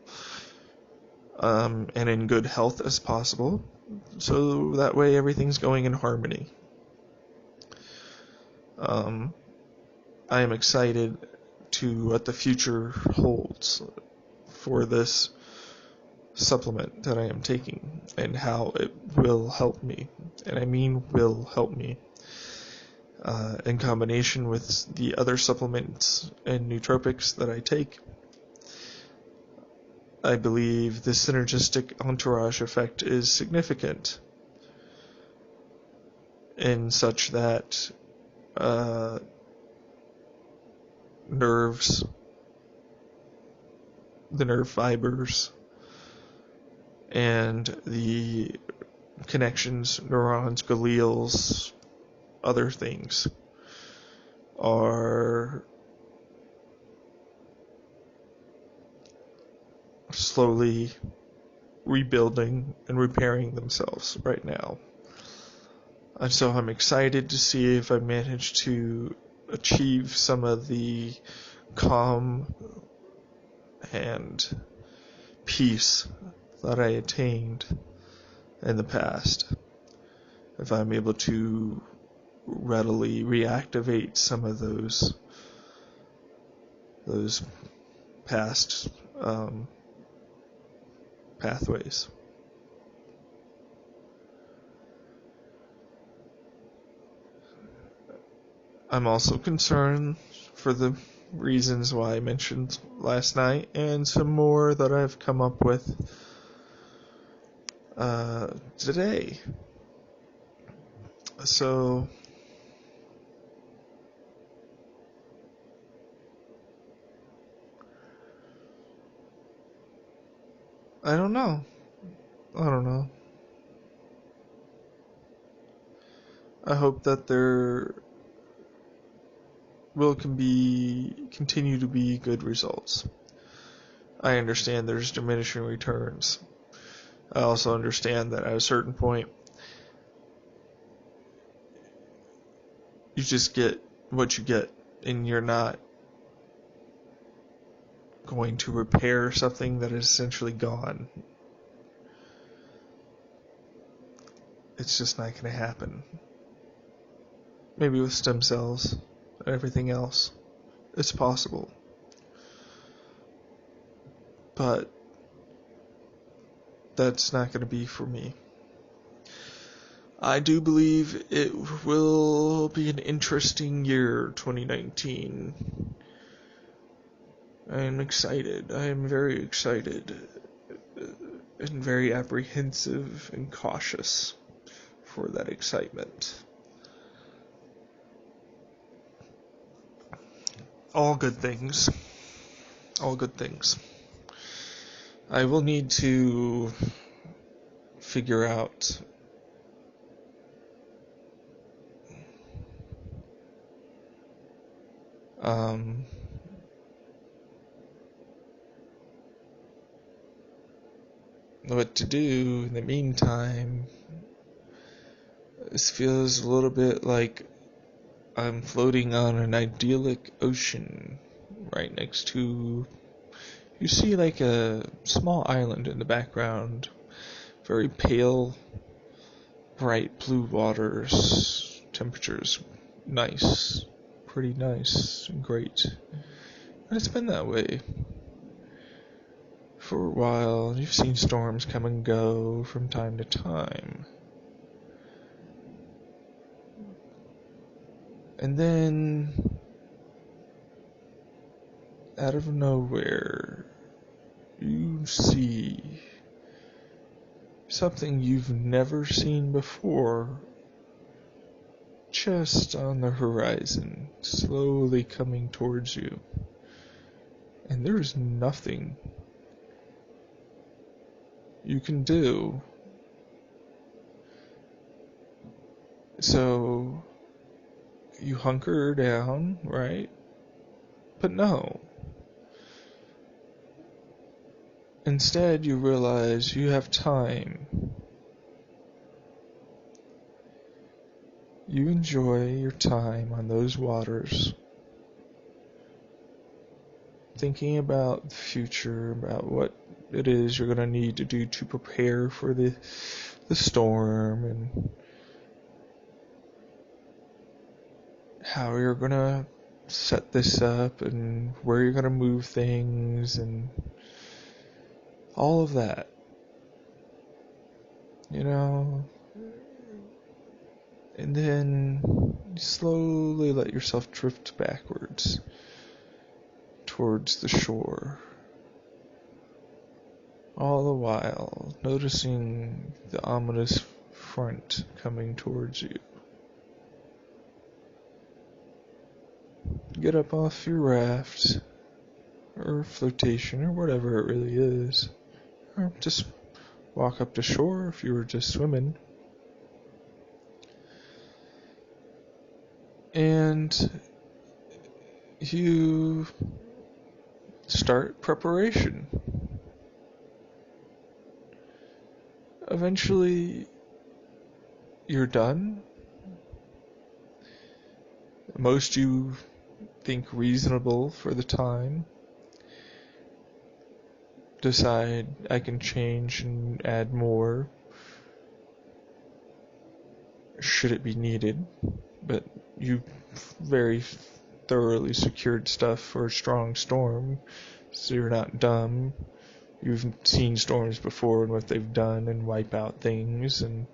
Speaker 1: and in good health as possible, so that way everything's going in harmony. I am excited to what the future holds for this supplement that I am taking and how it will help me. And I mean will help me. In combination with the other supplements and nootropics that I take, I believe the synergistic entourage effect is significant, in such that the nerve fibers, and the connections, neurons, glials, other things are slowly rebuilding and repairing themselves right now. And so I'm excited to see if I manage to achieve some of the calm and peace that I attained in the past. If I'm able to readily reactivate some of those past pathways. I'm also concerned for the reasons why I mentioned last night, and some more that I've come up with today. So I don't know. I hope that there will continue to be good results. I understand there's diminishing returns. I also understand that at a certain point, you just get what you get, and you're not going to repair something that is essentially gone. It's just not going to happen. Maybe with stem cells and everything else. It's possible. But that's not going to be for me. I do believe it will be an interesting year, 2019. I am excited. I am very excited and very apprehensive and cautious for that excitement. All good things. All good things. I will need to figure out what to do in the meantime. This feels a little bit like I'm floating on an idyllic ocean right next to, you see like a small island in the background, very pale, bright blue waters, temperatures nice, pretty nice and great. And it's been that way for a while. You've seen storms come and go from time to time. And then, out of nowhere, you see something you've never seen before just on the horizon, slowly coming towards you. And there's nothing you can do. So you hunker down, right? But no. Instead, you realize you have time. You enjoy your time on those waters, thinking about the future, about what it is you're going to need to do to prepare for the storm, and how you're going to set this up, and where you're going to move things, and all of that. You know? And then you slowly let yourself drift backwards towards the shore. All the while noticing the ominous front coming towards you. Get up off your raft, or flotation, or whatever it really is. Or just walk up to shore if you were just swimming. And you start preparation. Eventually, you're done. Most you think reasonable for the time. Decide I can change and add more should it be needed, but you very thoroughly secured stuff for a strong storm, so you're not dumb. You've seen storms before and what they've done and wipe out things, and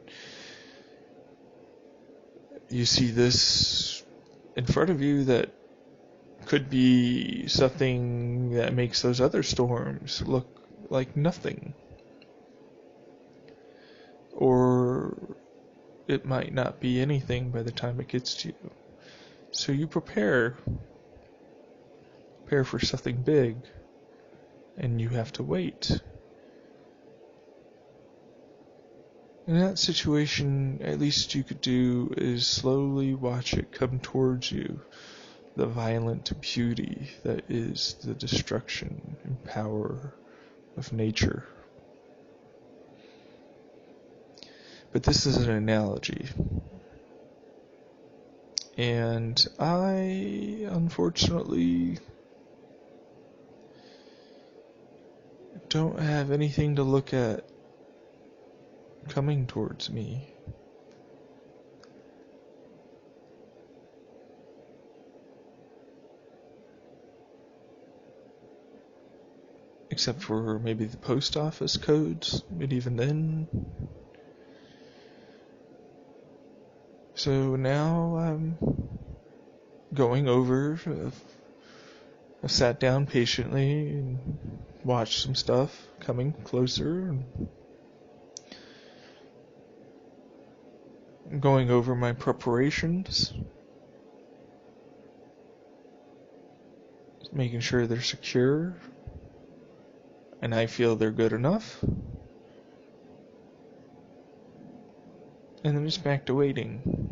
Speaker 1: you see this in front of you that could be something that makes those other storms look like nothing. Or it might not be anything by the time it gets to you. So you prepare for something big, and you have to wait. In that situation, at least you could do is slowly watch it come towards you, the violent beauty that is the destruction and power of nature. But this is an analogy. And I, unfortunately, don't have anything to look at coming towards me. except for maybe the post office codes, but even then. So now I'm going over. I sat down patiently and watched some stuff coming closer. And going over my preparations, making sure they're secure, and I feel they're good enough. And then just back to waiting.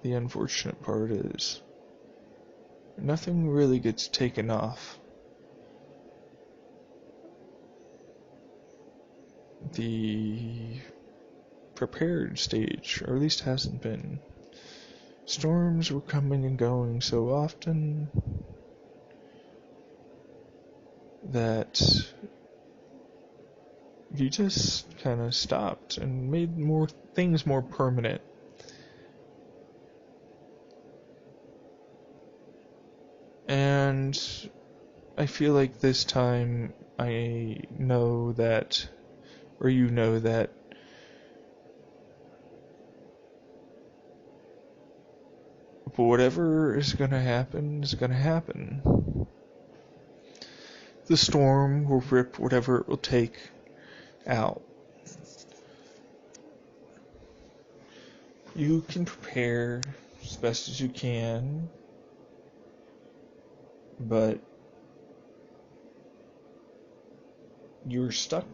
Speaker 1: The unfortunate part is nothing really gets taken off. The prepared stage, or at least hasn't been. Storms were coming and going so often that you just kind of stopped and made more things more permanent. And I feel like this time I know that, or you know that, whatever is gonna happen is gonna happen. The storm will rip whatever it will take out. You can prepare as best as you can, but you're stuck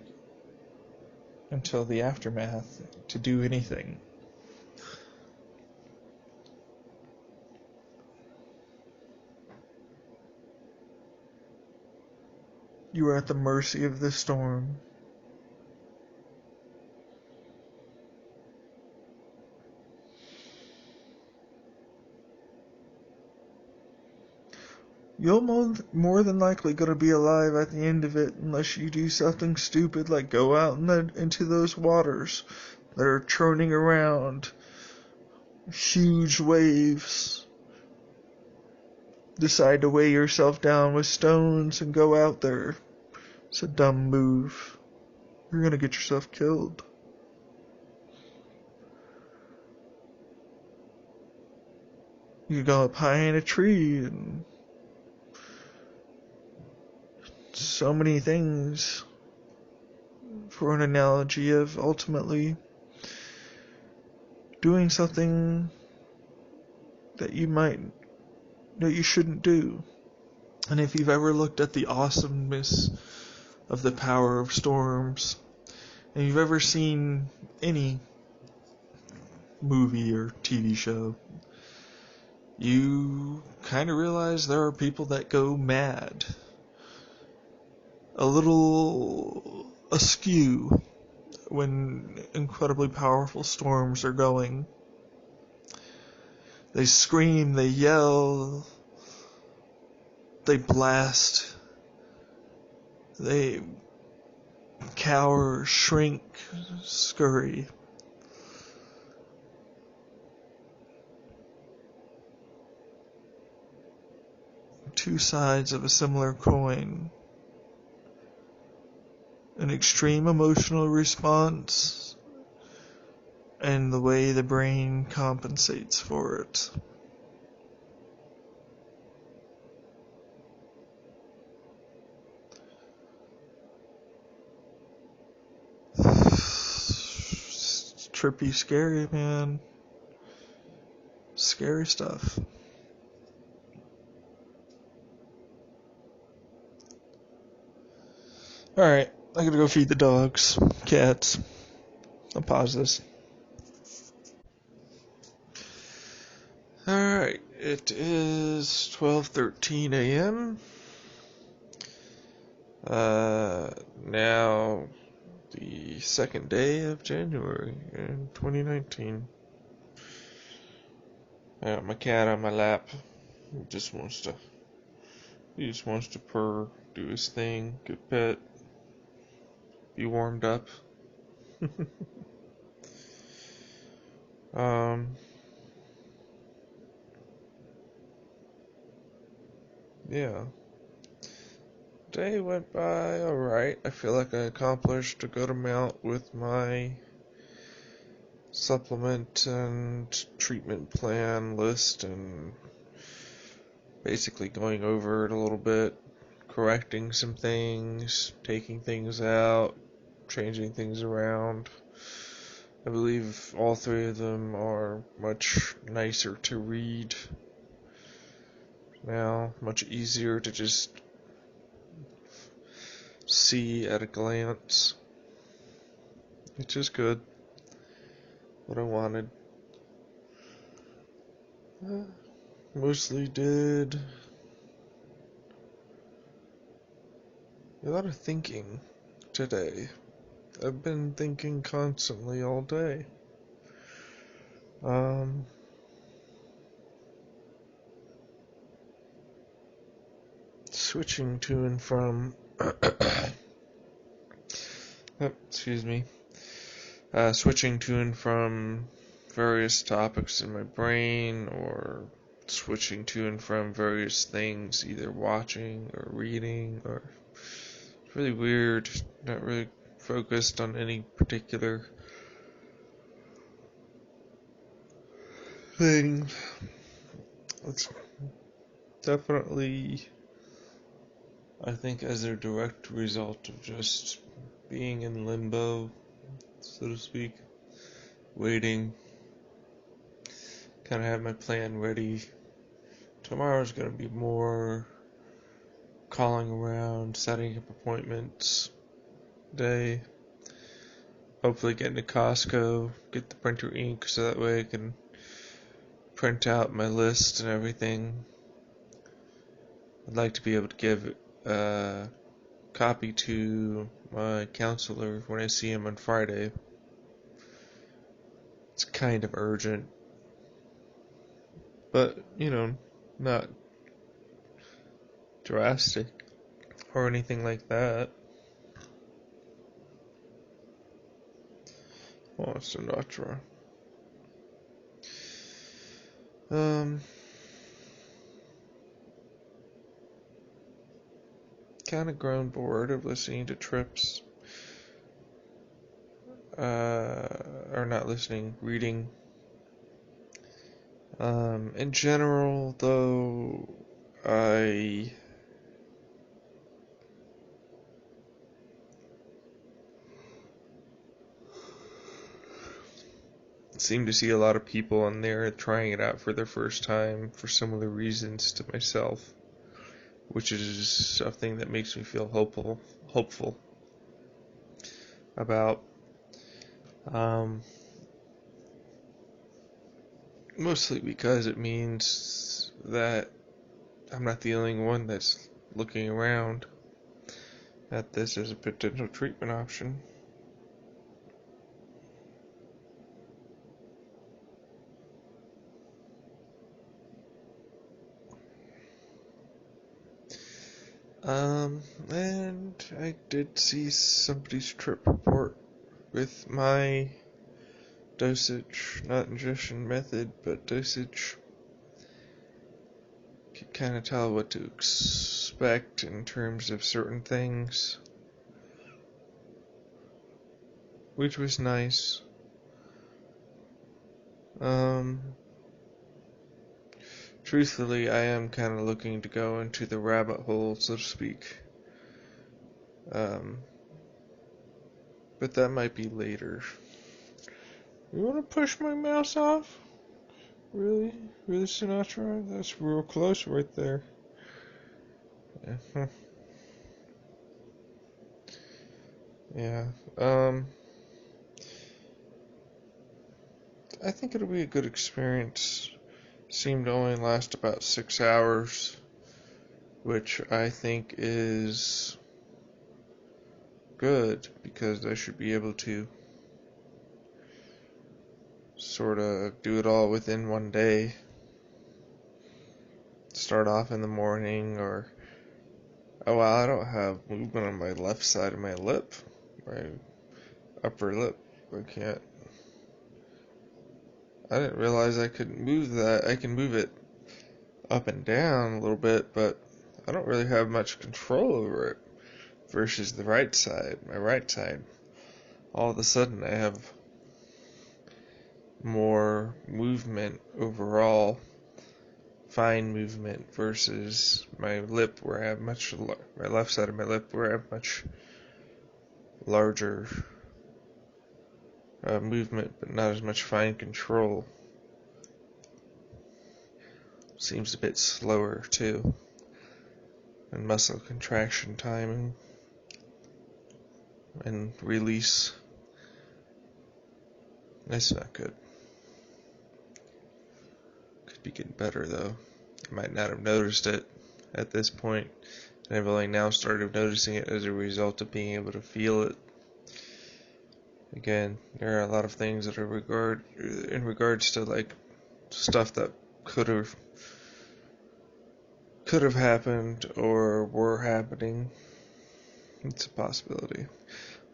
Speaker 1: until the aftermath to do anything. You are at the mercy of the storm. You're more than likely going to be alive at the end of it unless you do something stupid like go out into those waters that are churning around. Huge waves. Decide to weigh yourself down with stones and go out there. It's a dumb move. You're going to get yourself killed. You could go up high in a tree and so many things for an analogy of ultimately doing something that you shouldn't do. And if you've ever looked at the awesomeness of the power of storms, and you've ever seen any movie or TV show, you kind of realize there are people that go mad. A little askew when incredibly powerful storms are going. They scream, they yell, they blast, they cower, shrink, scurry. Two sides of a similar coin. An extreme emotional response and the way the brain compensates for it. It's trippy, scary, man. Scary stuff. Alright, I gotta go feed the dogs, cats. I'll pause this. Alright, it is 12:13 a.m. Now the second day of January in 2019. I got my cat on my lap. He just wants to purr, do his thing, get pet, be warmed up. yeah. Day went by alright. I feel like I accomplished a good amount with my supplement and treatment plan list, and basically going over it a little bit, correcting some things, taking things out, changing things around. I believe all three of them are much nicer to read now, much easier to just see at a glance, which is good. What I wanted. Mostly did a lot of thinking today. I've been thinking constantly all day. Switching to and from excuse me. Switching to and from various topics in my brain, or switching to and from various things, either watching or reading, or it's really weird, not really focused on any particular thing. It's definitely, I think, as a direct result of just being in limbo, so to speak, waiting. Kind of have my plan ready. Tomorrow's going to be more calling around, setting up appointments day. Hopefully getting to Costco, get the printer ink so that way I can print out my list and everything. I'd like to be able to give a copy to my counselor when I see him on Friday. It's kind of urgent, but, not drastic or anything like that. Oh, Sinatra. Kind of grown bored of listening to trips. Or not listening, reading. In general, though, I seem to see a lot of people on there trying it out for their first time for similar reasons to myself, which is something that makes me feel hopeful about. Mostly because it means that I'm not the only one that's looking around at this as a potential treatment option. And I did see somebody's trip report with my dosage, not ingestion method, but dosage. Could kind of tell what to expect in terms of certain things, which was nice. Truthfully, I am kind of looking to go into the rabbit hole, so to speak. But that might be later. You want to push my mouse off? Really? Really, Sinatra? That's real close right there. Yeah. I think it'll be a good experience. Seemed to only last about 6 hours, which I think is good, because I should be able to sort of do it all within one day. Start off in the morning, or I don't have movement on my left side of my lip, my upper lip. I didn't realize I couldn't move that. I can move it up and down a little bit, but I don't really have much control over it versus the right side. My right side, all of a sudden I have more movement overall, fine movement versus my lip where I have my left side of my lip where I have much larger movement but not as much fine control. Seems a bit slower too, and muscle contraction timing and release. That's not good. Could be getting better though. I might not have noticed it at this point, and I've only now started noticing it as a result of being able to feel it. Again, there are a lot of things that are in regards to like stuff that could have happened or were happening. It's a possibility.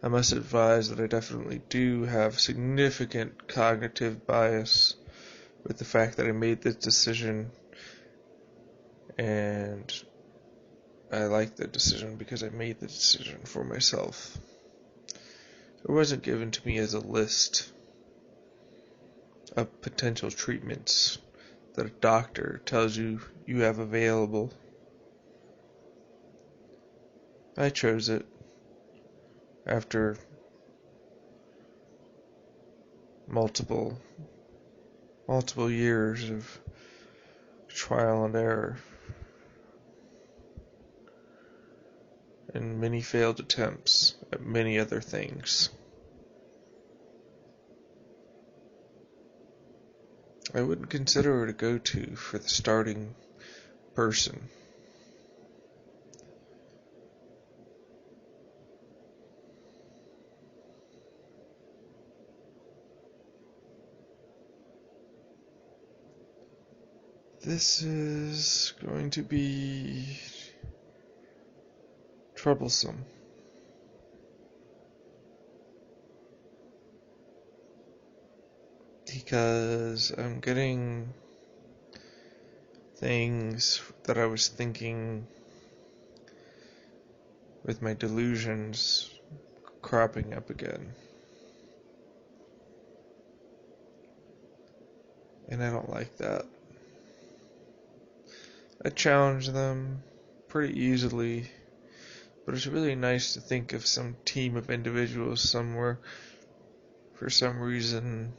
Speaker 1: I must advise that I definitely do have significant cognitive bias with the fact that I made this decision, and I like the decision because I made the decision for myself. It wasn't given to me as a list of potential treatments that a doctor tells you have available. I chose it after multiple years of trial and error and many failed attempts at many other things. I wouldn't consider it a go-to for the starting person. This is going to be troublesome. Because I'm getting things that I was thinking with my delusions cropping up again. And I don't like that. I challenge them pretty easily, but it's really nice to think of some team of individuals somewhere for some reason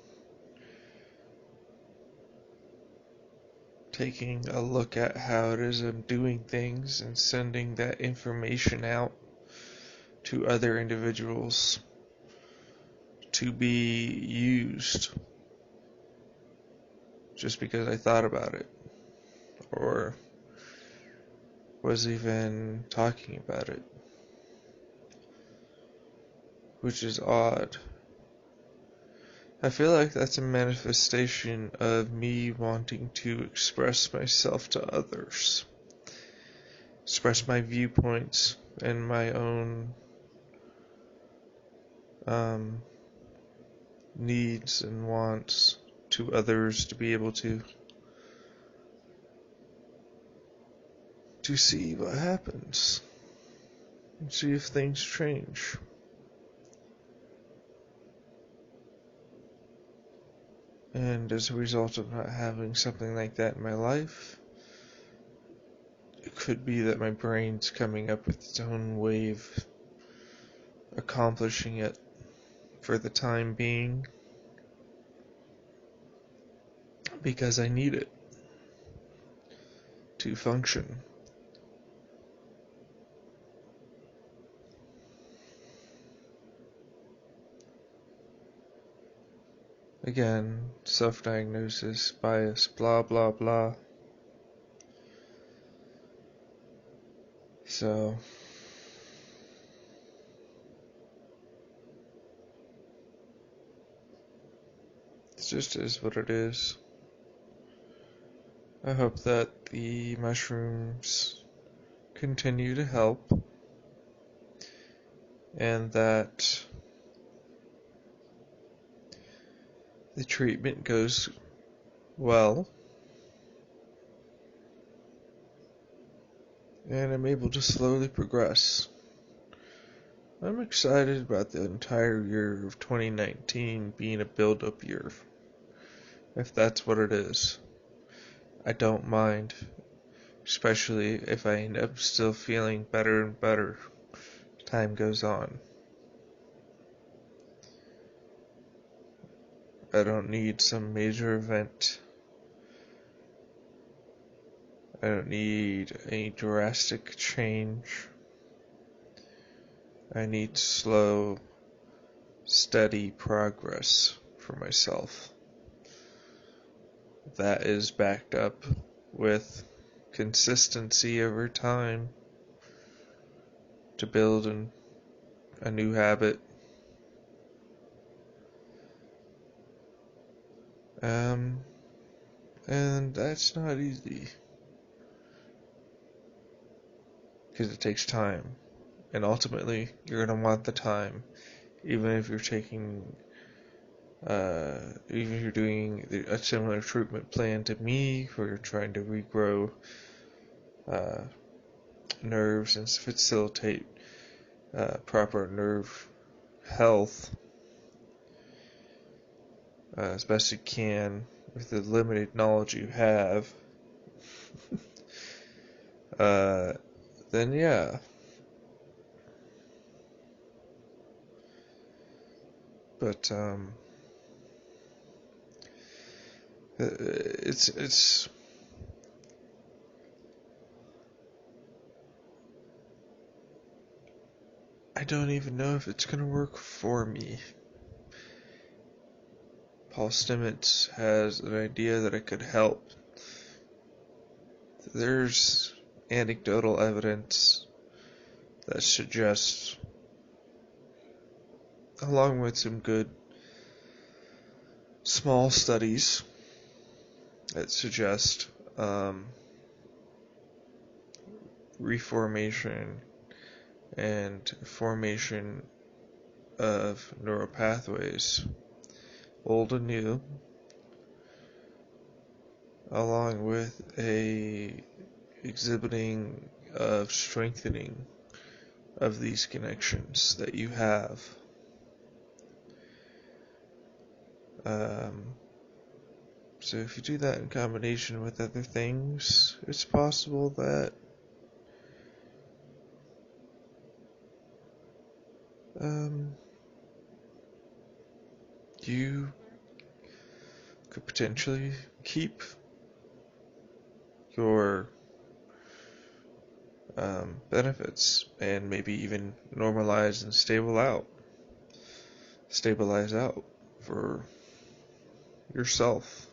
Speaker 1: taking a look at how it is I'm doing things and sending that information out to other individuals to be used just because I thought about it or was even talking about it, which is odd. I feel like that's a manifestation of me wanting to express myself to others, express my viewpoints and my own needs and wants to others to be able to see what happens and see if things change. And as a result of not having something like that in my life, it could be that my brain's coming up with its own way of accomplishing it for the time being because I need it to function. Again, self-diagnosis, bias, blah blah blah. So, it just is what it is. I hope that the mushrooms continue to help and that the treatment goes well and I'm able to slowly progress. I'm excited about the entire year of 2019 being a build-up year, if that's what it is. I don't mind, especially if I end up still feeling better and better as time goes on. I don't need some major event. I don't need any drastic change. I need slow, steady progress for myself. That is backed up with consistency over time to build a new habit. And that's not easy because it takes time, and ultimately you're gonna want the time, even if you're taking, even if you're doing a similar treatment plan to me, where you're trying to regrow nerves and facilitate proper nerve health as best you can with the limited knowledge you have, then yeah. But it's I don't even know if it's gonna work for me. Paul Stamets has an idea that it could help. There's anecdotal evidence that suggests, along with some good small studies that suggest reformation and formation of neural pathways, old and new, along with a exhibiting of strengthening of these connections that you have. So if you do that in combination with other things, it's possible that you could potentially keep your benefits and maybe even normalize and stabilize out for yourself.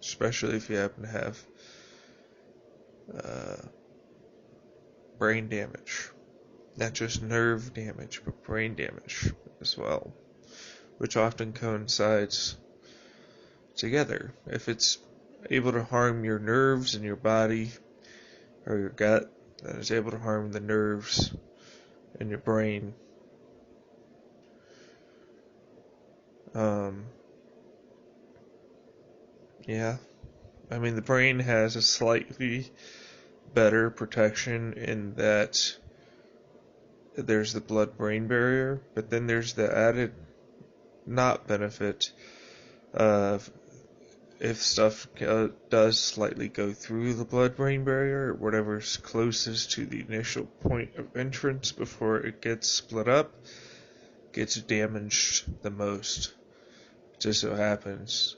Speaker 1: Especially if you happen to have brain damage. Not just nerve damage, but brain damage as well, which often coincides together. If it's able to harm your nerves in your body or your gut, then it's able to harm the nerves in your brain. Yeah, I mean the brain has a slightly better protection in that there's the blood-brain barrier, but then there's the added not benefit of if stuff does slightly go through the blood-brain barrier, whatever's closest to the initial point of entrance before it gets split up, gets damaged the most. It just so happens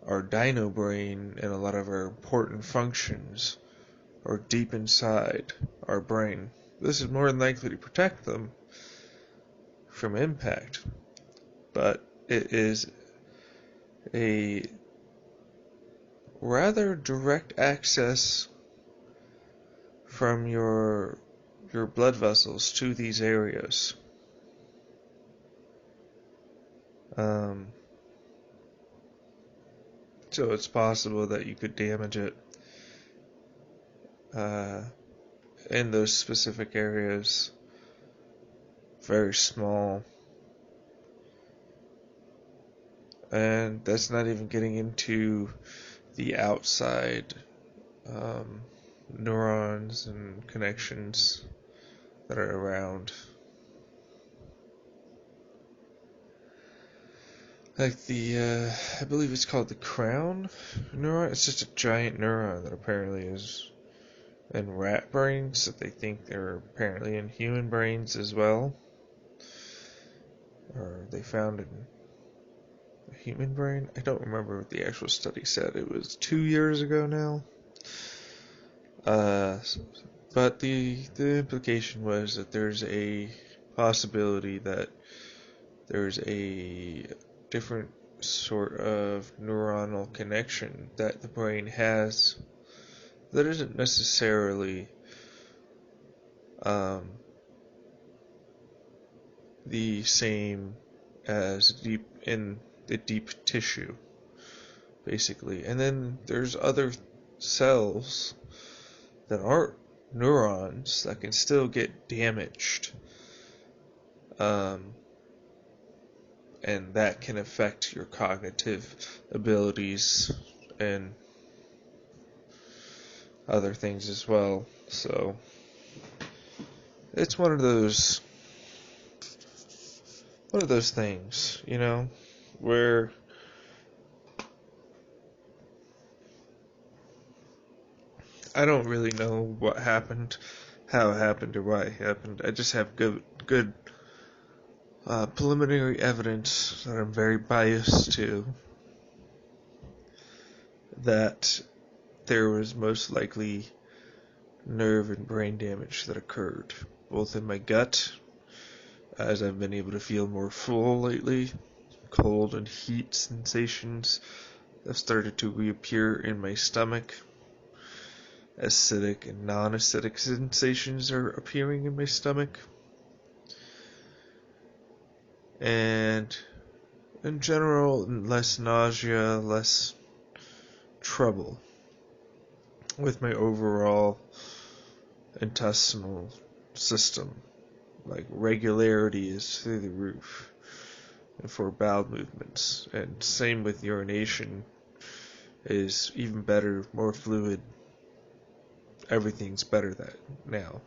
Speaker 1: our dino brain and a lot of our important functions are deep inside our brain. This is more than likely to protect them from impact, but it is a rather direct access from your blood vessels to these areas. So it's possible that you could damage it in those specific areas. Very small And that's not even getting into the outside neurons and connections that are around. Like I believe it's called the crown neuron. It's just a giant neuron that apparently is in rat brains, that they think they're apparently in human brains as well. Or they found in a human brain. I don't remember what the actual study said. It was 2 years ago now. Uh, but the implication was that there's a possibility that there's a different sort of neuronal connection that the brain has that isn't necessarily the same as deep in the deep tissue, basically. And then there's other cells that aren't neurons that can still get damaged. And that can affect your cognitive abilities and other things as well. So it's one of those things, where I don't really know what happened, how it happened, or why it happened. I just have good preliminary evidence that I'm very biased to, that there was most likely nerve and brain damage that occurred, both in my gut, as I've been able to feel more full lately. Cold and heat sensations have started to reappear in my stomach. Acidic and non-acidic sensations are appearing in my stomach. And in general, less nausea, less trouble with my overall intestinal system. Like, regularity is through the roof, and for bowel movements. And same with urination, is even better, more fluid. Everything's better now.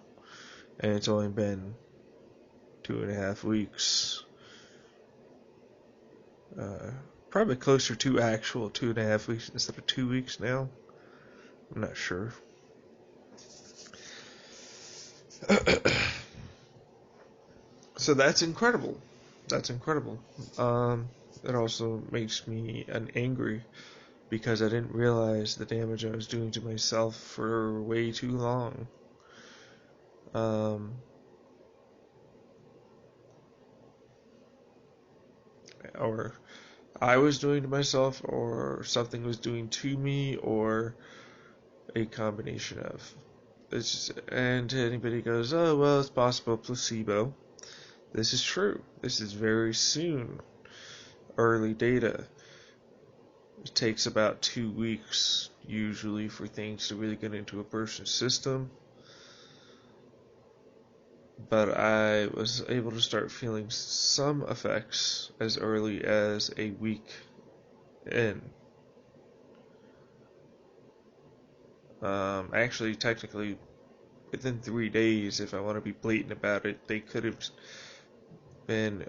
Speaker 1: And it's only been 2.5 weeks. Probably closer to actual 2.5 weeks instead of 2 weeks now. I'm not sure. So that's incredible. It also makes me angry, because I didn't realize the damage I was doing to myself for way too long. Or I was doing to myself, or something was doing to me, or a combination of. And anybody goes, oh, well, it's possible placebo. This is true. This is very soon. Early data. It takes about 2 weeks, usually, for things to really get into a person's system. But I was able to start feeling some effects as early as a week in. Actually, technically, within 3 days, if I want to be blatant about it, they could have been.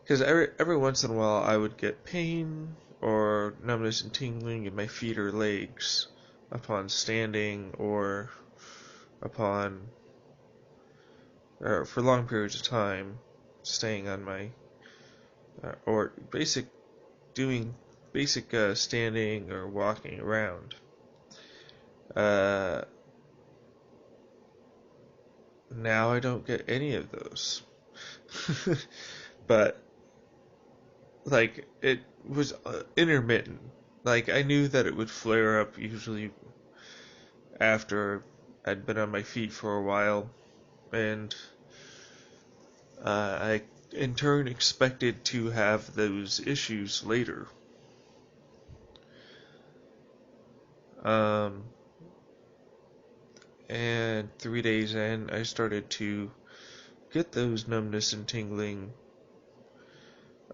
Speaker 1: Because every once in a while I would get pain or numbness and tingling in my feet or legs upon standing, or upon, or for long periods of time, staying on my, or doing basic standing or walking around. Now I don't get any of those. But, like, it was intermittent. Like, I knew that it would flare up usually after I'd been on my feet for a while, and I in turn expected to have those issues later. And 3 days in, I started to get those numbness and tingling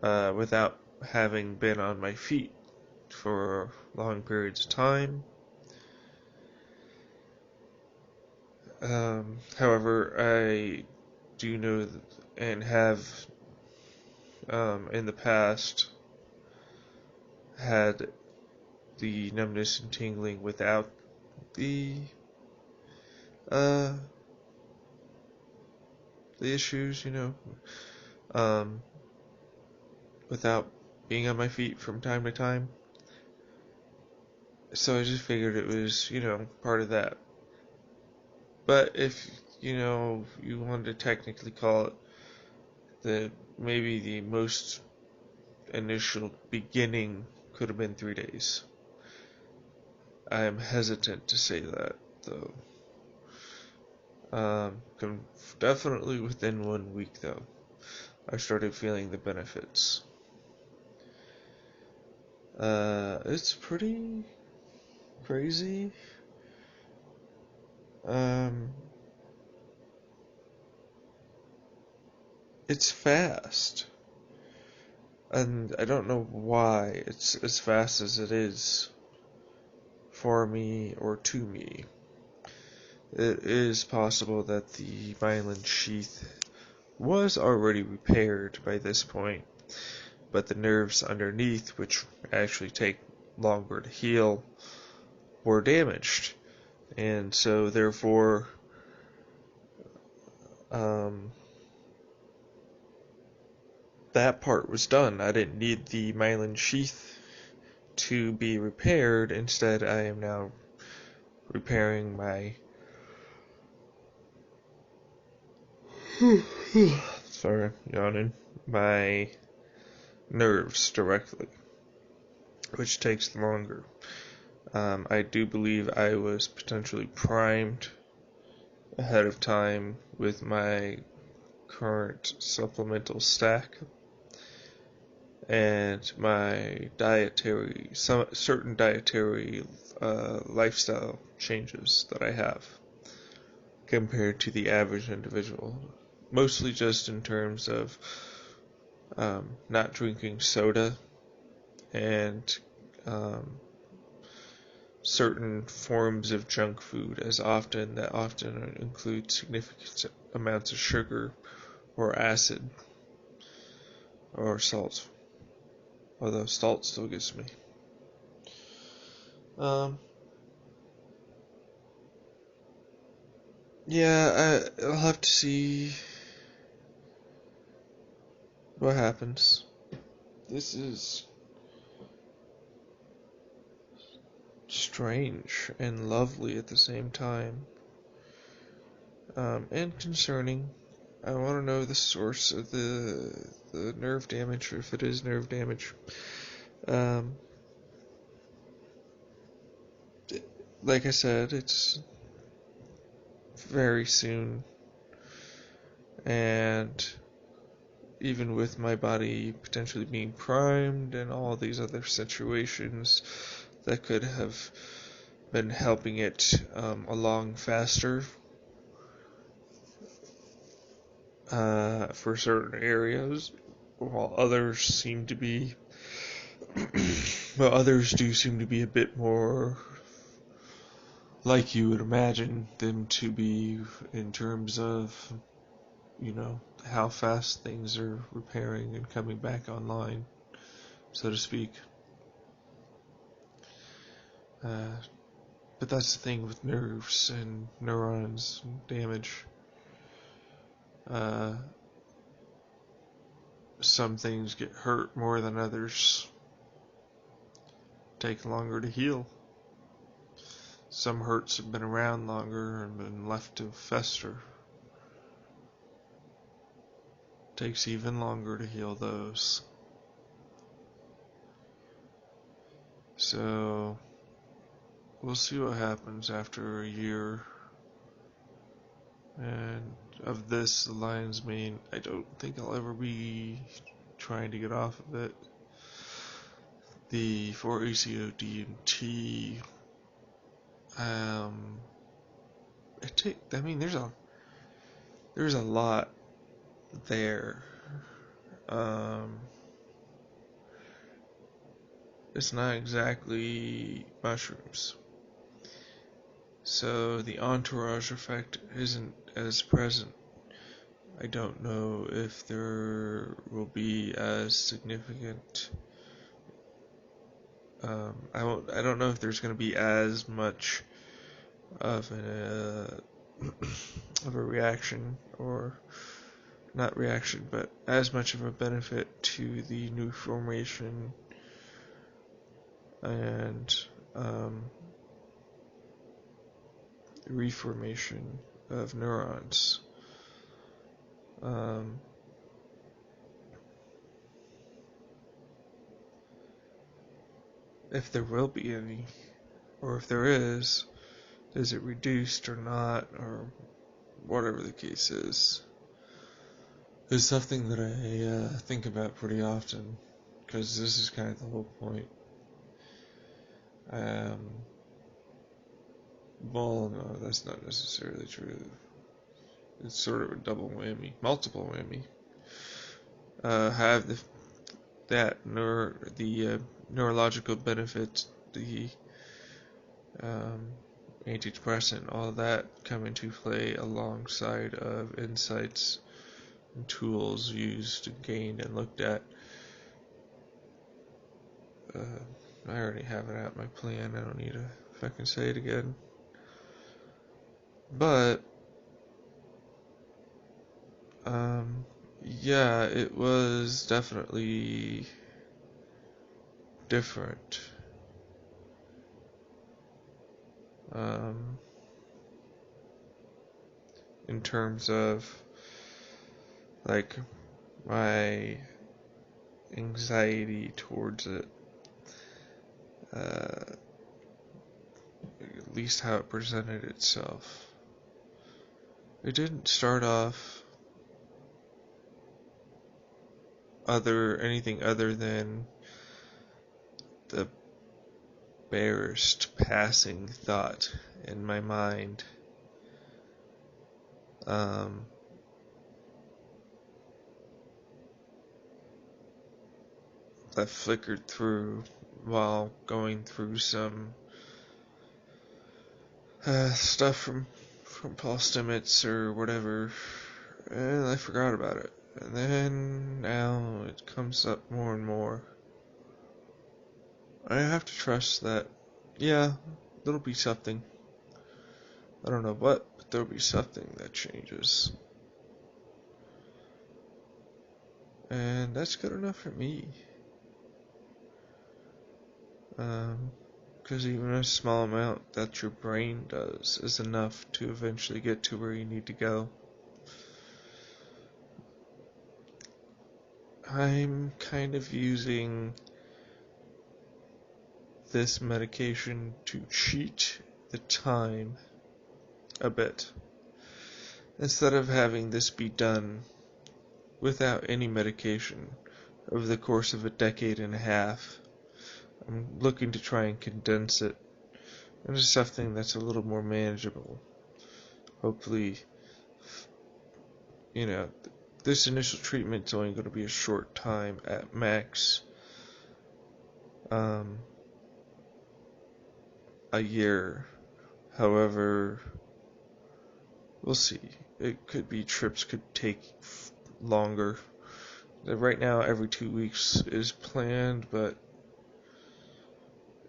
Speaker 1: without having been on my feet for long periods of time. However, I do know and have in the past had the numbness and tingling without uh, the issues, um, without being on my feet from time to time. So I just figured it was, part of that. But if, you wanted to technically call it maybe the most initial beginning could have been 3 days. I am hesitant to say that, though. Definitely within 1 week, though, I started feeling the benefits. It's pretty crazy. It's fast. And I don't know why it's as fast as it is for me or to me. It is possible that the myelin sheath was already repaired by this point, but the nerves underneath, which actually take longer to heal, were damaged. And so, therefore, that part was done. I didn't need the myelin sheath to be repaired. Instead, I am now repairing my sorry, yawning, my nerves directly, which takes longer. I do believe I was potentially primed ahead of time with my current supplemental stack and my certain dietary lifestyle changes that I have compared to the average individual. Mostly just in terms of not drinking soda and certain forms of junk food that often include significant amounts of sugar or acid or salt. Although salt still gets me. Yeah, I'll have to see what happens. This is strange and lovely at the same time. And concerning. I want to know the source of the nerve damage, or if it is nerve damage. Like I said, it's very soon, and even with my body potentially being primed and all these other situations that could have been helping it along faster for certain areas, while others do seem to be a bit more like you would imagine them to be in terms of, how fast things are repairing and coming back online, so to speak. But that's the thing with nerves and neurons and damage. Some things get hurt more than others, take longer to heal. Some hurts have been around longer and been left to fester. Takes even longer to heal those. So, we'll see what happens after a year. And of this, the lion's mane, I don't think I'll ever be trying to get off of it. The 4-ACO DMT, there's a lot there. it's not exactly mushrooms. So the entourage effect isn't as present. I don't know if there will be as significant. I don't know if there's going to be as much of of a reaction, or not reaction, but as much of a benefit to the new formation and reformation of neurons. If there will be any, or if there is it reduced or not, or whatever the case is something that I think about pretty often, because this is kind of the whole point. Well, no, that's not necessarily true. It's sort of a double whammy, multiple whammy. Have the neurological benefits, the antidepressant, all that come into play alongside of insights and tools used, gained, and looked at. I already have it out my plan. I don't need to fucking say it again. But yeah, it was definitely different. In terms of like my anxiety towards it, at least how it presented itself. It didn't start off anything other than the barest passing thought in my mind. That flickered through while going through some stuff from Paul Stamets or whatever, and I forgot about it. And then now it comes up more and more. I have to trust that, yeah, there'll be something. I don't know what, but there'll be something that changes. And that's good enough for me. Because even a small amount that your brain does is enough to eventually get to where you need to go. I'm kind of using this medication to cheat the time a bit. Instead of having this be done without any medication over the course of a decade and a half, I'm looking to try and condense it into something that's a little more manageable. Hopefully, this initial treatment's only going to be a short time at max. A year. However, we'll see. It could be trips could take longer. Right now, every 2 weeks is planned, but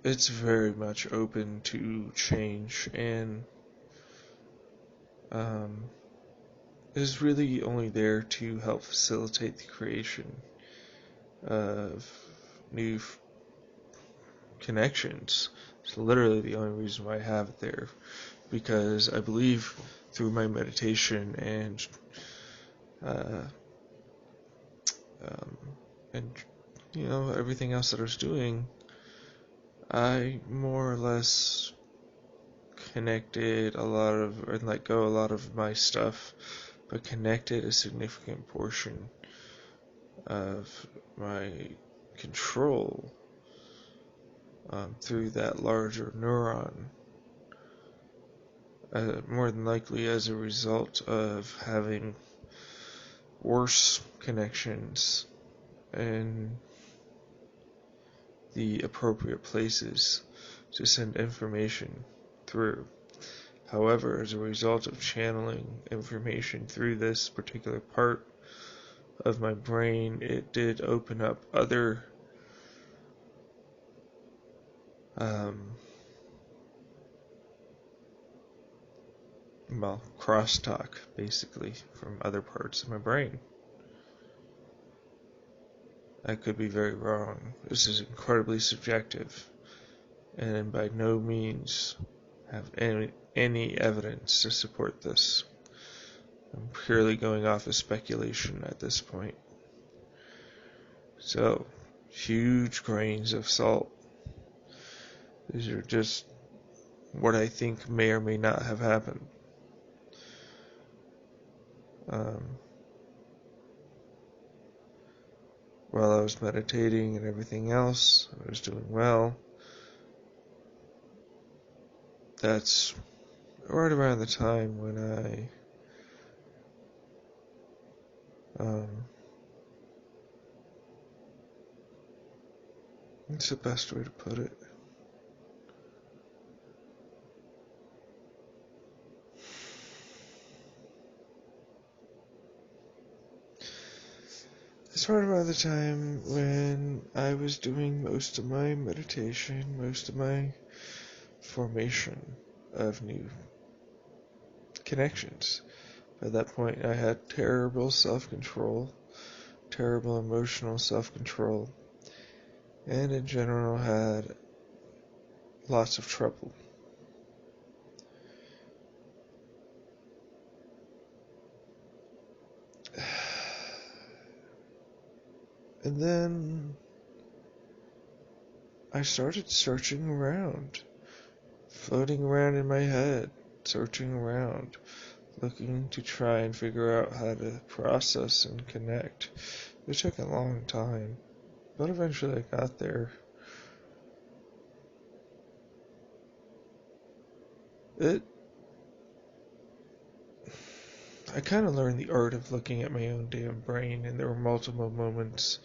Speaker 1: it's very much open to change, and is really only there to help facilitate the creation of new connections. It's literally the only reason why I have it there, because I believe through my meditation and everything else that I was doing, I more or less connected and let go a lot of my stuff, but connected a significant portion of my control through that larger neuron, more than likely as a result of having worse connections and the appropriate places to send information through. However, as a result of channeling information through this particular part of my brain, it did open up other crosstalk, basically, from other parts of my brain. I could be very wrong. This is incredibly subjective, and by no means have any evidence to support this. I'm purely going off of speculation at this point. So, huge grains of salt. These are just what I think may or may not have happened. While I was meditating and everything else, I was doing well. That's right around the time when what's the best way to put it? It's right around the time when I was doing most of my meditation, most of my formation of new connections. By that point, I had terrible self-control, terrible emotional self-control, and in general had lots of trouble. And then I started searching around, floating around in my head, searching around, looking to try and figure out how to process and connect. It took a long time, but eventually I got there. I kind of learned the art of looking at my own damn brain, and there were multiple moments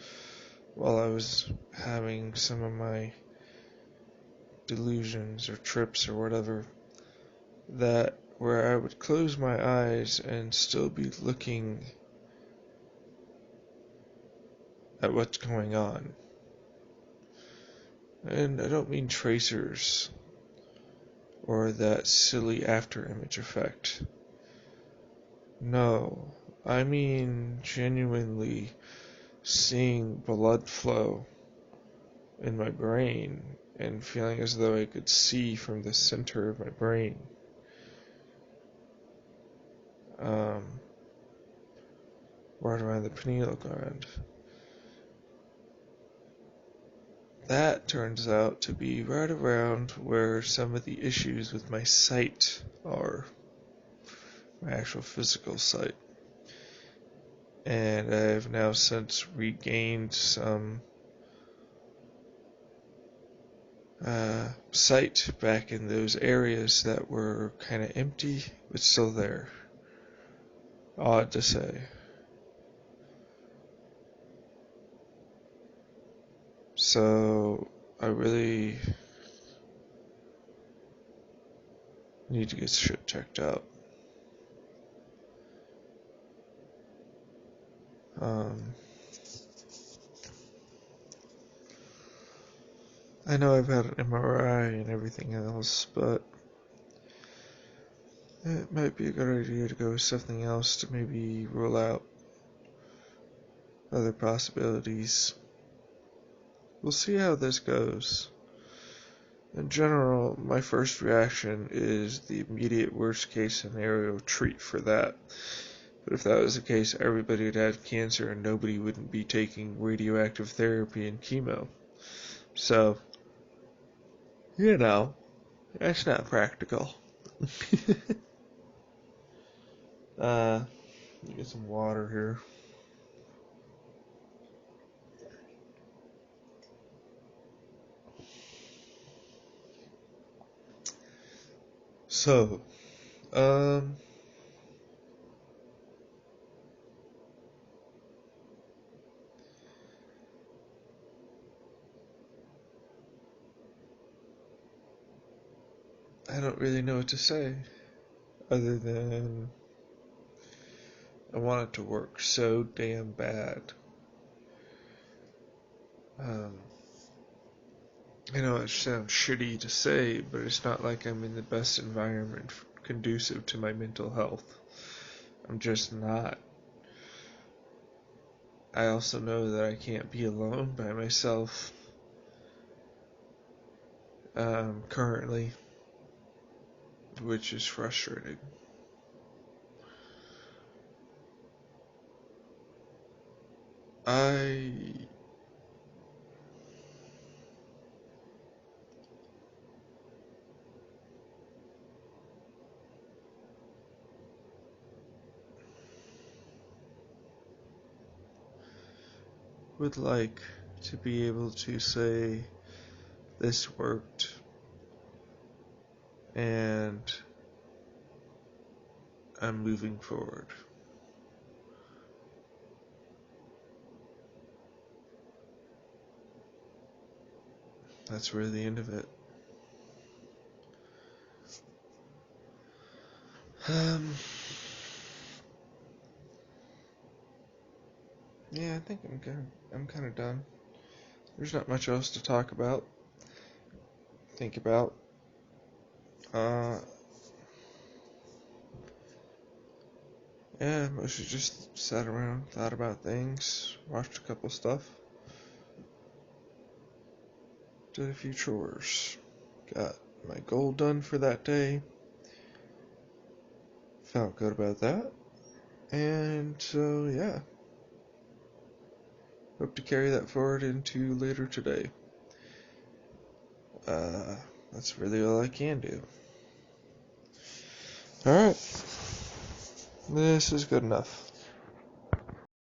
Speaker 1: while I was having some of my delusions or trips or whatever, that where I would close my eyes and still be looking at what's going on. And I don't mean tracers or that silly after image effect. No, I mean genuinely seeing blood flow in my brain and feeling as though I could see from the center of my brain. Right around the pineal gland. That turns out to be right around where some of the issues with my sight are. My actual physical sight. And I've now since regained some sight back in those areas that were kind of empty, but still there. Odd to say. So, I really need to get shit checked out. I know I've had an MRI and everything else, but it might be a good idea to go with something else to maybe rule out other possibilities. We'll see how this goes. In general, my first reaction is the immediate worst case scenario treat for that. But if that was the case, everybody would have cancer and nobody wouldn't be taking radioactive therapy and chemo. So, that's not practical. Let me get some water here. So, I don't really know what to say other than I want it to work so damn bad. I know it sounds shitty to say, but it's not like I'm in the best environment conducive to my mental health. I'm just not. I also know that I can't be alone by myself currently, which is frustrating. I would like to be able to say this worked and I'm moving forward. That's really the end of it. Yeah, I think I'm kind of done. There's not much else to talk about, think about. Yeah, mostly just sat around, thought about things, watched a couple stuff, did a few chores, got my goal done for that day, felt good about that, and so yeah, hope to carry that forward into later today. That's really all I can do. Alright, this is good enough.